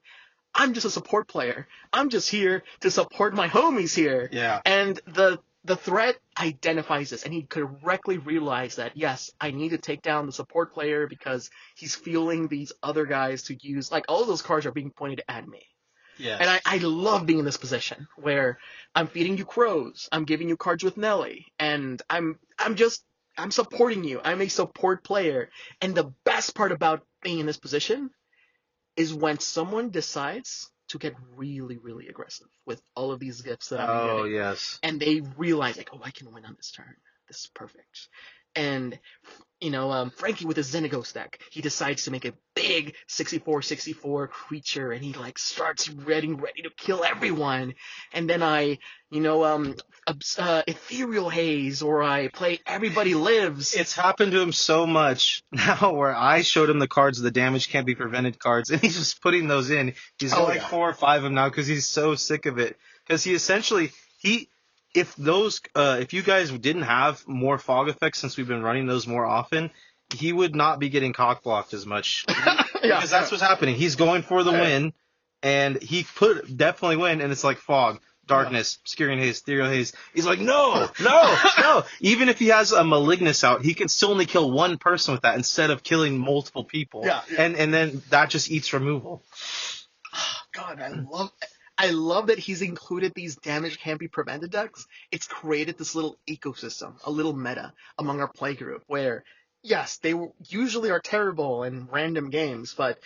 I'm just a support player. I'm just here to support my homies here. Yeah. And the threat identifies this, and he correctly realized that, yes, I need to take down the support player because he's fueling these other guys to use, like, all of those cards are being pointed at me. Yes. And I love being in this position where I'm feeding you crows, I'm giving you cards with Nelly, and I'm supporting you. I'm a support player. And the best part about being in this position is when someone decides to get really, really aggressive with all of these gifts that I'm getting. Yes. And they realize, like, oh, I can win on this turn. This is perfect. And, Frankie with his Xenagos deck, he decides to make a big 64/64 creature, and he, like, starts ready to kill everyone. And then I, Ethereal Haze, or I play Everybody Lives. It's happened to him so much now where I showed him the cards, the damage can't be prevented cards, and he's just putting those in. He's got 4 or 5 of them now because he's so sick of it. Because he essentially, if you guys didn't have more fog effects since we've been running those more often, he would not be getting cock blocked as much. Because that's what's happening. He's going for the win, and he definitely win, and it's like fog, darkness, Obscuring Haze, Ethereal Haze. He's like, no. Even if he has a Malignus out, he can still only kill one person with that instead of killing multiple people. Yeah. And then that just eats removal. God, I love that he's included these damage can't be prevented decks. It's created this little ecosystem, a little meta among our play group where, yes, they usually are terrible in random games, but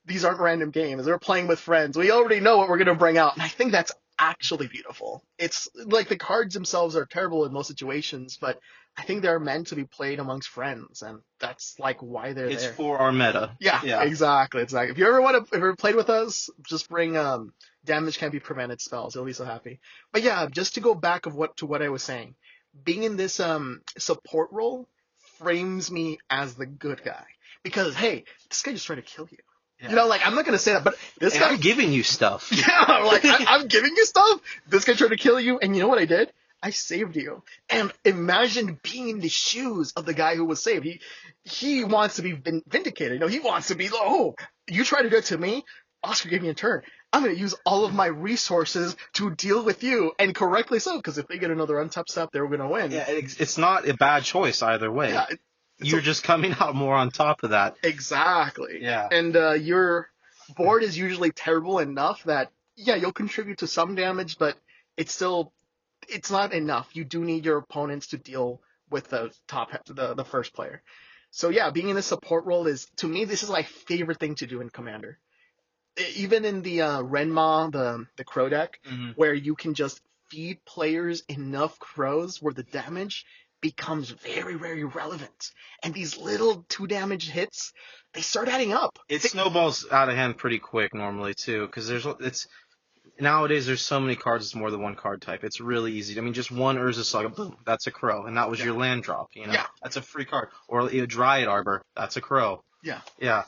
these aren't random games. They're playing with friends. We already know what we're going to bring out, and I think that's actually beautiful. It's like the cards themselves are terrible in most situations, but I think they're meant to be played amongst friends, and that's like why they're there. It's for our meta. Yeah, exactly. If you ever played with us, just bring damage can't be prevented spells. You'll be so happy. But yeah, just to go back to what I was saying, being in this support role frames me as the good guy because hey, this guy just tried to kill you. Yeah. I'm not gonna say that, but this guy, I'm giving you stuff. Yeah, like I'm giving you stuff. This guy tried to kill you, and you know what I did? I saved you. And imagine being in the shoes of the guy who was saved. He wants to be vindicated. He wants to be, oh, you tried to do it to me? Oscar gave me a turn. I'm going to use all of my resources to deal with you, and correctly so, because if they get another untapped step, they're going to win. Yeah, it's not a bad choice either way. Yeah, you're just coming out more on top of that. Exactly. Yeah. And your board is usually terrible enough that, yeah, you'll contribute to some damage, but it's not enough. You do need your opponents to deal with the first player. So yeah, being in a support role to me, this is my favorite thing to do in Commander. Even in the Rendmaw, the Crow deck, where you can just feed players enough crows where the damage becomes very, very relevant. And these little 2 damage hits, they start adding up. It snowballs out of hand pretty quick normally too, because nowadays there's so many cards. It's more than one card type. It's really easy. I mean, just one Urza Saga, boom, that's a crow, and that was your land drop. Yeah. That's a free card. Or a Dryad Arbor, that's a crow. Yeah. Yeah.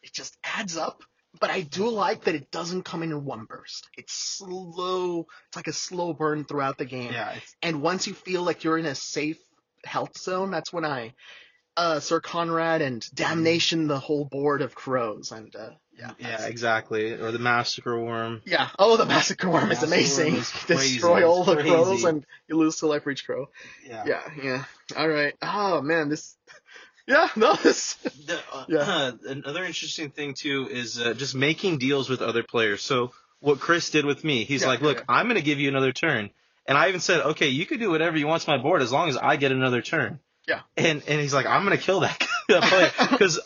It just adds up. But I do like that it doesn't come in one burst. It's slow. It's like a slow burn throughout the game. Yeah. And once you feel like you're in a safe health zone, that's when Sir Conrad and Damnation the whole board of crows. And yeah, exactly. Or the Massacre Worm. Yeah. Oh, the Massacre Worm is amazing. Is crazy. Destroy all the Crazy. crows and you lose to life for each crow. Yeah. Yeah. All right. Oh man, this. Yeah. No. This. Another interesting thing too is just making deals with other players. So what Chris did with me, he's like, look, I'm going to give you another turn. And I even said, okay, you can do whatever you want to my board as long as I get another turn. Yeah. And he's like, I'm going to kill that player. Because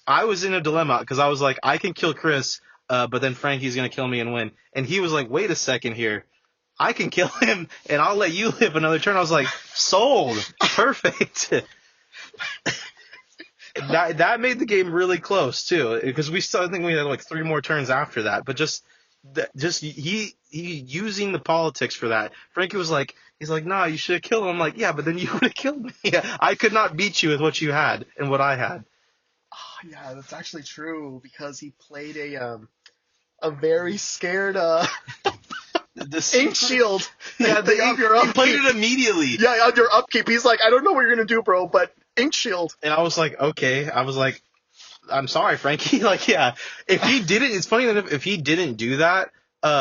I was in a dilemma because I was like, I can kill Chris, but then Frankie's going to kill me and win. And he was like, wait a second here. I can kill him and I'll let you live another turn. I was like, sold. Perfect. That made the game really close too, because I think we had like 3 more turns after that. But just he using the politics for that. Frankie was like, he's like, nah, you should have killed him. I'm like, yeah, but then you would have killed me. I could not beat you with what you had and what I had. Oh, yeah, that's actually true because he played a very scared Ink Shield. Yeah, he played it immediately. Yeah, on your upkeep. He's like, I don't know what you're gonna do, bro, but Ink Shield. And I was like, okay. I was like, I'm sorry, Frankie. Like, yeah. If he didn't, it's funny that if he didn't do that,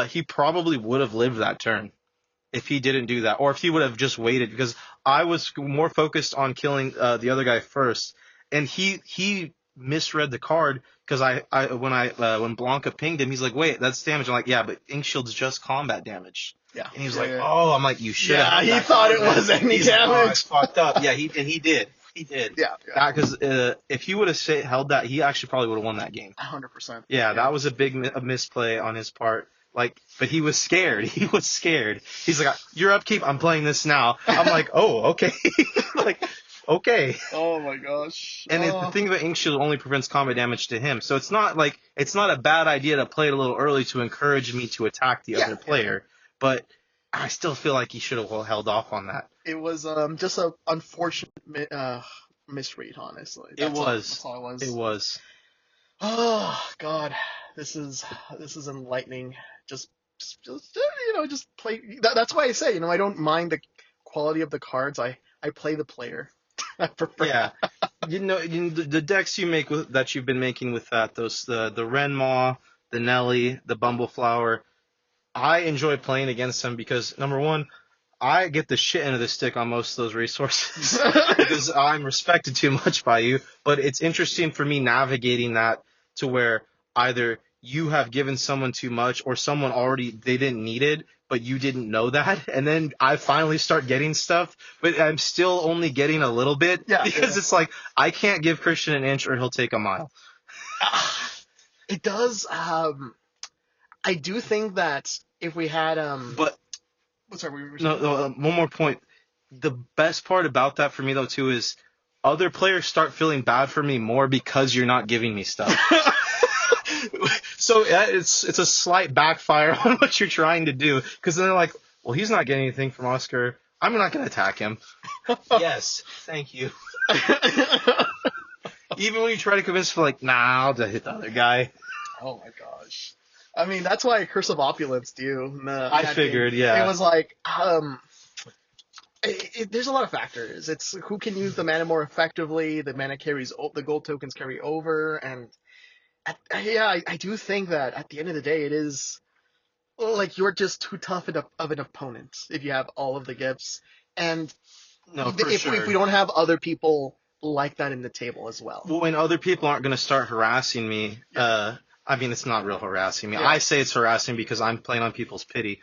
he probably would have lived that turn. If he didn't do that, or if he would have just waited, because I was more focused on killing the other guy first, and he misread the card because when Blanka pinged him, he's like, wait, that's damage. I'm like, yeah, but Ink Shield's just combat damage. Yeah. And he was like, oh, I'm like, you should. Yeah, he thought it was any damage. It's fucked up. Yeah, he did. He did. Yeah. Because if he would have held that, he actually probably would have won that game. 100%. Yeah, that was a big misplay on his part. Like, but he was scared. He was scared. He's like, "Your upkeep. I'm playing this now." I'm like, "Oh, okay." Like, okay. Oh my gosh. And the thing about Ink Shield only prevents combat damage to him, so it's not a bad idea to play it a little early to encourage me to attack the other player. But I still feel like he should have held off on that. It was just an unfortunate misread, honestly. That's all it was. It was. Oh God, this is enlightening. Just play. That's why I say, I don't mind the quality of the cards. I play the player. I prefer. Yeah, the decks that you've been making with that, the Rendmaw, the Nelly, the Bumbleflower. I enjoy playing against them because number one, I get the shit end of the stick on most of those resources because I'm respected too much by you. But it's interesting for me navigating that to where either you have given someone too much or someone they didn't need it, but you didn't know that. And then I finally start getting stuff, but I'm still only getting a little bit because it's like I can't give Christian an inch or he'll take a mile. It does. I do think that if we had but sorry, one more point. The best part about that for me though too is other players start feeling bad for me more because you're not giving me stuff. So it's a slight backfire on what you're trying to do because then they're like, well, he's not getting anything from Oscar. I'm not going to attack him. Yes, thank you. Even when you try to convince me, like, nah, I'll just hit the other guy. Oh my gosh. I mean, that's why Curse of Opulence do. I figured, yeah. It was like, there's a lot of factors. It's who can use the mana more effectively. The mana the gold tokens carry over, and I do think that at the end of the day, it is like you're just too tough of an opponent if you have all of the gifts, and if we don't have other people like that in the table as well. Well, when other people aren't going to start harassing me, I mean, it's not real harassing me. Yeah. I say it's harassing because I'm playing on people's pity.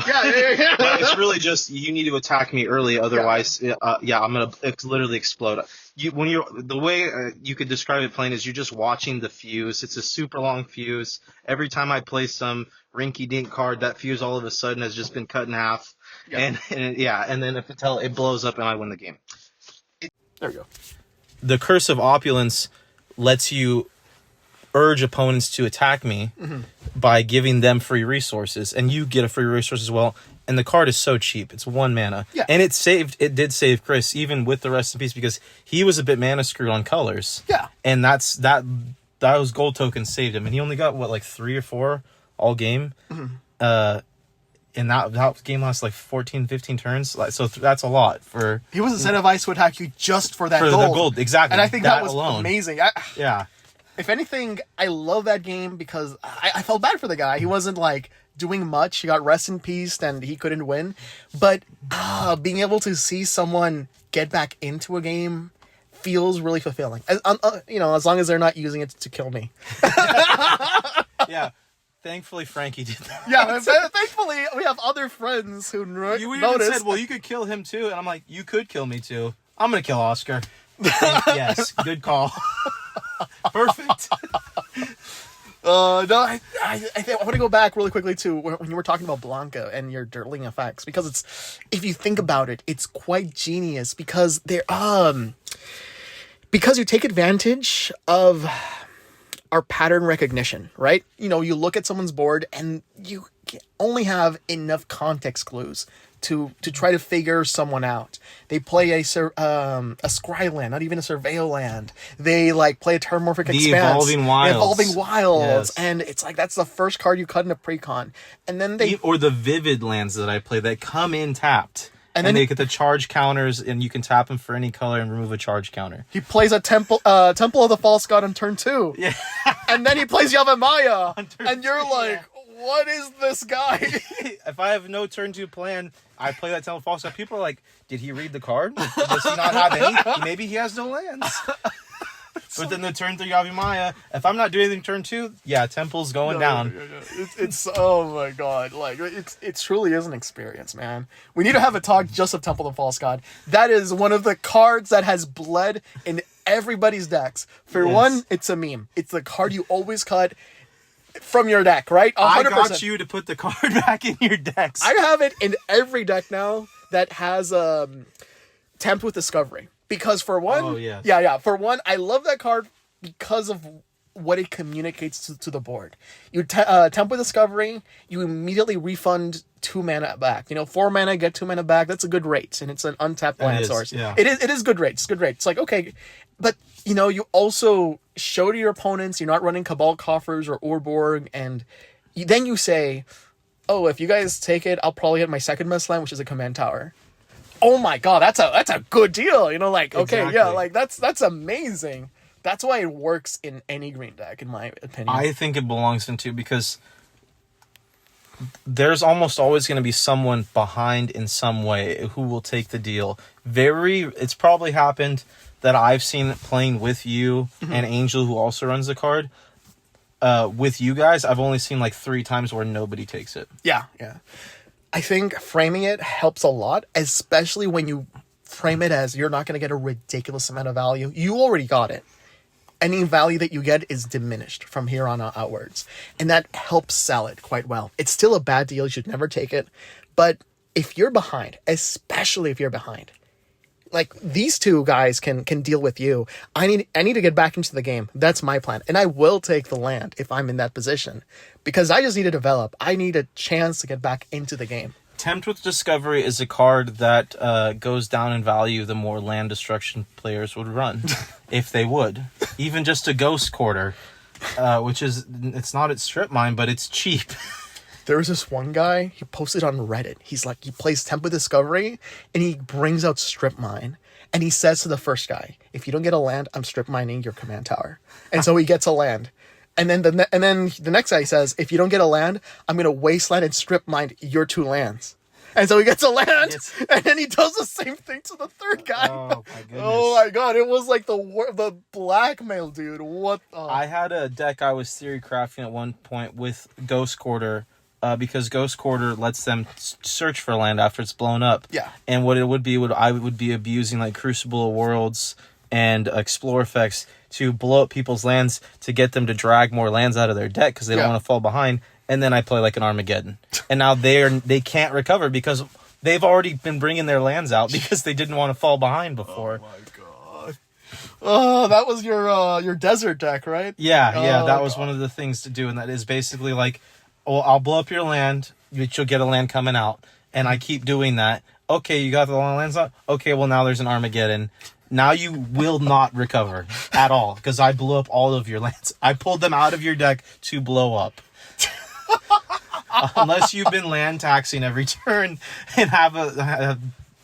Yeah. But it's really just you need to attack me early, otherwise, I'm gonna literally explode. The way you could describe it plain is you're just watching the fuse. It's a super long fuse. Every time I play some rinky-dink card, that fuse all of a sudden has just been cut in half, and then it blows up and I win the game. There we go. The Curse of Opulence lets you urge opponents to attack me by giving them free resources, and you get a free resource as well. And the card is so cheap; it's 1 mana, and it did save Chris even with the rest in peace because he was a bit mana screwed on colors. Yeah, and those gold tokens saved him, and he only got like 3 or 4 all game. And that game lasts like 14, 15 turns. So that's a lot for. He was incentivized to attack you just for that for gold. the gold, exactly. And I think that was alone. amazing. Yeah. If anything, I love that game because I felt bad for the guy. He wasn't like doing much. He got rest in peace and he couldn't win. But being able to see someone get back into a game feels really fulfilling. As long as they're not using it to kill me. Yeah. Thankfully, Frankie did that. Yeah, thankfully, we have other friends who noticed. You even said, well, you could kill him too. And I'm like, you could kill me too. I'm going to kill Oscar. Yes, good call. Perfect. No, I want to go back really quickly to when you were talking about Blanka and your dirtling effects, because if you think about it, it's quite genius because because you take advantage of our pattern recognition, right? You look at someone's board and you only have enough context clues to try to figure someone out. They play a scry land, not even a surveil land. They play a terramorphic expanse. Evolving Wilds. Yes. And it's like that's the first card you cut in a precon. And then or the vivid lands that I play that come in tapped. And then they get the charge counters, and you can tap them for any color and remove a charge counter. He plays a Temple of the False God on turn 2. Yeah. And then he plays Yavimaya. And you're like, what is this guy? If I have no turn 2 plan, I play that Temple of False God. People are like, did he read the card? Does he not have any? Maybe he has no lands. But then the turn 3 Yavimaya, if I'm not doing anything turn 2, Temple's going down. It's oh my god, it truly is an experience, man. We need to have a talk just of Temple of False God. That is one of the cards that has bled in everybody's decks. For one, it's a meme. It's the card you always cut from your deck, right? 100%. I got you to put the card back in your decks. I have it in every deck now that has Tempt with Discovery. Because for one, for one, I love that card because of what it communicates to the board. You Tempt with Discovery, you immediately refund 2 mana back. 4 mana, get 2 mana back. That's a good rate, and it's an untapped land source. Yeah. It is good rate. It's good rate. It's like, okay, but you also show to your opponents you're not running Cabal Coffers or Urborg, and then you say, oh, if you guys take it, I'll probably get my second best land, which is a command tower. Oh my god, that's a good deal. Okay, that's amazing. That's why it works in any green deck, in my opinion. I think it belongs in 2 because there's almost always going to be someone behind in some way who will take the deal. It's probably happened that I've seen playing with you and Angel, who also runs the card. With you guys, I've only seen 3 times where nobody takes it. Yeah. I think framing it helps a lot, especially when you frame it as you're not going to get a ridiculous amount of value. You already got it. Any value that you get is diminished from here on outwards. And that helps sell it quite well. It's still a bad deal. You should never take it. But if you're behind, especially if you're behind, these 2 guys can deal with you. I need to get back into the game. That's my plan. And I will take the land if I'm in that position. Because I just need to develop. I need a chance to get back into the game. Tempt with Discovery is a card that goes down in value the more land destruction players would run. If they would. Even just a Ghost Quarter. Which is, it's not at Strip Mine, but it's cheap. There was this one guy, he posted on Reddit. He's like, he plays Tempt with Discovery, and he brings out Strip Mine. And he says to the first guy, if you don't get a land, I'm strip mining your command tower. And so he gets a land. And then the next guy says, if you don't get a land, I'm going to wasteland and strip mine your 2 lands. And so he gets a land, Yes. and then he does the same thing to the third guy. Oh my goodness. Oh my god, it was like the blackmail, dude. What the... I had a deck I was theory crafting at one point with Ghost Quarter, because Ghost Quarter lets them search for land after it's blown up. Yeah. And what it would be, I would be abusing like Crucible of Worlds and Explore effects to blow up people's lands to get them to drag more lands out of their deck because they don't want to fall behind. And then I play like an Armageddon. And now they can't recover because they've already been bringing their lands out because they didn't want to fall behind before. Oh my god. Oh, that was your desert deck, right? Yeah, Oh, that was God. one of the things to do, and that is basically like, oh, I'll blow up your land, but you'll get a land coming out, and I keep doing that. Okay, you got the lands out? Okay, well now there's an Armageddon. Now you will not recover at all, because I blew up all of your lands. I pulled them out of your deck to blow up. Unless you've been land taxing every turn and have a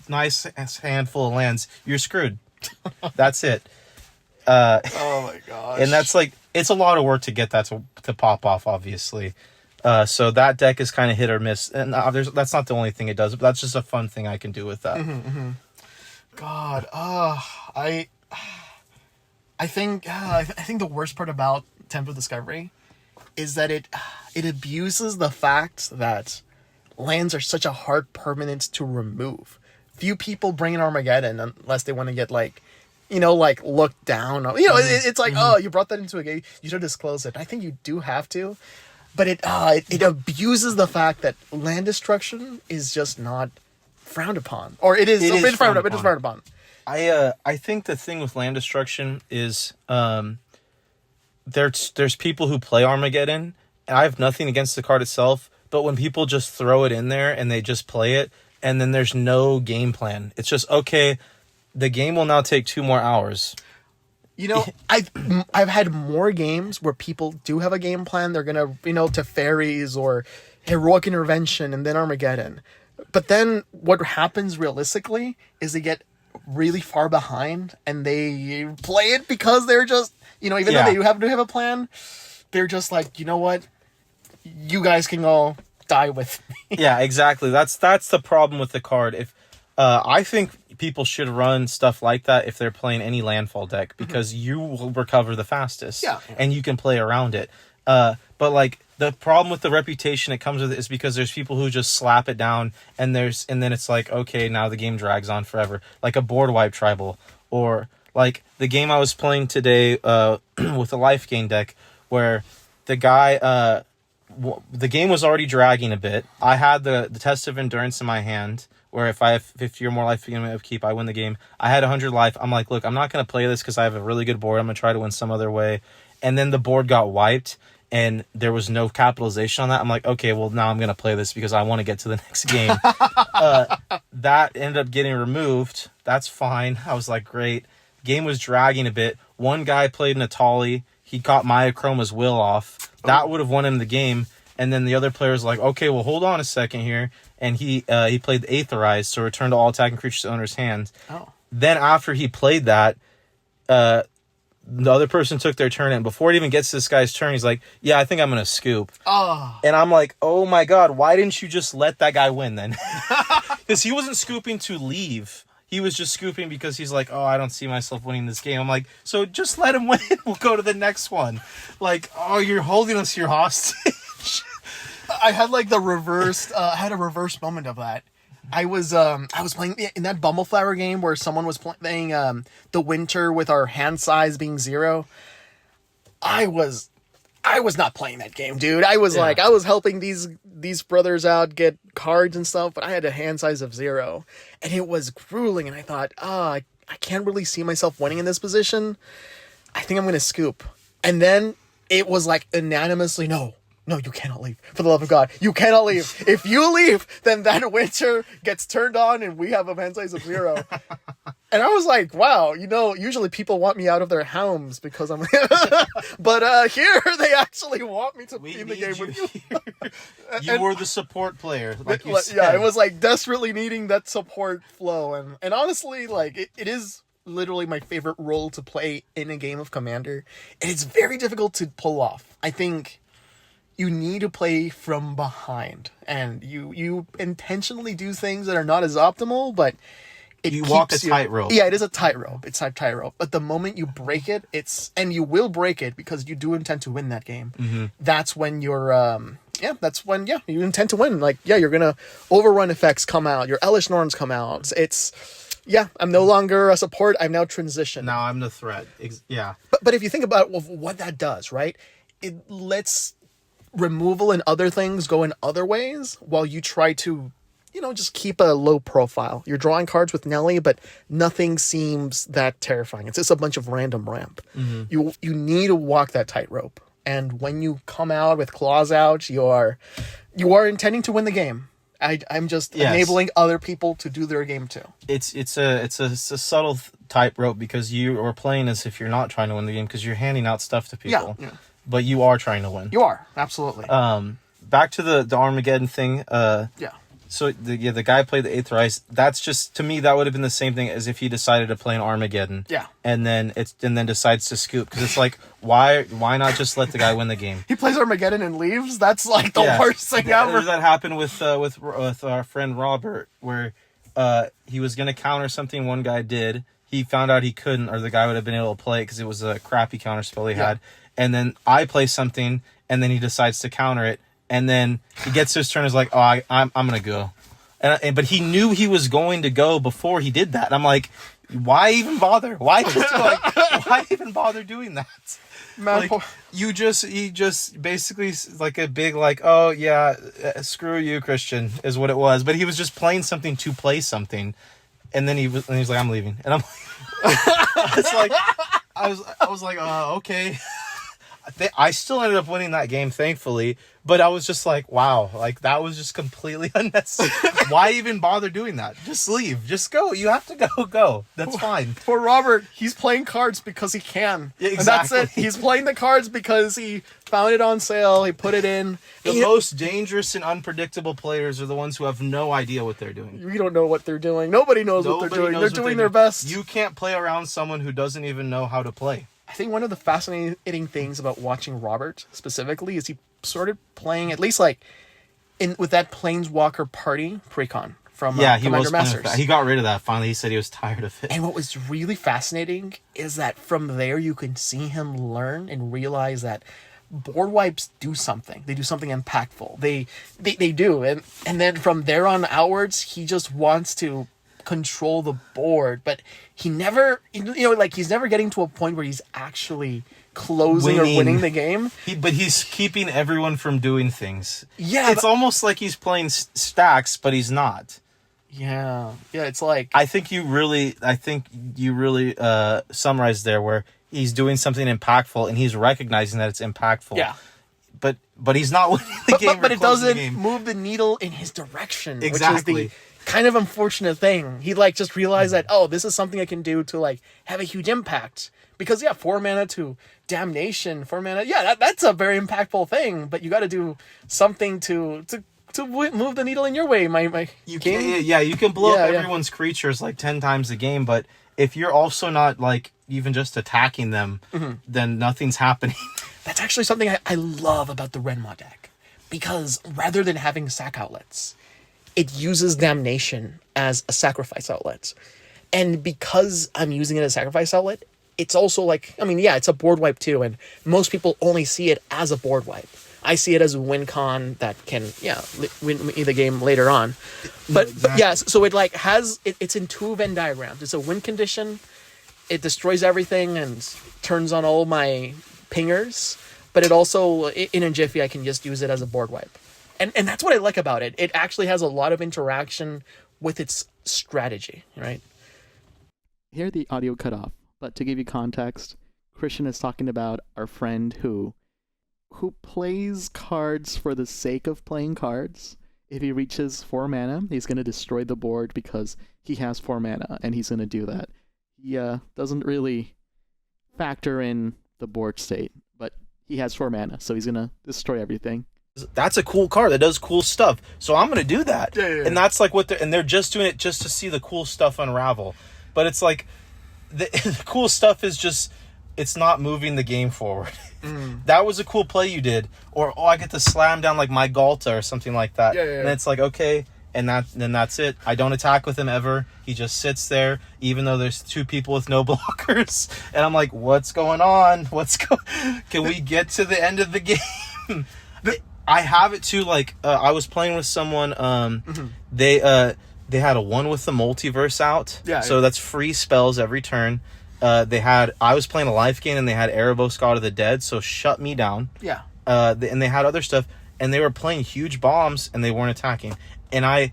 nice handful of lands, you're screwed. That's it. Oh my gosh. And that's like, it's a lot of work to get that to pop off, obviously. So that deck is kind of hit or miss. And that's not the only thing it does, but that's just a fun thing I can do with that. God, I think the worst part about Tempt of Discovery is that it abuses the fact that lands are such a hard permanent to remove. Few people bring in Armageddon unless they want to get like, like looked down. It's like, oh, you brought that into a game. You should disclose it. I think you do have to, but it abuses the fact that land destruction is just not frowned upon, or it is frowned upon. I think the thing with land destruction is there's people who play Armageddon, and I have nothing against the card itself, but when people just throw it in there and they just play it, and then there's no game plan, it's just, okay, the game will now take 2 more hours. I've had more games where people do have a game plan. They're gonna, to fairies or heroic intervention and then Armageddon. But then what happens realistically is they get really far behind and they play it because they're just, even though they do have a plan, they're just like, you know what? You guys can all die with me. Yeah, exactly. That's the problem with the card. If I think people should run stuff like that if they're playing any landfall deck, because you will recover the fastest. Yeah. And you can play around it. But like the problem with the reputation it comes with it is because there's people who just slap it down and then it's like, okay, now the game drags on forever. Like a board wipe tribal, or like the game I was playing today with a life gain deck where the guy the game was already dragging a bit. I had the test of endurance in my hand, where if I have 50 or more life in my upkeep, I win the game. I had 100 life. I'm like, look, I'm not going to play this because I have a really good board. I'm going to try to win some other way. And then the board got wiped, and there was no capitalization on that. I'm like, okay, well, now I'm going to play this because I want to get to the next game. That ended up getting removed. That's fine. I was like, great. Game was dragging a bit. One guy played Natali. He got Myochroma's will off. That would have won him the game. And then the other player was like, okay, well, hold on a second here. And he played the Aetherized, so return to all attacking creatures to owner's hand. Oh. Then after he played that, the other person took their turn, and before it even gets to this guy's turn, he's like, yeah, I think I'm going to scoop. Oh. And I'm like, oh my god, why didn't you just let that guy win then? Because he wasn't scooping to leave. He was just scooping because he's like, oh, I don't see myself winning this game. I'm like, so just let him win. We'll go to the next one. Like, oh, you're holding us here hostage. I had like a reverse moment of that. I was playing in that Bumbleflower game where someone was playing the winter with our hand size being 0. I was not playing that game, dude. I was I was helping these brothers out get cards and stuff, but I had a hand size of 0, and it was grueling. And I thought, I can't really see myself winning in this position. I think I'm gonna scoop. And then it was like unanimously, no, you cannot leave. For the love of God, you cannot leave. If you leave, then that winter gets turned on and we have a hand size of 0. And I was like, wow, usually people want me out of their homes because I'm... but here, they actually want me to be in the game with you. You were the support player, like you said. Yeah, it was like desperately needing that support flow. And honestly, like, it is literally my favorite role to play in a game of Commander. And it's very difficult to pull off. I think... you need to play from behind, and you intentionally do things that are not as optimal, but you walk a tightrope. Yeah, it is a tightrope. It's a tightrope. But the moment you break it, and you will break it because you do intend to win that game. Mm-hmm. That's when you're, you intend to win. Like, yeah, you're gonna overrun effects come out. Your Elish Norns come out. I'm no longer a support. I'm now transitioned. Now I'm the threat. Yeah. But if you think about what that does, right? It lets removal and other things go in other ways while you try to, just keep a low profile. You're drawing cards with Nelly, but nothing seems that terrifying. It's just a bunch of random ramp. Mm-hmm. You need to walk that tightrope. And when you come out with claws out, you are intending to win the game. I'm just enabling other people to do their game too. It's a subtle tightrope because you are playing as if you're not trying to win the game because you're handing out stuff to people. Yeah. But you are trying to win. You are, absolutely. Back to the Armageddon thing. Yeah. So the guy played the Eighth Rise. That's just, to me, that would have been the same thing as if he decided to play an Armageddon. Yeah. And then decides to scoop, because it's like, why not just let the guy win the game? He plays Armageddon and leaves. That's like the worst thing ever. That happened with our friend Robert, where he was gonna counter something one guy did. He found out he couldn't, or the guy would have been able to play it because it was a crappy counter spell he had. And then I play something, and then he decides to counter it. And then he gets to his turn, is like, oh, I'm gonna go, but he knew he was going to go before he did that. And I'm like, why even bother? Why even bother doing that? Man, like, he just basically like a big like, oh yeah, screw you, Christian, is what it was. But he was just playing something to play something, and then he was like, I'm leaving, and I'm like, it's like I was like, okay. I still ended up winning that game, thankfully, but I was just like, wow, like that was just completely unnecessary. Why even bother doing that? Just leave. Just go. You have to go. That's fine. For Robert, he's playing cards because he can. Yeah, exactly. And that's it. He's playing the cards because he found it on sale, he put it in. The most dangerous and unpredictable players are the ones who have no idea what they're doing. We don't know what they're doing. Nobody knows what they're doing. They're doing their best. You can't play around someone who doesn't even know how to play. I think one of the fascinating things about watching Robert specifically is he started playing, at least like with that Planeswalker party precon from Commander Masters. He got rid of that finally. He said he was tired of it. And what was really fascinating is that from there you can see him learn and realize that board wipes do something. They do something impactful. They do. And then from there on outwards, he just wants to control the board, but he never, he's never getting to a point where he's actually closing or winning the game. But he's keeping everyone from doing things. Yeah. It's almost like he's playing stacks, but he's not. Yeah. Yeah, it's like... I think you really summarized there where he's doing something impactful and he's recognizing that it's impactful. Yeah. But he's not winning the game. But it doesn't move the needle in his direction. Exactly. Which is the kind of unfortunate thing. He just realized that, this is something I can do to have a huge impact. Because 4 mana to Damnation, 4 mana, that's a very impactful thing. But you got to do something to move the needle in your way. You can blow up everyone's creatures 10 times a game, but if you're also not even just attacking them, then nothing's happening. That's actually something I love about the Rendmaw deck, because rather than having sack outlets, it uses Damnation as a sacrifice outlet. And because I'm using it as a sacrifice outlet, it's also it's a board wipe too, and most people only see it as a board wipe. I see it as a win con that can, win me the game later on. But so it it's in 2 Venn diagrams. It's a win condition, it destroys everything and turns on all my pingers, but it also, in a jiffy, I can just use it as a board wipe. And that's what I like about it. It actually has a lot of interaction with its strategy, right? Here the audio cut off, but to give you context, Christian is talking about our friend who plays cards for the sake of playing cards. If he reaches 4 mana, he's going to destroy the board because he has 4 mana, and he's going to do that. He doesn't really factor in the board state, but he has 4 mana, so he's going to destroy everything. That's a cool card that does cool stuff, so I'm going to do that. Yeah. And that's they're just doing it just to see the cool stuff unravel. But it's the cool stuff is just it's not moving the game forward. That was a cool play you did. Or, I get to slam down like my Galta or something like that. Yeah. And it's like, okay, and then that's it. I don't attack with him ever. He just sits there, even though there's 2 people with no blockers. And I'm like, what's going on? Can we get to the end of the game? I have it too, like, I was playing with someone, they had a 1 with the multiverse out. Yeah. So that's free spells every turn. I was playing a life game and they had Erebos God of the Dead, so shut me down. Yeah. And they had other stuff, and they were playing huge bombs and they weren't attacking. And I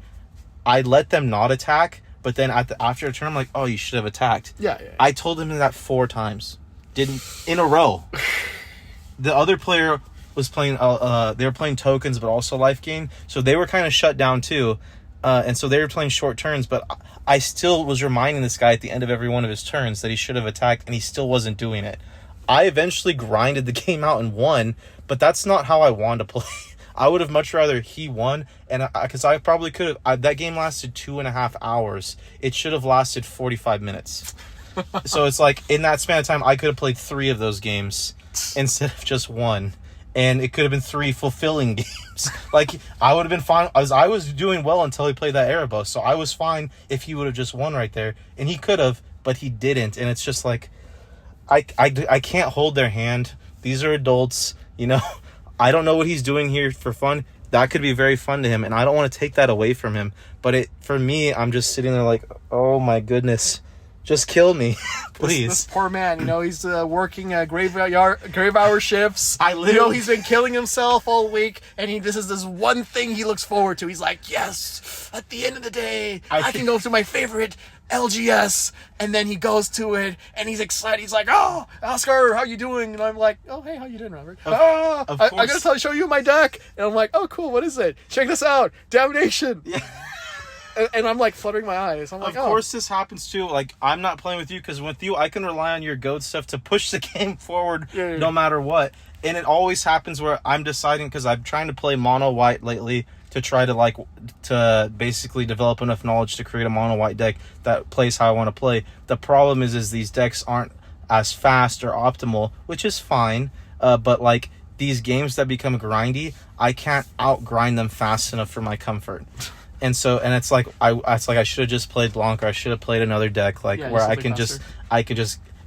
let them not attack, but then after a turn, I'm like, oh, you should have attacked. Yeah. I told him that 4 times. Didn't, in a row. The other player was playing, they were playing tokens, but also life gain. So they were kind of shut down too. And so they were playing short turns, but I still was reminding this guy at the end of every one of his turns that he should have attacked, and he still wasn't doing it. I eventually grinded the game out and won, but that's not how I wanted to play. I would have much rather he won, and because I probably could have. That game lasted 2.5 hours. It should have lasted 45 minutes. So it's like, in that span of time, I could have played 3 of those games instead of just 1. And it could have been 3 fulfilling games. Like, I would have been fine. I was doing well until he played that Erebos. So I was fine if he would have just won right there. And he could have, but he didn't. And it's just like, I can't hold their hand. These are adults, you know. I don't know what he's doing here for fun. That could be very fun to him, and I don't want to take that away from him. But for me, I'm just sitting there like, oh my goodness, just kill me, please. This poor man, you know, he's working grave hour shifts. He's been killing himself all week, and this is this one thing he looks forward to. He's like, yes, at the end of the day, I can go to my favorite LGS, and then he goes to it, and he's excited. He's like, oh, Oscar, how you doing? And I'm like, oh, hey, how you doing, Robert? I'm gonna show you my deck. And I'm like, oh, cool, what is it? Check this out, Damnation. Yeah. And I'm like fluttering my eyes. I'm like, of course this happens too. Like, I'm not playing with you because with you, I can rely on your goat stuff to push the game forward no matter what. And it always happens where I'm deciding, because I'm trying to play mono white lately to try to basically develop enough knowledge to create a mono white deck that plays how I want to play. The problem is these decks aren't as fast or optimal, which is fine. But like, these games that become grindy, I can't out-grind them fast enough for my comfort. And it's like I should have just played Blanka. I should have played another deck where I can just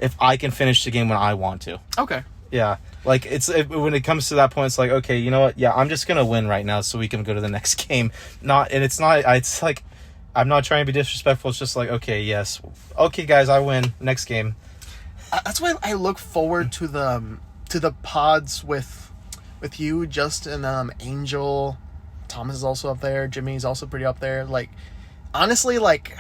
if I can finish the game when I want to. Okay. Yeah, like when it comes to that point, it's like, okay, you know what? Yeah, I'm just gonna win right now so we can go to the next game. It's like, I'm not trying to be disrespectful. It's just like, okay, yes, okay, guys, I win. Next game. That's why I look forward to the pods with you, Justin, Angel. Thomas is also up there. Jimmy's also pretty up there. Like, honestly, like,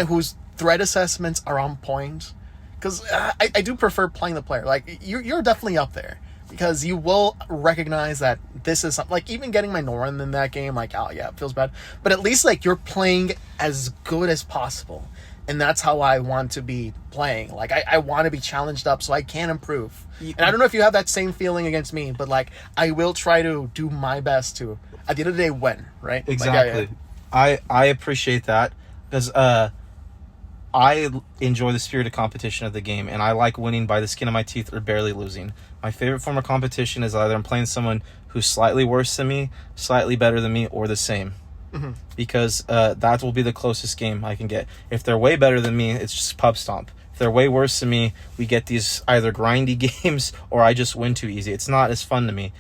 whose threat assessments are on point. Because I do prefer playing the player. Like, you're definitely up there. Because you will recognize that this is something. Like, even getting my Norin in that game, like, oh, yeah, it feels bad. But at least, like, you're playing as good as possible. And that's how I want to be playing. Like, I want to be challenged up so I can improve. And I don't know if you have that same feeling against me, but, like, I will try to do my best to, at the end of the day, win, right? Exactly. Like, yeah. I appreciate that, because I enjoy the spirit of competition of the game, and I like winning by the skin of my teeth or barely losing. My favorite form of competition is either I'm playing someone who's slightly worse than me, slightly better than me, or the same. Mm-hmm. Because that will be the closest game I can get. If they're way better than me, it's just pub stomp. If they're way worse than me, we get these either grindy games or I just win too easy. It's not as fun to me.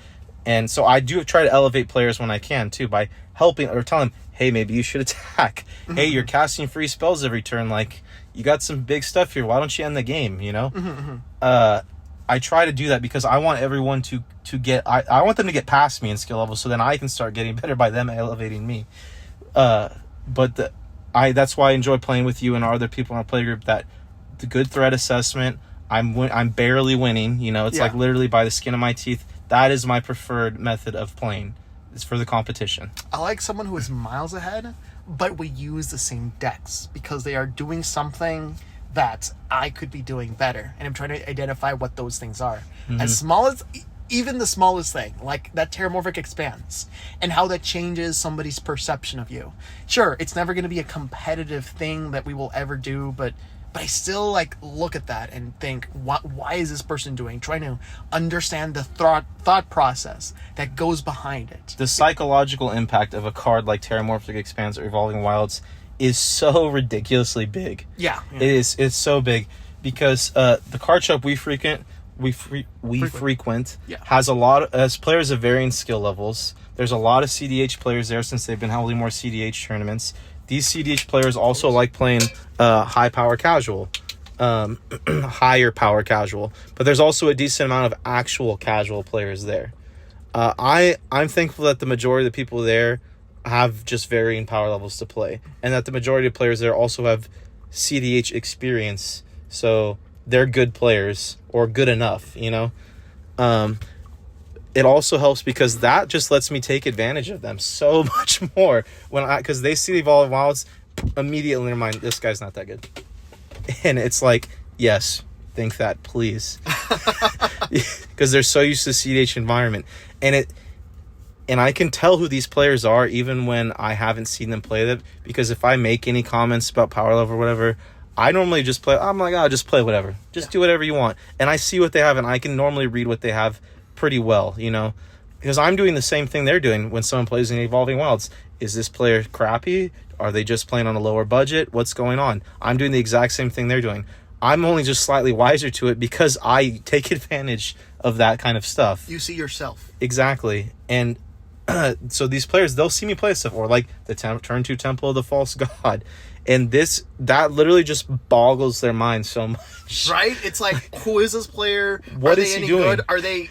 And so I do try to elevate players when I can, too, by helping or telling them, hey, maybe you should attack. Mm-hmm. Hey, you're casting free spells every turn. Like, you got some big stuff here. Why don't you end the game, you know? Mm-hmm. I try to do that because I want everyone to get... I want them to get past me in skill level so then I can start getting better by them elevating me. But that's why I enjoy playing with you and our other people in our play group, that the good threat assessment, I'm barely winning, you know? It's like literally by the skin of my teeth. That is my preferred method of playing. It's for the competition. I like someone who is miles ahead, but we use the same decks because they are doing something that I could be doing better. And I'm trying to identify what those things are. Mm-hmm. As small as, even the smallest thing, like that Terramorphic Expanse, and how that changes somebody's perception of you. Sure, it's never going to be a competitive thing that we will ever do, but but I still like look at that and think, why is this person doing? Trying to understand the thought process that goes behind it. The psychological impact of a card like Terramorphic Expanse or Evolving Wilds is so ridiculously big. Yeah. It's so big because the card shop we frequent Yeah. has a lot of, as players of varying skill levels. There's a lot of CDH players there since they've been holding more CDH tournaments. These CDH players also like playing high power casual, higher power casual. But there's also a decent amount of actual casual players there. I'm thankful that the majority of the people there have just varying power levels to play, and that the majority of players there also have CDH experience, so they're good players or good enough, you know. It also helps because that just lets me take advantage of them so much more because they see the Evolving Wilds, immediately in their mind, this guy's not that good, and it's like, yes, think that, please, because they're so used to the CDH environment, and I can tell who these players are even when I haven't seen them play them, because if I make any comments about power level or whatever, I normally just play, I'm like, just play whatever. Just do whatever you want. And I see what they have, and I can normally read what they have pretty well, you know? Because I'm doing the same thing they're doing when someone plays in Evolving Wilds. Is this player crappy? Are they just playing on a lower budget? What's going on? I'm doing the exact same thing they're doing. I'm only just slightly wiser to it because I take advantage of that kind of stuff. You see yourself. Exactly. And so these players, they'll see me play stuff, or like the turn 2 Temple of the False God, and that literally just boggles their mind so much. Right? It's like, who is this player? What Are is they he any doing? good? Are they?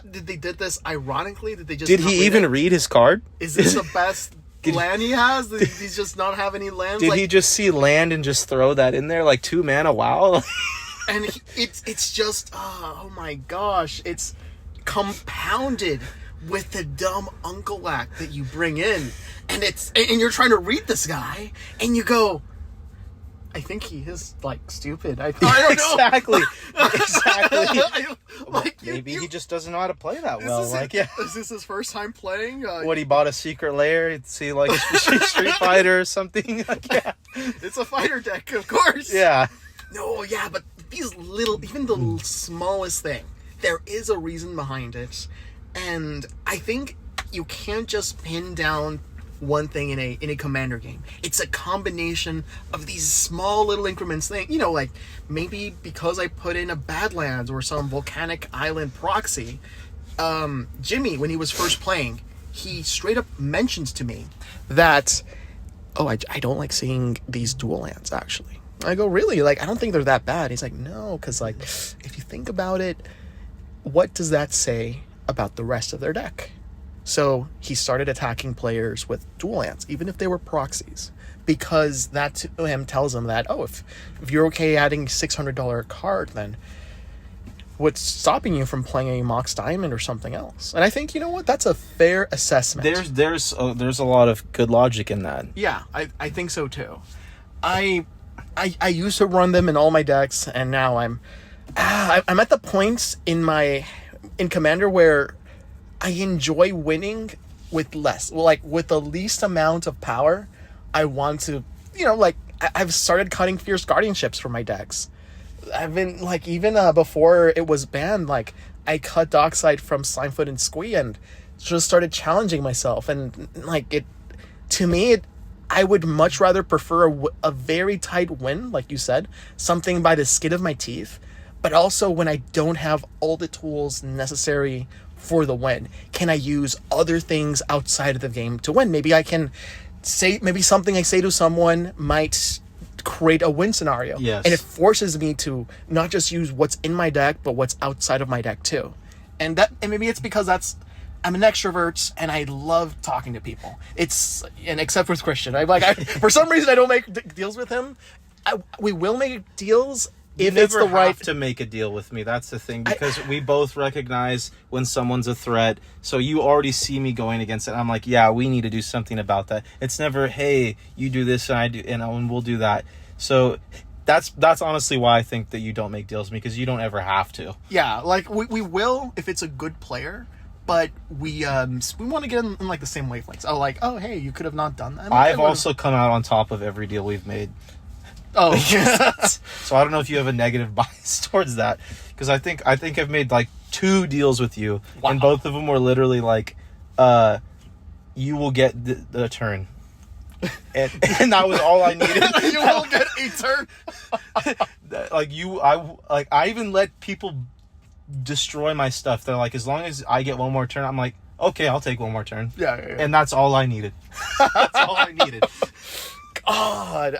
Did they did this ironically? Did they just? Did not he read even it? read his card? Is this the best land he has? Did he just not have any lands? Did he just see land and just throw that in there like 2 mana? Wow. And it's just oh my gosh, it's compounded with the dumb uncle act that you bring in, and you're trying to read this guy, and you go, I think he is like stupid. I don't know. Exactly. Like, maybe he just doesn't know how to play that well. Like, yeah. Is this his first time playing? What, he bought a secret lair to see like Street Fighter or something? Like, yeah. It's a fighter deck, of course. Yeah. No, yeah, but these little, even the smallest thing, there is a reason behind it. And I think you can't just pin down one thing in a commander game. It's a combination of these small little increments thing. You know, like maybe because I put in a Badlands or some volcanic island proxy. Jimmy, when he was first playing, he straight up mentions to me that, I don't like seeing these dual lands actually. I go, really? Like, I don't think they're that bad. He's like, no, because like if you think about it, what does that say about the rest of their deck? So he started attacking players with dual lands, even if they were proxies, because that to him tells him that, if you're okay adding $600 card, then what's stopping you from playing a Mox Diamond or something else? And I think, you know what, that's a fair assessment. There's a lot of good logic in that. Yeah, I think so too. I used to run them in all my decks, and now I'm at the point in Commander where I enjoy winning with less. Well, like with the least amount of power. I want to, I've started cutting Fierce Guardianships from my decks. I've been like, even before it was banned, like I cut Dockside from Slimefoot and Squee and just started challenging myself. And like to me, I would much rather prefer a very tight win, like you said, something by the skin of my teeth. But also when I don't have all the tools necessary for the win, can I use other things outside of the game to win? Maybe I can say, maybe something I say to someone might create a win scenario. Yes. And it forces me to not just use what's in my deck, but what's outside of my deck too. And maybe it's because I'm an extrovert and I love talking to people. Except with Christian, for some reason I don't make deals with him. We will make deals if it's the right. Have to make a deal with me. That's the thing, because we both recognize when someone's a threat. So you already see me going against it. I'm like, yeah, we need to do something about that. It's never, hey, you do this and I do, and we'll do that. So that's honestly why I think that you don't make deals with me, because you don't ever have to. Yeah, like we will if it's a good player. But we want to get in like the same wavelengths. Hey, you could have not done that. I've also come out on top of every deal we've made. Oh, So I don't know if you have a negative bias towards that, because I think I've made like 2 deals with you, and both of them were literally like, you will get the turn, and that was all I needed. You will get a turn. I even let people destroy my stuff. They're like, as long as I get one more turn, I'm like, okay, I'll take one more turn. Yeah. And that's all I needed. That's all I needed. God,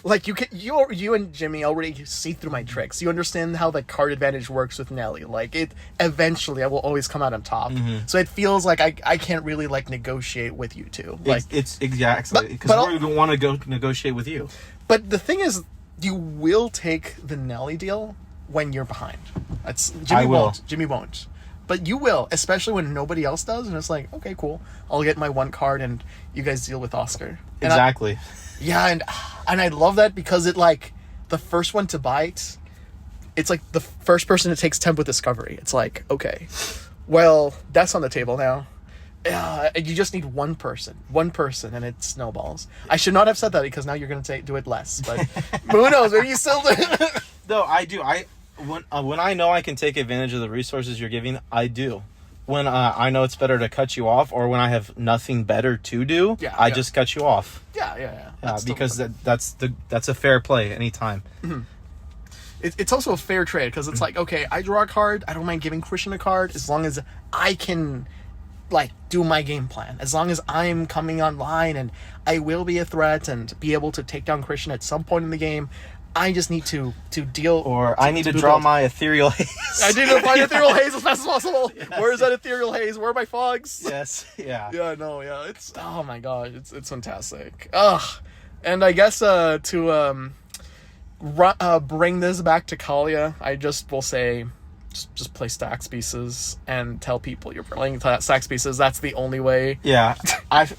like you and Jimmy already see through my tricks. You understand how the card advantage works with Nelly. Like, it eventually I will always come out on top. So it feels like I can't really like negotiate with you two. Like, it's exactly because we don't want to go negotiate with you. But the thing is, you will take the Nelly deal when you're behind. Jimmy won't. But you will, especially when nobody else does, and it's like, okay, cool. I'll get my 1 card, and you guys deal with Oscar. And Exactly. and I love that, because it, like, the first one to bite, it's like the first person that takes Tempt of Discovery. It's like, okay, well, that's on the table now. You just need one person, and it snowballs. I should not have said that, because now you're going to do it less. But who knows? Maybe you still do. No, I do. When I know I can take advantage of the resources you're giving, I do. When I know it's better to cut you off, or when I have nothing better to do, I just cut you off. Yeah. Because that's a fair play anytime. Mm-hmm. It's also a fair trade, because it's like, okay, I draw a card. I don't mind giving Christian a card, as long as I can, like, do my game plan. As long as I'm coming online and I will be a threat and be able to take down Christian at some point in the game. I just need to deal... Or I need to draw my Ethereal Haze. I need to find Ethereal Haze as fast as possible. Yes. Where is that Ethereal Haze? Where are my fogs? Yes, yeah. Yeah. It's... Oh my god, it's fantastic. Ugh. And I guess to bring this back to Kaalia, I just will say... Just play stax pieces and tell people you're playing stax pieces. That's the only way. Yeah.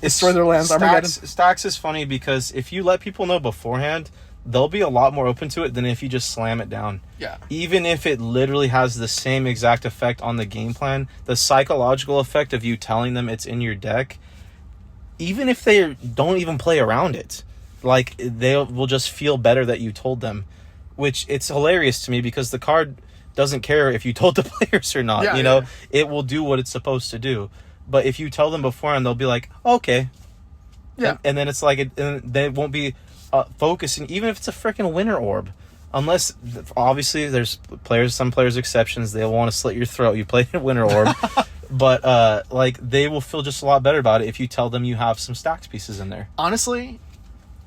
Destroy their lands. Stax is funny, because if you let people know beforehand... they'll be a lot more open to it than if you just slam it down. Yeah. Even if it literally has the same exact effect on the game plan, the psychological effect of you telling them it's in your deck, even if they don't even play around it, like, they will just feel better that you told them, which it's hilarious to me, because the card doesn't care if you told the players or not. It will do what it's supposed to do. But if you tell them beforehand, they'll be like, okay. Yeah. And then it's like, they won't be focusing, even if it's a freaking winter orb, unless obviously there's some players exceptions. They'll want to slit your throat. You play a winter orb, but like, they will feel just a lot better about it if you tell them you have some stax pieces in there. Honestly,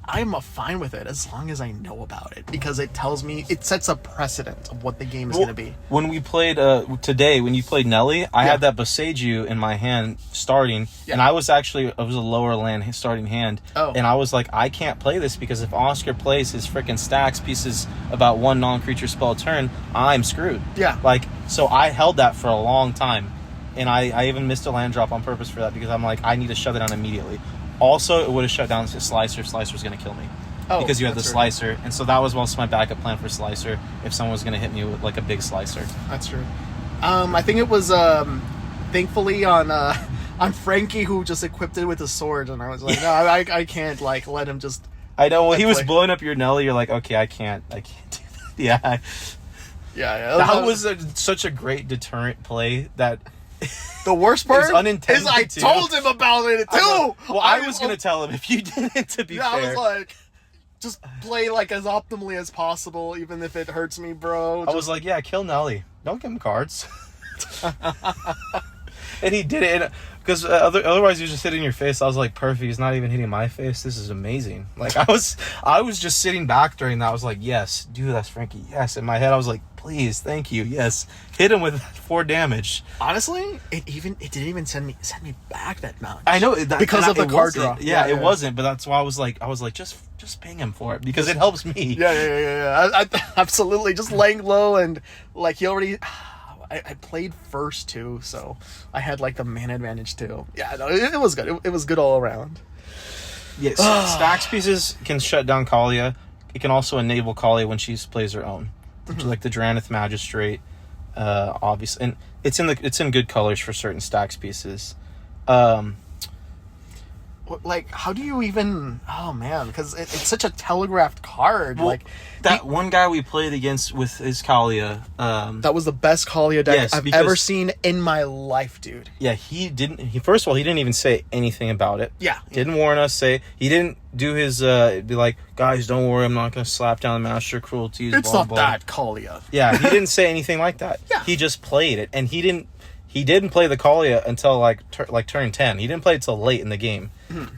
I'm fine with it as long as I know about it, because it tells me, it sets a precedent of what the game is going to be. When we played today, when you played Nelly, I had that Boseiju in my hand starting, and it was a lower land starting hand, and I was like, I can't play this, because if Oscar plays his freaking stax pieces about 1 non-creature spell turn, I'm screwed. Yeah. Like, so I held that for a long time, and I even missed a land drop on purpose for that, because I'm like, I need to shut it down immediately. Also, it would have shut down Slicer if Slicer was going to kill me. Because you had the Slicer. And so that was also my backup plan for Slicer, if someone was going to hit me with, like, a big Slicer. That's true. I think it was, thankfully, on Frankie, who just equipped it with a sword. And I was like, no, I can't, like, let him just... I know. Well, he was blowing up your Nelly. You're like, okay, I can't do that. Yeah. Yeah. That was such a great deterrent play that... The worst part is I told him about it too. Well, I was going to tell him if you didn't, to be fair. I was like, just play like as optimally as possible, even if it hurts me, bro. I was like, yeah, kill Nelly. Don't give him cards. And he did it, because otherwise he was just hitting your face. I was like, perfect. He's not even hitting my face. This is amazing. Like, I was just sitting back during that. I was like, yes, do this, Frankie. Yes. In my head, I was like, please, thank you. Yes, hit him with 4 damage. Honestly, it didn't even send me back that much. I know because of the card draw. Yeah, it wasn't. But that's why I was like, just ping him for it, because it helps me. Yeah. I absolutely, just laying low, and like, he already. I played first too, so I had like the mana advantage too. Yeah, no, it was good. It was good all around. Yes, stax pieces can shut down Kaalia. It can also enable Kaalia when she plays her own, like the Dranith Magistrate, obviously, and it's in good colors for certain stax pieces. Like, how do you even? Oh man, because it's such a telegraphed card. Well, like that one guy we played against with his Kaalia. that was the best Kaalia deck Yes, I've because- ever seen in my life, dude. Yeah, he didn't. First of all, he didn't even say anything about it. Yeah. Didn't warn us. He didn't do his be like, guys, don't worry, I'm not gonna slap down the master cruelties. It's blah, not blah. that Kaalia. Yeah, he didn't say anything like that. Yeah. He just played it, and he didn't play the Kaalia until turn 10. He didn't play it till late in the game,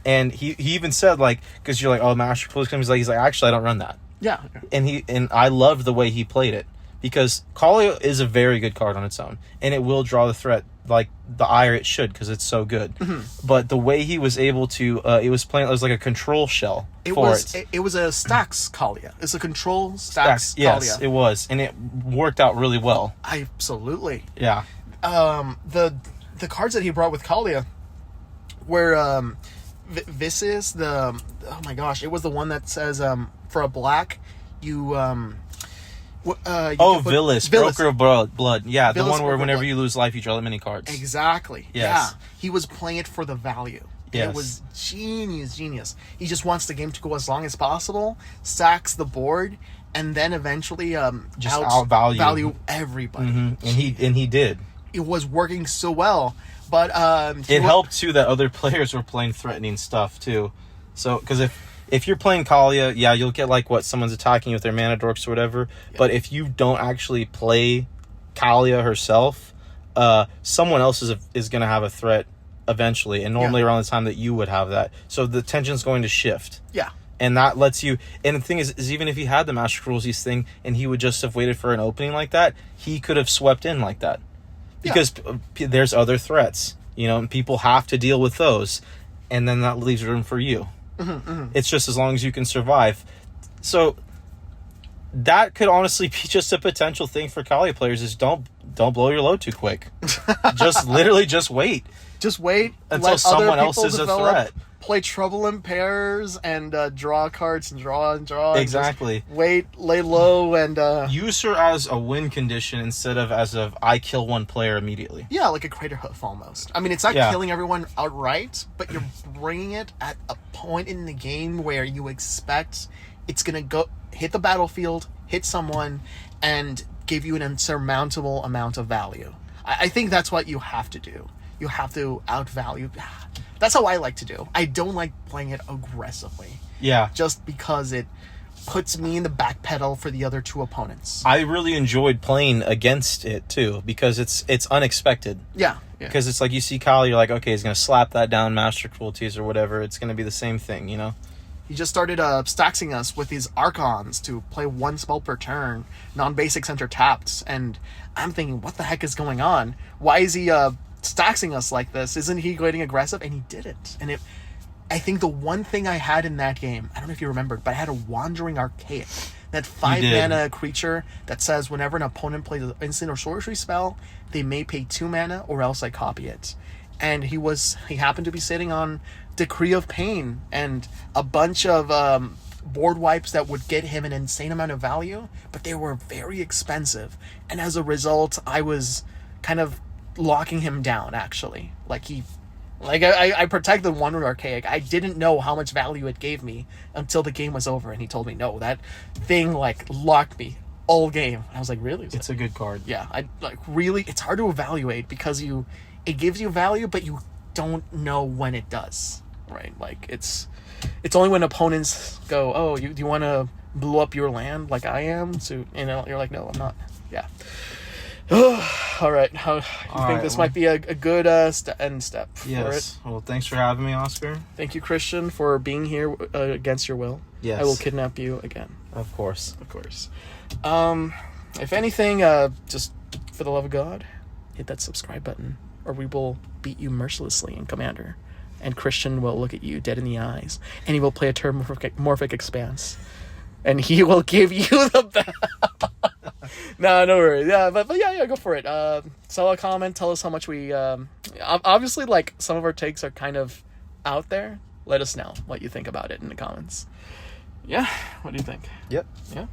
and he even said like, because you're like, oh, master cruelties. He's like, actually, I don't run that. Yeah. And I loved the way he played it, because Kaalia is a very good card on its own, and it will draw the threat like the ire it should, because it's so good. But the way he was able to, it was like a control shell It for was it. it was a stax Kaalia. It's a control stax Yes, Kaalia. it was, and it worked out really well. Absolutely. Yeah. The cards that he brought with Kaalia were Visis, the oh my gosh, it was the one that says for a black you can put- Villas, Villas. Broker of Blood. Yeah, the Villas, one where Broker of whenever Blood. you lose life, you draw the mini cards. Exactly. Yes. Yeah. He was playing it for the value. And Yes. It was genius. He just wants the game to go as long as possible, stacks the board, and then eventually Just outvalue. value everybody. And he did. It was working so well. But It helped too that other players were playing threatening stuff too. So because if you're playing Kaalia, yeah, you'll get like what someone's attacking you with their mana dorks or whatever. Yeah. But if you don't actually play Kaalia herself, someone else is going to have a threat eventually, and normally around the time that you would have that. So the tension's going to shift. Yeah. And that lets you. And the thing is even if he had the Master Cruelties thing and he would just have waited for an opening like that, he could have swept in like that. Because there's other threats, and people have to deal with those, and then that leaves room for you. It's just as long as you can survive. So that could honestly be just a potential thing for Kaalia players: is don't blow your load too quick. Just wait. Just wait until let someone other else people is a develop, threat. Play Trouble in pairs and draw cards and draw and draw. Exactly. And wait, lay low and use her as a win condition instead of as of I kill one player immediately. Yeah, like a Crater Hoof almost. I mean, it's not killing everyone outright, but you're bringing it at a point in the game where you expect it's gonna go hit the battlefield, hit someone, and give you an insurmountable amount of value. I think that's what you have to do. You have to outvalue. That's how I like to do. I don't like playing it aggressively. Yeah. Just because it puts me in the back pedal for the other two opponents. I really enjoyed playing against it too, because it's unexpected. Yeah. Because it's like you see Kyle, you're like, okay, he's gonna slap that down, Master Cruelties or whatever. It's gonna be the same thing, He just started staxing us with these Archons to play one spell per turn, non-basic center tapped, and I'm thinking, what the heck is going on? Why is he staxing us like this? Isn't he getting aggressive? And he did it. And I think the one thing I had in that game, I don't know if you remembered, but I had a Wandering Archaic. That 5 mana creature that says whenever an opponent plays an instant or sorcery spell, they may pay 2 mana or else I copy it. And he happened to be sitting on Decree of Pain and a bunch of board wipes that would get him an insane amount of value, but they were very expensive. And as a result, I was kind of locking him down, actually. I protected Wandering Archaic. I didn't know how much value it gave me until the game was over, and he told me, no, that thing, locked me all game. I was like, really? It's a good card. Yeah, really, it's hard to evaluate because it gives you value, but you don't know when it does, right? It's only when opponents go, oh, do you want to blow up your land like I am? So, you're like, no, I'm not. Yeah. All right. How you think this might be a good end step for it? Well, thanks for having me, Oscar. Thank you, Christian, for being here against your will. Yes. I will kidnap you again. Of course. Of course. If anything, just for the love of God, hit that subscribe button, or we will beat you mercilessly in Commander. And Christian will look at you dead in the eyes, and he will play a Morphic Expanse, and he will give you the No worries. Yeah, but yeah, go for it. Sell a comment. Tell us how much we. Obviously, some of our takes are kind of out there. Let us know what you think about it in the comments. Yeah. What do you think? Yep. Yeah.